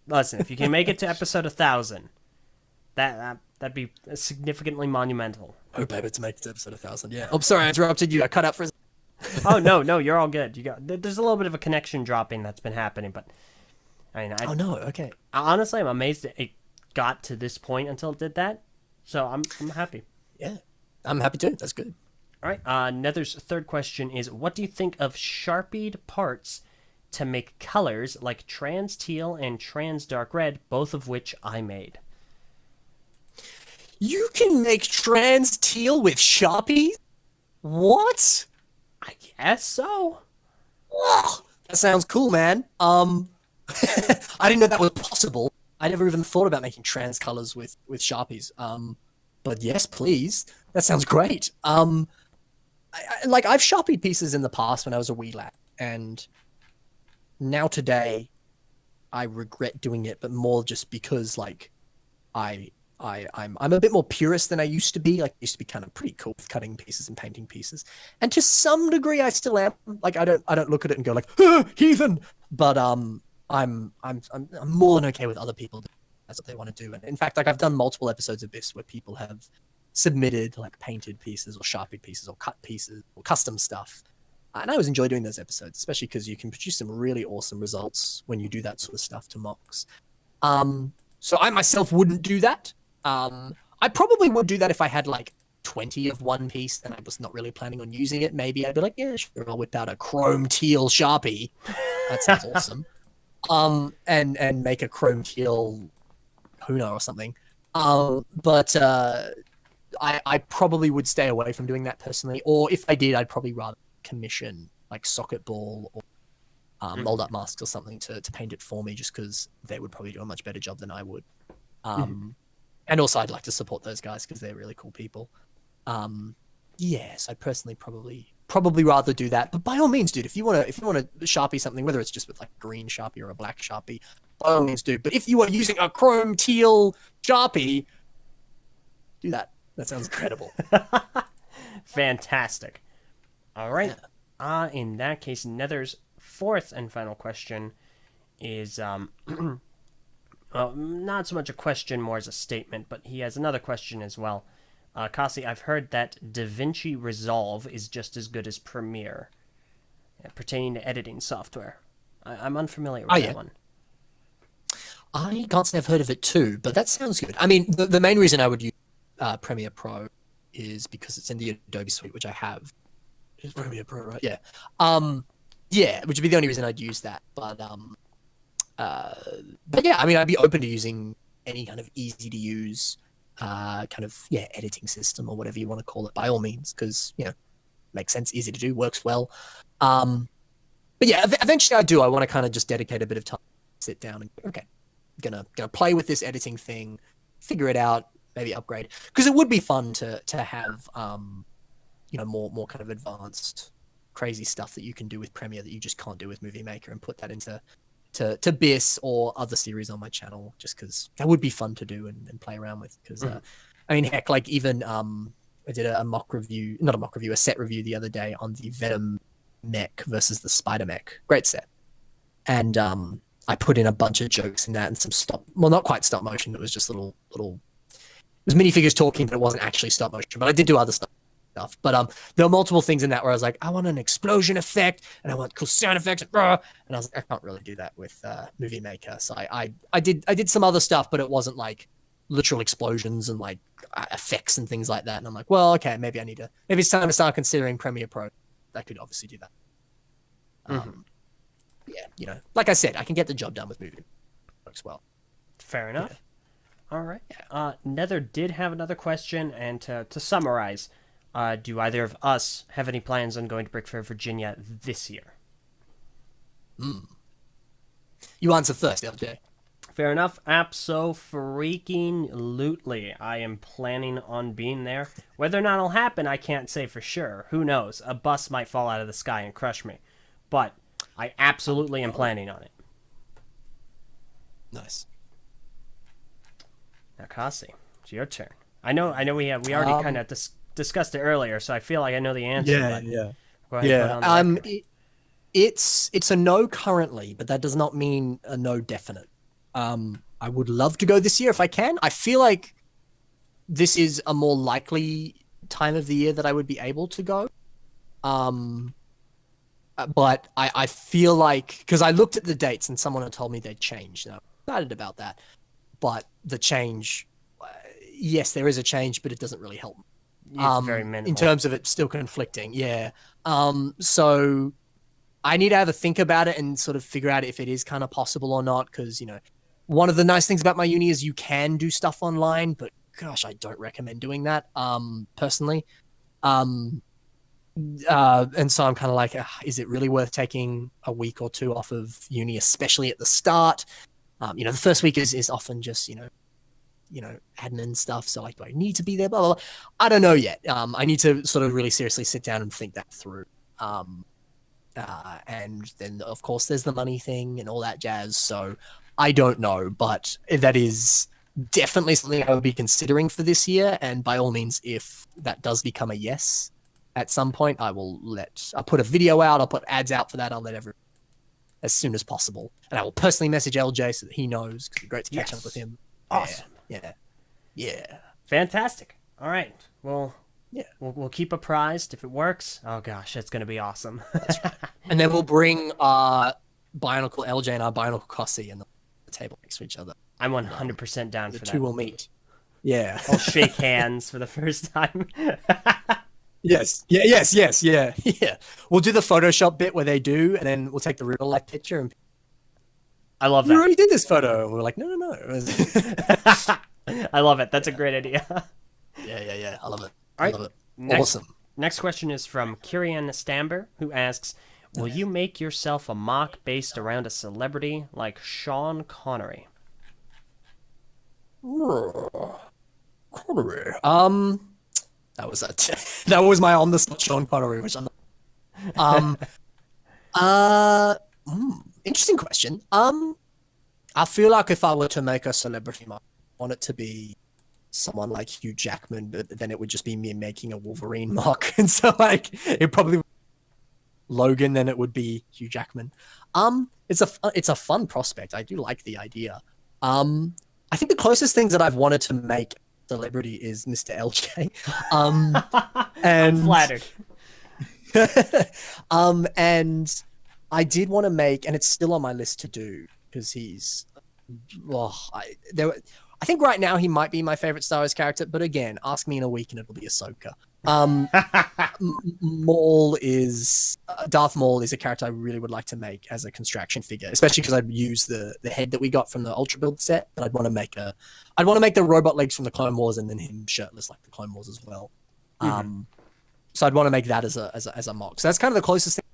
listen, if you can make it to episode 1000, that'd be significantly monumental. Hope able to make it to episode 1000. Yeah. Oh, sorry, I interrupted you. I cut out for a Oh, no, you're all good. There's a little bit of a connection dropping that's been happening, but I mean, oh no, okay. Honestly, I'm amazed that it got to this point until it did that. So I'm happy. Yeah, I'm happy too. That's good. All right. Nether's third question is, what do you think of Sharpied parts to make colors like trans teal and trans dark red, both of which I made? You can make trans teal with Sharpies? What? I guess so. Oh, that sounds cool, man. I didn't know that was possible. I never even thought about making trans colors with Sharpies. But yes, please. That sounds great. I've Sharpied pieces in the past when I was a wee lad, and now today I regret doing it, but more just because like I'm a bit more purist than I used to be. Like, I used to be kind of pretty cool with cutting pieces and painting pieces, and to some degree I still am. Like, I don't look at it and go like, heathen. But I'm more than okay with other people doing that's what they want to do. And in fact, like, I've done multiple episodes of this where people have submitted like painted pieces or sharpied pieces or cut pieces or custom stuff. And I always enjoy doing those episodes, especially because you can produce some really awesome results when you do that sort of stuff to mocks. So I myself wouldn't do that. I probably would do that if I had like 20 of one piece and I was not really planning on using it. Maybe I'd be like, yeah, sure, I'll whip out a chrome teal Sharpie. That sounds awesome. And make a chrome teal Huna or something. But I probably would stay away from doing that personally. Or if I did, I'd probably rather commission like socket ball or mold up masks or something to paint it for me, just because they would probably do a much better job than I would. And also I'd like to support those guys because they're really cool people. Yes, I personally probably rather do that. But by all means, dude, if you want to Sharpie something, whether it's just with like green Sharpie or a black Sharpie, by all means do. But if you are using a chrome teal Sharpie, do that. That sounds incredible. Fantastic. All right. In that case, Nether's fourth and final question is not so much a question, more as a statement, but he has another question as well. Cossy, I've heard that DaVinci Resolve is just as good as Premiere pertaining to editing software. I'm unfamiliar with that one. I can't say I've heard of it too, but that sounds good. I mean, the main reason I would use Premiere Pro is because it's in the Adobe suite, which I have. It's Premiere Pro, right? Yeah. Yeah, which would be the only reason I'd use that. But yeah, I mean, I'd be open to using any kind of easy to use editing system or whatever you want to call it, by all means, because makes sense, easy to do, works well. But yeah, eventually I want to kind of just dedicate a bit of time, sit down and okay, gonna play with this editing thing, figure it out, maybe upgrade, because it would be fun to have more kind of advanced crazy stuff that you can do with Premiere that you just can't do with Movie Maker, and put that into to BIS or other series on my channel, just because that would be fun to do and play around with. Because I mean, heck, like even I did a set review the other day on the Venom mech versus the Spider mech. Great set. And I put in a bunch of jokes in that and some not quite stop motion. It was just little, it was minifigures talking, but it wasn't actually stop motion. But I did do other stuff. But there were multiple things in that where I was like, I want an explosion effect and I want cool sound effects, and I was like, I can't really do that with Movie Maker. So I did some other stuff, but it wasn't like literal explosions and like effects and things like that. And I'm like, well, okay, maybe it's time to start considering Premiere Pro. That could obviously do that. Yeah, like I said, I can get the job done with Movie. Works well. Fair enough. Yeah. All right. Nether did have another question, and to summarize, do either of us have any plans on going to Brick Fair, Virginia this year? You answer first, LJ. Fair enough. Abso-freaking-lutely. I am planning on being there. Whether or not it'll happen, I can't say for sure. Who knows? A bus might fall out of the sky and crush me. But I absolutely am planning on it. Nice. Now, Cossy, it's your turn. I know we already kind of discussed it earlier, so I feel like I know the answer. Yeah. Go ahead. It's a no currently, but that does not mean a no definite. I would love to go this year if I can. I feel like this is a more likely time of the year that I would be able to go. But I feel like, because I looked at the dates and someone had told me they'd changed, and I'm excited about that. But the change, yes, there is a change, but it doesn't really help. It's very minimal. In terms of it still conflicting, yeah. So I need to have a think about it and sort of figure out if it is kind of possible or not, because, one of the nice things about my uni is you can do stuff online, but gosh, I don't recommend doing that, personally. And so I'm kind of like, is it really worth taking a week or two off of uni, especially at the start? The first week is often just, admin stuff. So like, do I need to be there? Blah, blah, blah. I don't know yet. I need to sort of really seriously sit down and think that through. And then of course there's the money thing and all that jazz. So I don't know, but that is definitely something I would be considering for this year. And by all means, if that does become a yes at some point, I'll put a video out. I'll put ads out for that. I'll let everyone as soon as possible. And I will personally message LJ so that he knows, because it'd be great to catch up with him. Awesome. Yeah. Fantastic. All right. Well, yeah. We'll keep apprised if it works. Oh gosh, that's going to be awesome. That's right. And then we'll bring Bionicle LJ and our Bionicle Cossy and the table next to each other. I'm 100% down for that. that. The two will meet. Yeah. I'll shake hands for the first time. Yes. Yeah. Yes. Yes. Yeah. Yeah. We'll do the Photoshop bit where they do, and then we'll take the real life picture and I love you that. already did this photo. And we're like, no, no, no. I love it. That's a great idea. Yeah. Yeah. Yeah. I love it. All I right. love it. Next, Awesome. next question is from Kirian Stamber, who asks, "Will you make yourself a mock based around a celebrity like Sean Connery?" Connery. That was that was my on the spot Sean Connery, which I'm not. Um. Interesting question. I feel like if I were to make a celebrity mock, I want it to be someone like Hugh Jackman, but then it would just be me making a Wolverine mock, and so like it probably Logan, then it would be Hugh Jackman. It's a fun prospect. I do like the idea. I think the closest things that I've wanted to make celebrity is Mr. LJ. I'm And flattered. and I did want to make, and it's still on my list to do because he's, well, I think right now he might be my favorite Star Wars character, but again, ask me in a week and it'll be Ahsoka. Maul is Darth Maul is a character I really would like to make as a construction figure, especially because I'd use the head that we got from the Ultra Build set. But I'd want to make the robot legs from the Clone Wars and then him shirtless like the Clone Wars as well. So I'd want to make that as a mock. So that's kind of the closest thing.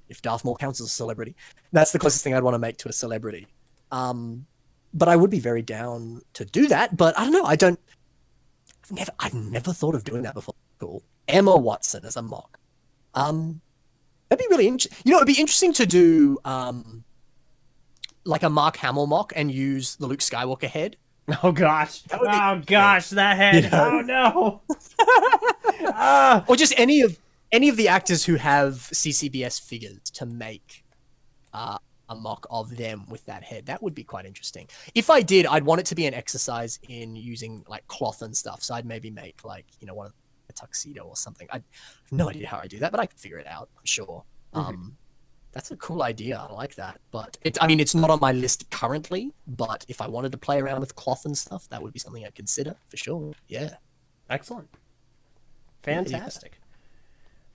If Darth Maul counts as a celebrity, that's the closest thing I'd want to make to a celebrity. But I would be very down to do that. But I don't know. I've never thought of doing that before. Cool. Emma Watson as a mock. That'd be really interesting. You know, it'd be interesting to do like a Mark Hamill mock and use the Luke Skywalker head. Oh gosh. That would be Oh gosh, that head. You know? Oh no. Ah. Or just any of the actors who have CCBS figures to make a mock of them with that head. That would be quite interesting. If I did, I'd want it to be an exercise in using like cloth and stuff. So I'd maybe make like, you know, one of a tuxedo or something. I have no idea how I do that, but I could figure it out, I'm sure. That's a cool idea. I like that. But it's not on my list currently, but if I wanted to play around with cloth and stuff, that would be something I'd consider for sure. Yeah. Excellent. Fantastic.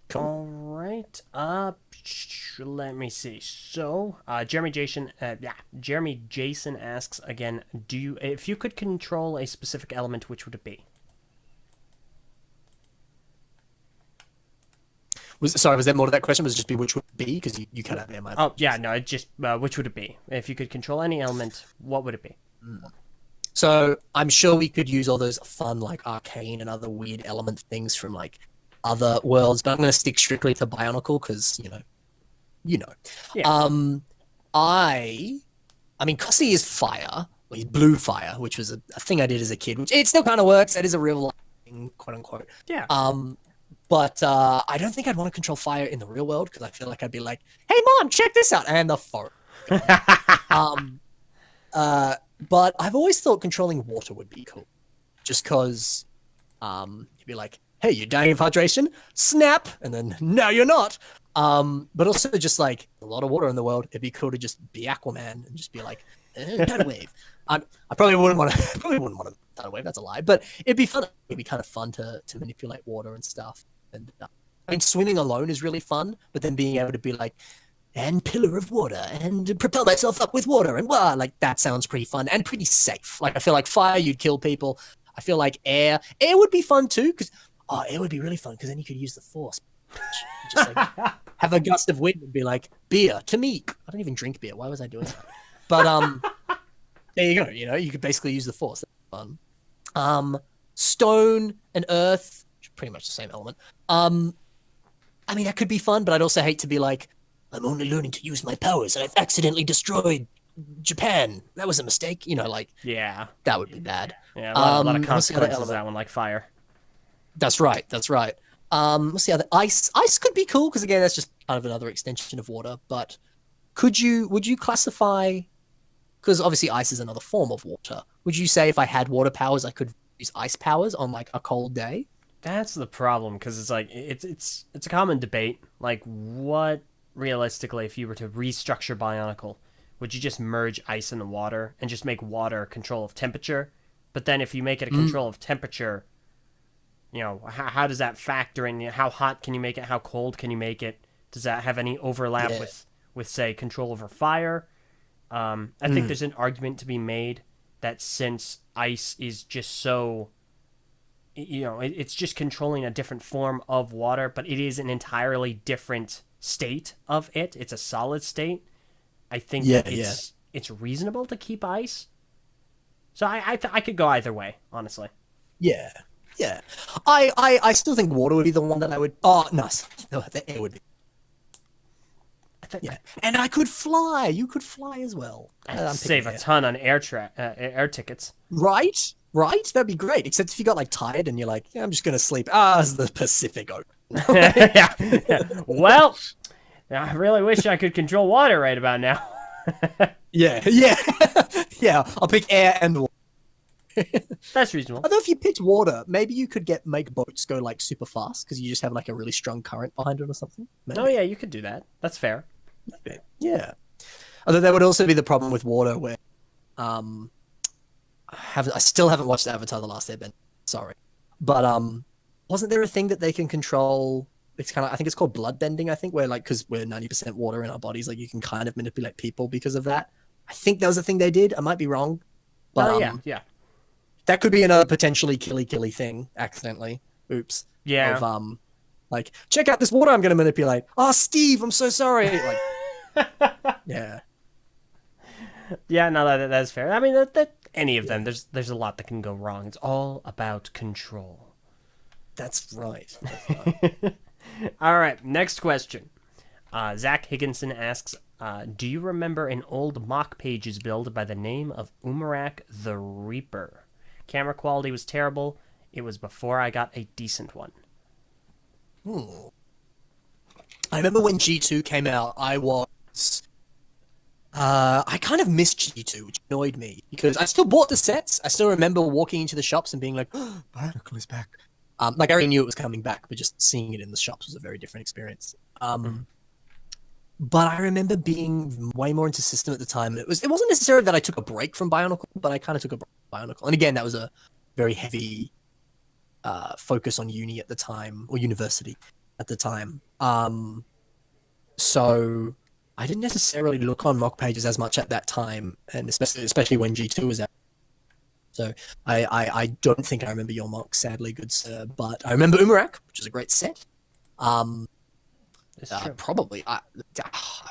Cool. All right. Let me see. So, Jeremy Jason asks again, if you could control a specific element, which would it be? Was there more to that question? Was it just be which would be? Because you cut out there, my. Oh, yeah, no, it just, which would it be? If you could control any element, what would it be? So I'm sure we could use all those fun, like arcane and other weird element things from like other worlds, but I'm going to stick strictly to Bionicle because you know. Yeah. I mean, Cossy is fire. Well, he's blue fire, which was a thing I did as a kid, which it still kind of works. That is a real thing, quote unquote. Yeah. But I don't think I'd want to control fire in the real world because I feel like I'd be like, "Hey, mom, check this out," and the forest. But I've always thought controlling water would be cool, just because you'd be like, "Hey, you're dying of hydration, snap," and then no, you're not. But also just like a lot of water in the world, it'd be cool to just be Aquaman and just be like, tidal wave. I probably wouldn't want to. Probably wouldn't want to tidal wave. That's a lie. But it'd be fun. It'd be kind of fun to manipulate water and stuff. And I mean, swimming alone is really fun. But then being able to be like, and pillar of water, and propel myself up with water, and like that sounds pretty fun and pretty safe. Like I feel like fire, you'd kill people. I feel like air would be fun too, because air would be really fun because then you could use the force. Just like have a gust of wind and be like, beer to me. I don't even drink beer. Why was I doing that? But there you go. You know, you could basically use the force. That's fun. Stone and earth, pretty much the same element. I mean, that could be fun, but I'd also hate to be like, I'm only learning to use my powers and I've accidentally destroyed Japan. That was a mistake. You know, like, Yeah. that would be bad. Yeah, a lot of what's the other consequences to element? that one, like fire. That's right. What's the other? Ice. Ice could be cool because again, that's just kind of another extension of water. But would you classify? Because obviously, ice is another form of water. Would you say if I had water powers, I could use ice powers on like a cold day? That's the problem, because it's like it's a common debate. Like, what realistically, if you were to restructure Bionicle, would you just merge ice and water and just make water control of temperature, But then if you make it a control of temperature, how does that factor in? How hot can you make it? How cold can you make it? Does that have any overlap with say, control over fire? I think there's an argument to be made that since ice is just so, it's just controlling a different form of water, but it is an entirely different state of it. It's a solid state. I think it's reasonable to keep ice. So I could go either way, honestly. Yeah. Yeah. I still think water would be the one that I would... Oh, no. The air would be... Yeah. And I could fly. You could fly as well. I'd save a ton on air tickets. Right? Right? That'd be great. Except if you got, like, tired and you're like, yeah, I'm just going to sleep. It's the Pacific Ocean. Yeah. Well, I really wish I could control water right about now. Yeah. Yeah, I'll pick air and water. That's reasonable. Although if you picked water, maybe you could make boats go like super fast because you just have like a really strong current behind it or something. Maybe. Oh yeah, you could do that. That's fair. Maybe. Yeah. Although that would also be the problem with water where I still haven't watched Avatar: The Last Airbender. Sorry. But wasn't there a thing that they can control? It's kind of, I think it's called blood bending, I think, where like, because we're 90% water in our bodies, like you can kind of manipulate people because of that. I think that was a thing they did. I might be wrong. But yeah. That could be another potentially killy thing, accidentally. Oops. Yeah. Of, like, check out this water I'm going to manipulate. Oh, Steve, I'm so sorry. Like, yeah. Yeah, no, that's fair. I mean, that any of them, there's a lot that can go wrong. It's all about control. That's right. All right, next question. Zach Higginson asks, do you remember an old mock pages build by the name of Umarak the Reaper? Camera quality was terrible. It was before I got a decent one. I remember when G2 came out, I kind of missed G2, which annoyed me, because I still bought the sets. I still remember walking into the shops and being like, oh, Bionicle is back. Like, I already knew it was coming back, but just seeing it in the shops was a very different experience. But I remember being way more into system at the time. It wasn't necessarily that I took a break from Bionicle, but I kind of took a break from Bionicle. And again, that was a very heavy focus on uni at the time, or university at the time. So I didn't necessarily look on mock pages as much at that time, and especially when G2 was out. So I don't think I remember your mock, sadly, good sir, but I remember Umarak, which is a great set. Probably, I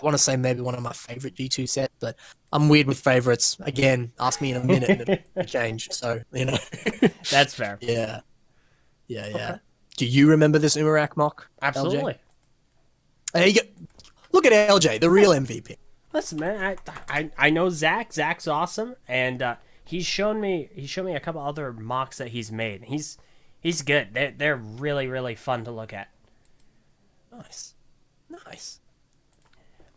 want to say maybe one of my favorite G2 sets, but I'm weird with favorites. Again, ask me in a minute and it'll change. So, That's fair. Yeah. Okay. Do you remember this Umarak mock? Absolutely. LJ? There you go. Look at LJ, the real MVP. Listen, man, I know Zach. Zach's awesome, and he's shown me a couple other mocks that he's made. He's good. They're really, really fun to look at. Nice.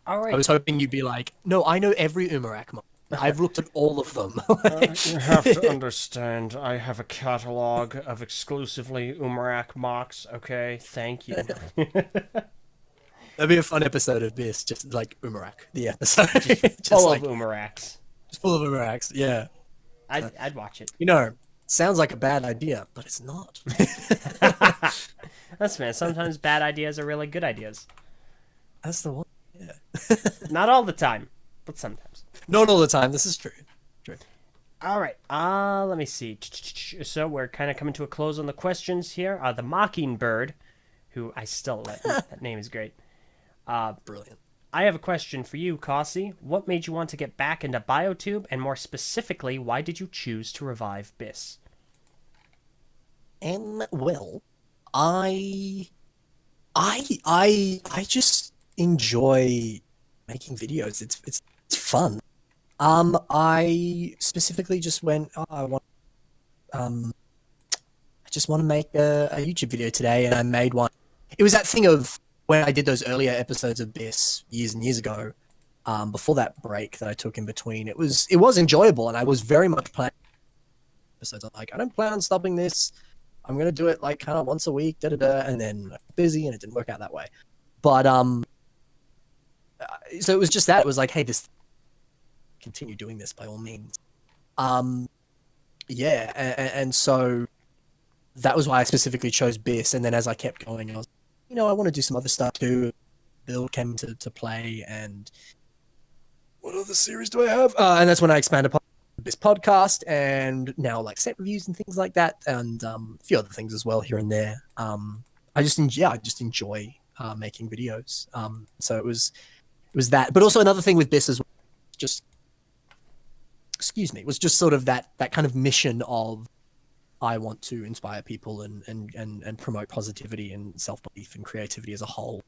All right. I was hoping you'd be like, no, I know every Umarak mock. I've looked at all of them. You have to understand, I have a catalog of exclusively Umarak mocks, okay? Thank you. That'd be a fun episode of this, just like Umarak, the episode. Just full of Umaraks. Just full of Umaraks, yeah. I'd watch it. Sounds like a bad idea, but it's not. That's man. Sometimes bad ideas are really good ideas. That's the one. Yeah. Not all the time, but sometimes. Not all the time. This is true. All right. Let me see. So we're kind of coming to a close on the questions here. The Mockingbird, who I still that name is great. Brilliant. I have a question for you, Cossy. What made you want to get back into BioTube, and more specifically, why did you choose to revive Biss? Well, I just enjoy making videos. It's fun. I specifically just went, I just want to make a YouTube video today, and I made one. It was that thing of when I did those earlier episodes of Biss years and years ago, before that break that I took in between. It was enjoyable, and I was very much planning episodes. I'm like, I don't plan on stopping this. I'm gonna do it like kind of once a week, and then I got busy, and it didn't work out that way. But so it was just that. It was like, hey, continue doing this by all means. yeah, and so that was why I specifically chose BIS. And then as I kept going, I was, I want to do some other stuff too. Build came to play, and what other series do I have? And that's when I expanded upon this podcast, and now like set reviews and things like that, and a few other things as well here and there. I just enjoy making videos. So it was that, but also another thing with this as well, just excuse me, was just sort of that kind of mission of I want to inspire people and promote positivity and self belief and creativity as a whole.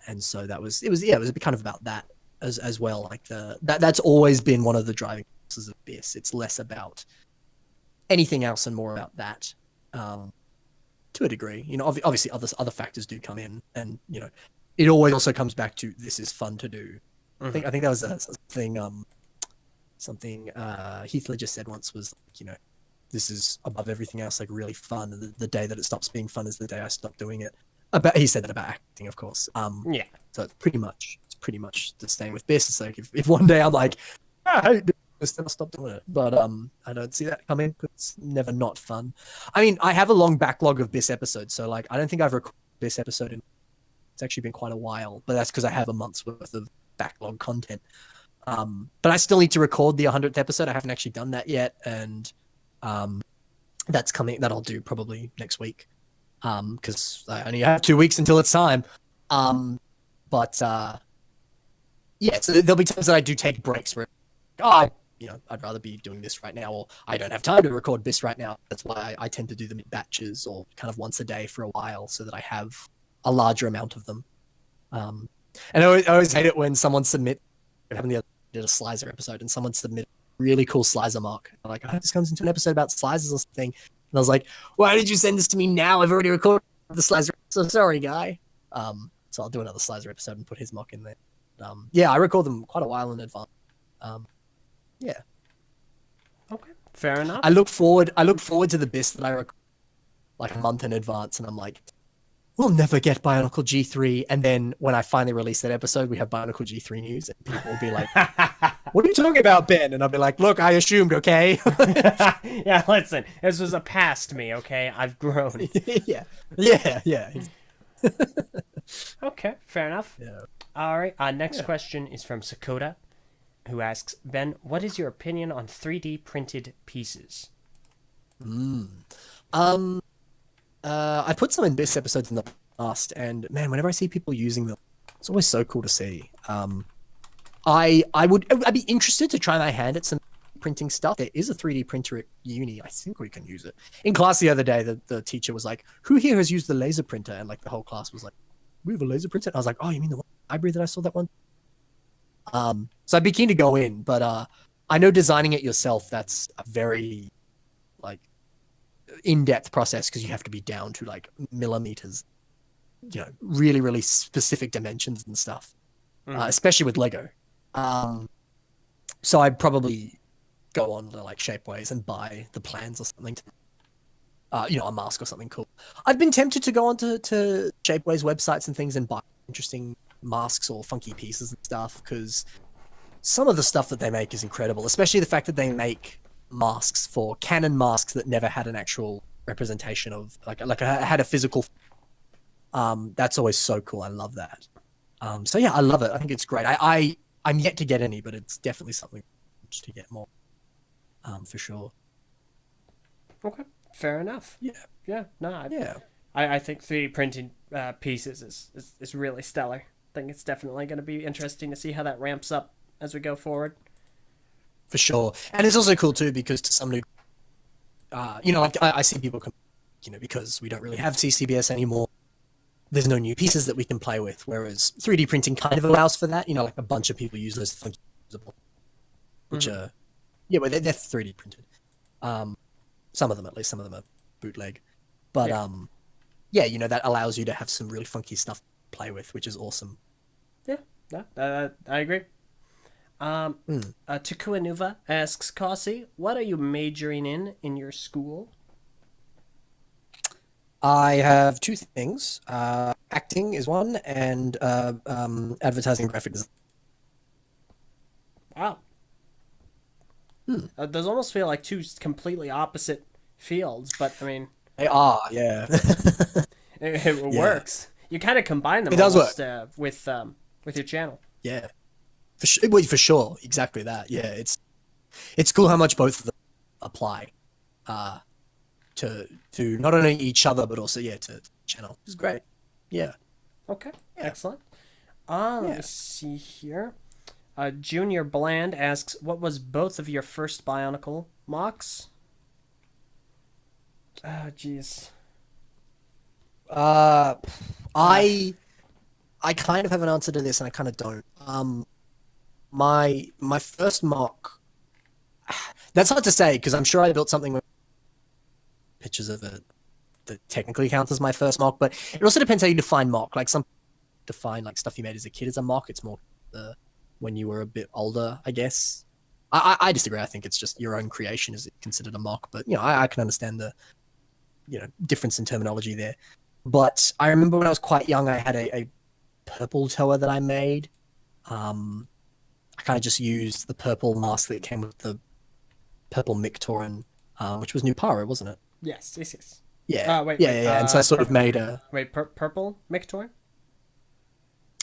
And so it was a bit kind of about that as well. Like that's always been one of the driving forces of this. It's less about anything else and more about that. To a degree, obviously other factors do come in, and it always also comes back to this is fun to do. I think that was a thing. Something Heath Ledger said once was, this is above everything else, like really fun. The day that it stops being fun is the day I stop doing it. He said that about acting, of course. Yeah. So it's pretty much the same with this. It's like if one day I'm like, I hate doing this, then I'll stop doing it. But I don't see that coming because it's never not fun. I mean, I have a long backlog of this episode, so like I don't think I've recorded this episode it's actually been quite a while, but that's because I have a month's worth of backlog content. But I still need to record the 100th episode. I haven't actually done that yet, and that's coming. That I'll do probably next week, because I only have 2 weeks until it's time. But yeah, so there'll be times that I do take breaks where, I'd rather be doing this right now, or I don't have time to record this right now. That's why I tend to do them in batches or kind of once a day for a while, so that I have a larger amount of them. And I always hate it when someone submits. It happened the other day, did a Slizer episode, and someone submitted a really cool Slizer mark. Like, I hope this comes into an episode about Slizers or something. And I was like, why did you send this to me now? I've already recorded the Slizer. So sorry, guy. So I'll do another Slizer episode and put his mock in there. Yeah, I record them quite a while in advance. Yeah. Okay, fair enough. I look forward to the BIS that I record like a month in advance, and I'm like, we'll never get Bionicle G3. And then when I finally release that episode, we have Bionicle G3 news, and people will be like, what are you talking about, Ben? And I'll be like, look, I assumed, okay? Yeah, listen, this was a past me, okay? I've grown. Yeah. Okay, fair enough. Yeah. All right, next question is from Sakota, who asks, Ben, what is your opinion on 3D printed pieces? I put some in BIS episodes in the past, and man, whenever I see people using them, it's always so cool to see. I'd be interested to try my hand at some printing stuff. There is a 3D printer at uni. I think we can use it. In class the other day, the teacher was like, who here has used the laser printer? And like the whole class was like, we have a laser printer? And I was like, oh, you mean the one library that I saw that one? So I'd be keen to go in, but I know designing it yourself, that's a very like in-depth process, because you have to be down to like millimeters, really, really specific dimensions and stuff, especially with Lego. So I'd probably go on to like Shapeways and buy the plans or something, a mask or something cool. I've been tempted to go on to Shapeways websites and things and buy interesting masks or funky pieces and stuff, because some of the stuff that they make is incredible, especially the fact that they make masks for canon masks that never had an actual representation of like had a physical. That's always so cool. I love that. So yeah, I love it. I think it's great. I'm yet to get any, but it's definitely something to get more. For sure. Okay, fair enough. Yeah. No. Yeah. I think 3D printing pieces is really stellar. I think it's definitely going to be interesting to see how that ramps up as we go forward. For sure. And it's also cool too, because to some degree, like I see people, because we don't really have CCBS anymore, there's no new pieces that we can play with, whereas 3D printing kind of allows for that. Like a bunch of people use those funky, which are, well, they're 3D printed. Some of them, at least, some of them are bootleg. But that allows you to have some really funky stuff to play with, which is awesome. Yeah, I agree. Takua Nuva asks, Cossy, what are you majoring in your school? I have two things. Acting is one, and advertising graphic design. Wow. Those almost feel like two completely opposite fields, but I mean, They are, yeah. it Yeah. works. You kind of combine them It does work. almost with your channel. Yeah. For sure. Exactly that. Yeah. It's cool how much both of them apply uh to not only each other but also to the channel. It's great. Yeah. Okay, Yeah. excellent. Let me Yeah. see here. Junior Bland asks, "What was both of your first Bionicle mocks?" Oh, jeez. Uh Uh, I kind of have an answer to this and I kind of don't. My first mock, that's hard to say because I'm sure I built something with pictures of it that technically counts as my first mock, but it also depends how you define mock. Like some define like stuff you made as a kid as a mock. It's more when you were a bit older, I guess. I disagree. I think it's just your own creation is considered a mock, but I can understand the difference in terminology there. But I remember when I was quite young, I had a purple tower that I made. I kind of just used the purple mask that came with the purple Mictoran, which was New Pyro, wasn't it? yes, yes, yes. Yeah, Wait, yeah, wait. yeah, yeah. And so I sort of made a. Purple Mictor?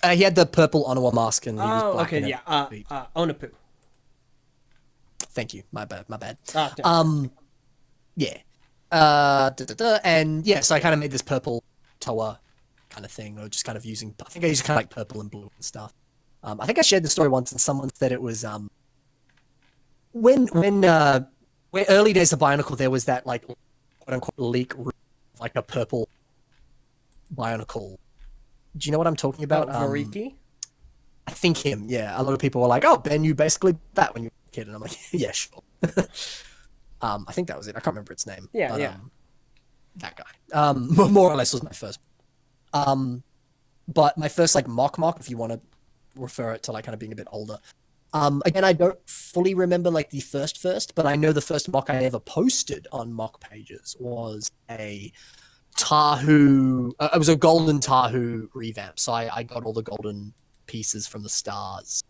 He had the purple Onawa mask, and he was Oh, black okay, and yeah. everything. Onapu. Thank you. My bad. My bad. Yeah. Yeah. And yeah, so I kind of made this purple tower kind of thing, or just kind of using. I think I used kind of like purple and blue and stuff. I think I shared the story once, and someone said it was when early days of Bionicle, there was that like quote unquote leak, like a purple Bionicle. Do you know what I'm talking about? Variki? I think him. Yeah, a lot of people were like, "Oh, Ben, you basically that when you were a kid," and I'm like, "Yeah, sure." I think that was it. I can't remember its name. Yeah, but, yeah. that guy. More or less was my first. But my first like mock, if you want to refer it to like kind of being a bit older. Again, I don't fully remember like the first, but I know the first mock I ever posted on mock pages was a Tahu. It was a golden Tahu revamp. So I got all the golden pieces from the stars,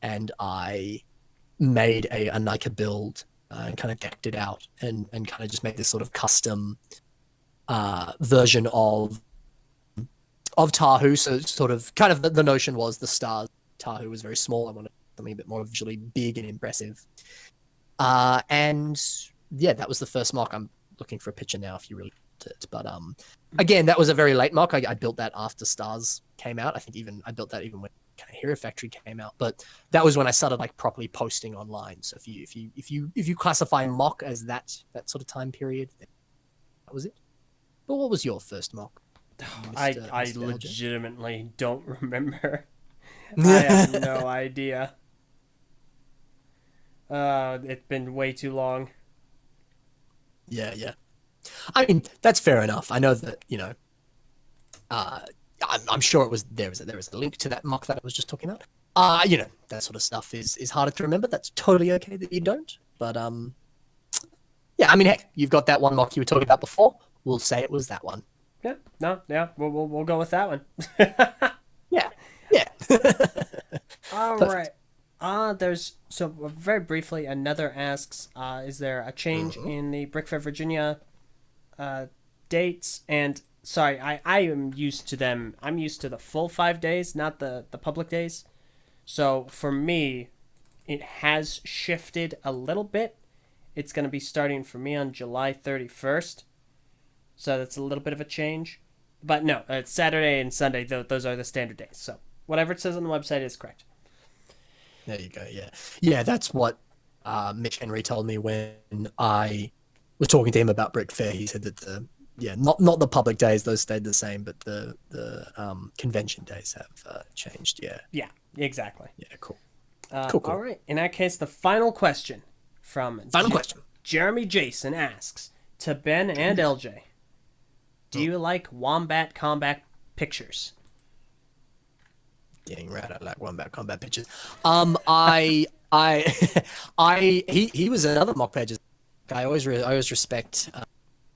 and I made a Nika build and kind of decked it out, and kind of just made this sort of custom version of Tahu. So sort of kind of the notion was the stars. Tahu was very small. I wanted something a bit more visually big and impressive. And yeah, that was the first mock. I'm looking for a picture now if you really want it. But again, that was a very late mock. I built that after Stars came out. I think I built that even when kind of Hero Factory came out. But that was when I started like properly posting online. So if you classify mock as that sort of time period, then that was it. But what was your first mock? I Mr. LJ? legitimately don't remember. I have no idea. It's been way too long. Yeah, yeah. I mean, that's fair enough. I know that, I'm sure there was a link to that mock that I was just talking about. That sort of stuff is harder to remember. That's totally okay that you don't. But yeah, I mean, heck, you've got that one mock you were talking about before. We'll say it was that one. Yeah, no, yeah, we'll go with that one. Yeah, yeah. All right. There's so very briefly. Another asks, is there a change in the Brick Fair Virginia dates? And sorry, I am used to them. I'm used to the full 5 days, not the public days. So for me, it has shifted a little bit. It's going to be starting for me on July 31st. So that's a little bit of a change. But no, it's Saturday and Sunday. Those are the standard days. So whatever it says on the website is correct. There you go. Yeah, yeah. That's what Mitch Henry told me when I was talking to him about Brick Fair. He said that not the public days; those stayed the same, but the convention days have changed. Yeah. Yeah, exactly. Yeah. Cool. Cool. All right. In that case, the final question from question. Jeremy Jason asks to Ben and LJ. Do you like Wombat Combat pictures? Getting right. I like Wombat Combat pictures. I he was another mock pages. I always respect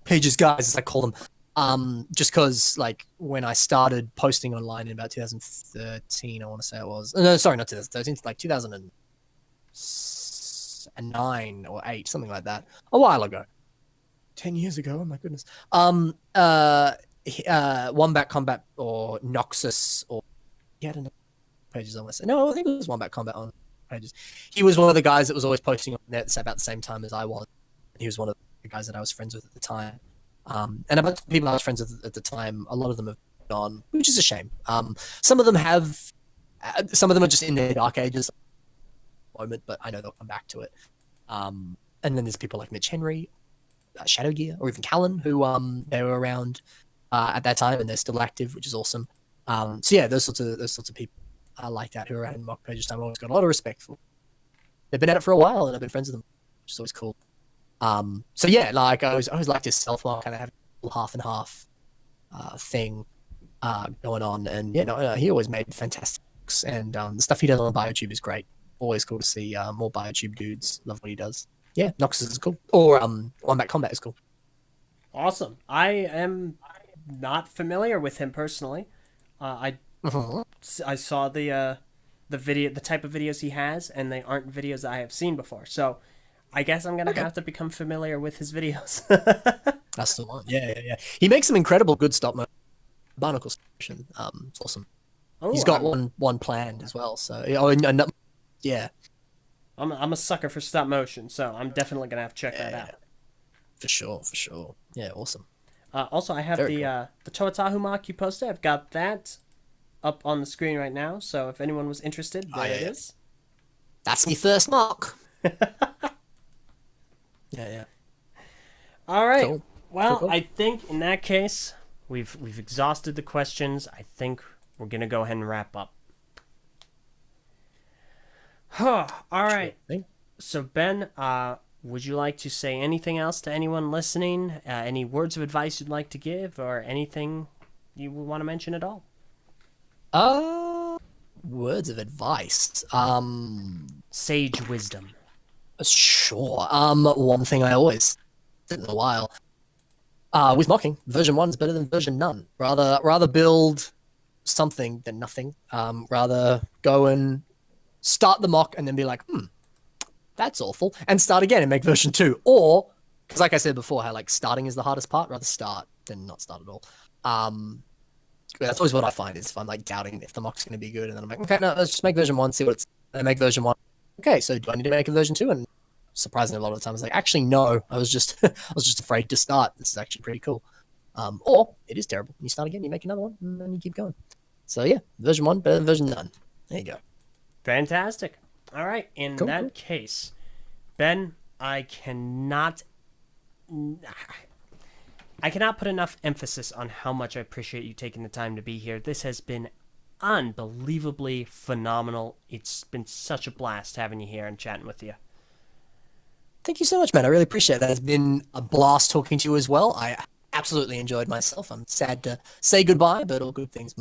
pages guys as I call them. Just because like when I started posting online in about 2013, I want to say it was. No, sorry, not 2013. Like 2000. 2009 or 8, something like that, a while ago. 10 years ago, oh my goodness. Wombat Combat or Noxus, or he had another pages on this. No, I think it was Wombat Combat on pages. He was one of the guys that was always posting on nets about the same time as I was. He was one of the guys that I was friends with at the time. And a bunch of people I was friends with at the time, a lot of them have gone, which is a shame. Some of them have, some of them are just in their dark ages at the moment, but I know they'll come back to it. And then there's people like Mitch Henry, Shadow Gear, or even Callan, who they were around at that time, and they're still active, which is awesome. So yeah, those sorts of people like that who are around Mock Pages time, I've always got a lot of respect for. They've been at it for a while, and I've been friends with them, which is always cool. So yeah, like I always liked his self-mark, kind of have a half and half thing going on, and he always made fantastic books, and the stuff he does on BioTube is great. Always cool to see more BioTube dudes. Love what he does. Yeah, Noxus is cool, or Wombat Combat is cool. Awesome. I am not familiar with him personally. I saw the video, the type of videos he has, and they aren't videos I have seen before. So I guess I'm gonna have to become familiar with his videos. That's the one. Yeah. He makes some incredible good stop motion barnacle station. It's awesome. Oh, he's got one planned as well. So yeah. I'm a sucker for stop motion, so I'm definitely gonna have to check that out. For sure. Yeah, awesome. Also, I have the Toatahu mock you posted. I've got that up on the screen right now. So if anyone was interested, there it is. That's my first mock. Yeah. All right. Cool. Well, Cool. I think in that case, we've exhausted the questions. I think we're gonna go ahead and wrap up. All right. So Ben, would you like to say anything else to anyone listening? Any words of advice you'd like to give, or anything you want to mention at all? Words of advice. Sage wisdom. Sure. One thing I always said in a while, with mocking, version 1 is better than version none. Rather build something than nothing. Rather go and start the mock and then be like, that's awful, and start again and make version 2. Or, because like I said before, how like starting is the hardest part, rather start than not start at all. That's always what I find, is if I'm like doubting if the mock's going to be good, and then I'm like, okay, no, let's just make version 1, see what it's, and I make version 1. Okay, so do I need to make a version 2? And surprisingly, a lot of the time I was like, actually, no, I was just afraid to start. This is actually pretty cool. Or it is terrible. You start again, you make another one, and then you keep going. So yeah, version 1 better than version none. There you go. Fantastic. All right. In that case, Ben, I cannot put enough emphasis on how much I appreciate you taking the time to be here. This has been unbelievably phenomenal. It's been such a blast having you here and chatting with you. Thank you so much, man. I really appreciate that. It's been a blast talking to you as well. I absolutely enjoyed myself. I'm sad to say goodbye, but all good things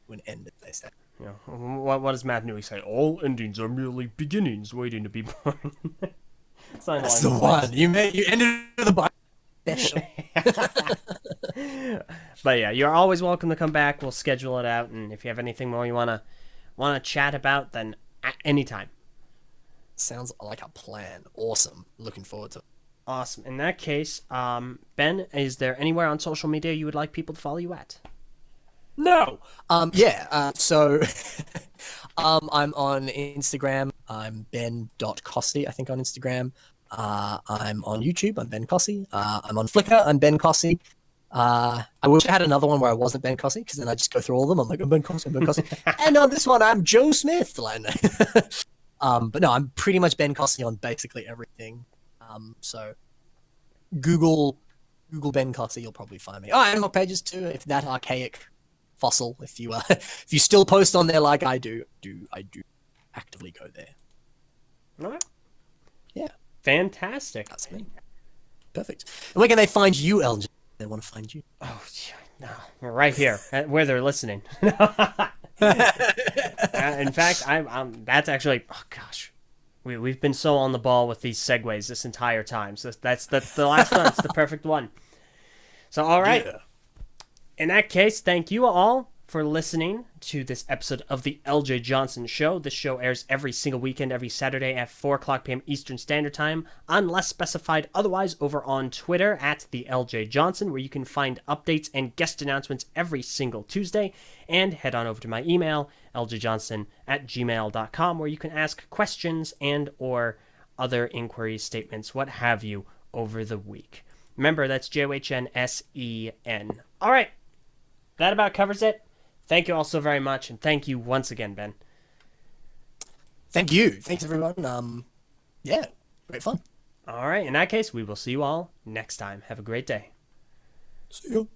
would end, as they say. Yeah. What does Matt Newey say? All endings are merely beginnings waiting to be born. That's the one. You ended with a special. But yeah, you're always welcome to come back. We'll schedule it out, and if you have anything more you wanna chat about, then at any time. Sounds like a plan. Awesome. Looking forward to it. Awesome. In that case, Ben, is there anywhere on social media you would like people to follow you at? No. So I'm on Instagram. I'm Ben.Cossy, I think, on Instagram. I'm on YouTube. I'm Ben Cossy. I'm on Flickr. I'm Ben Cossy. I wish I had another one where I wasn't Ben Cossy, because then I just go through all of them. I'm like, I'm Ben Cossy, I'm Ben Cossy. And on this one, I'm Joe Smith. But no, I'm pretty much Ben Cossy on basically everything. So Google Ben Cossy, you'll probably find me. Oh, and Mock Pages too, if that archaic fossil. If you still post on there like I do actively go there. All right. Yeah. Fantastic. That's me. Perfect. And where can they find you, Eljay? They want to find you. Oh, no, we're right here where they're listening. In fact, I'm. That's actually. Oh gosh, we've been so on the ball with these segues this entire time. So that's the last one. It's the perfect one. So all right. Yeah. In that case, thank you all for listening to this episode of the Eljay Johnsen Show. This show airs every single weekend, every Saturday at 4 o'clock p.m. Eastern Standard Time, unless specified otherwise, over on Twitter at the Eljay Johnsen, where you can find updates and guest announcements every single Tuesday. And head on over to my email, ljjohnson@gmail.com, where you can ask questions and or other inquiries, statements, what have you, over the week. Remember, that's JOHNSEN. All right, that about covers it. Thank you all so very much, and thank you once again, Ben. Thank you. Thanks, everyone. Yeah, great fun. All right, in that case, we will see you all next time. Have a great day. See you.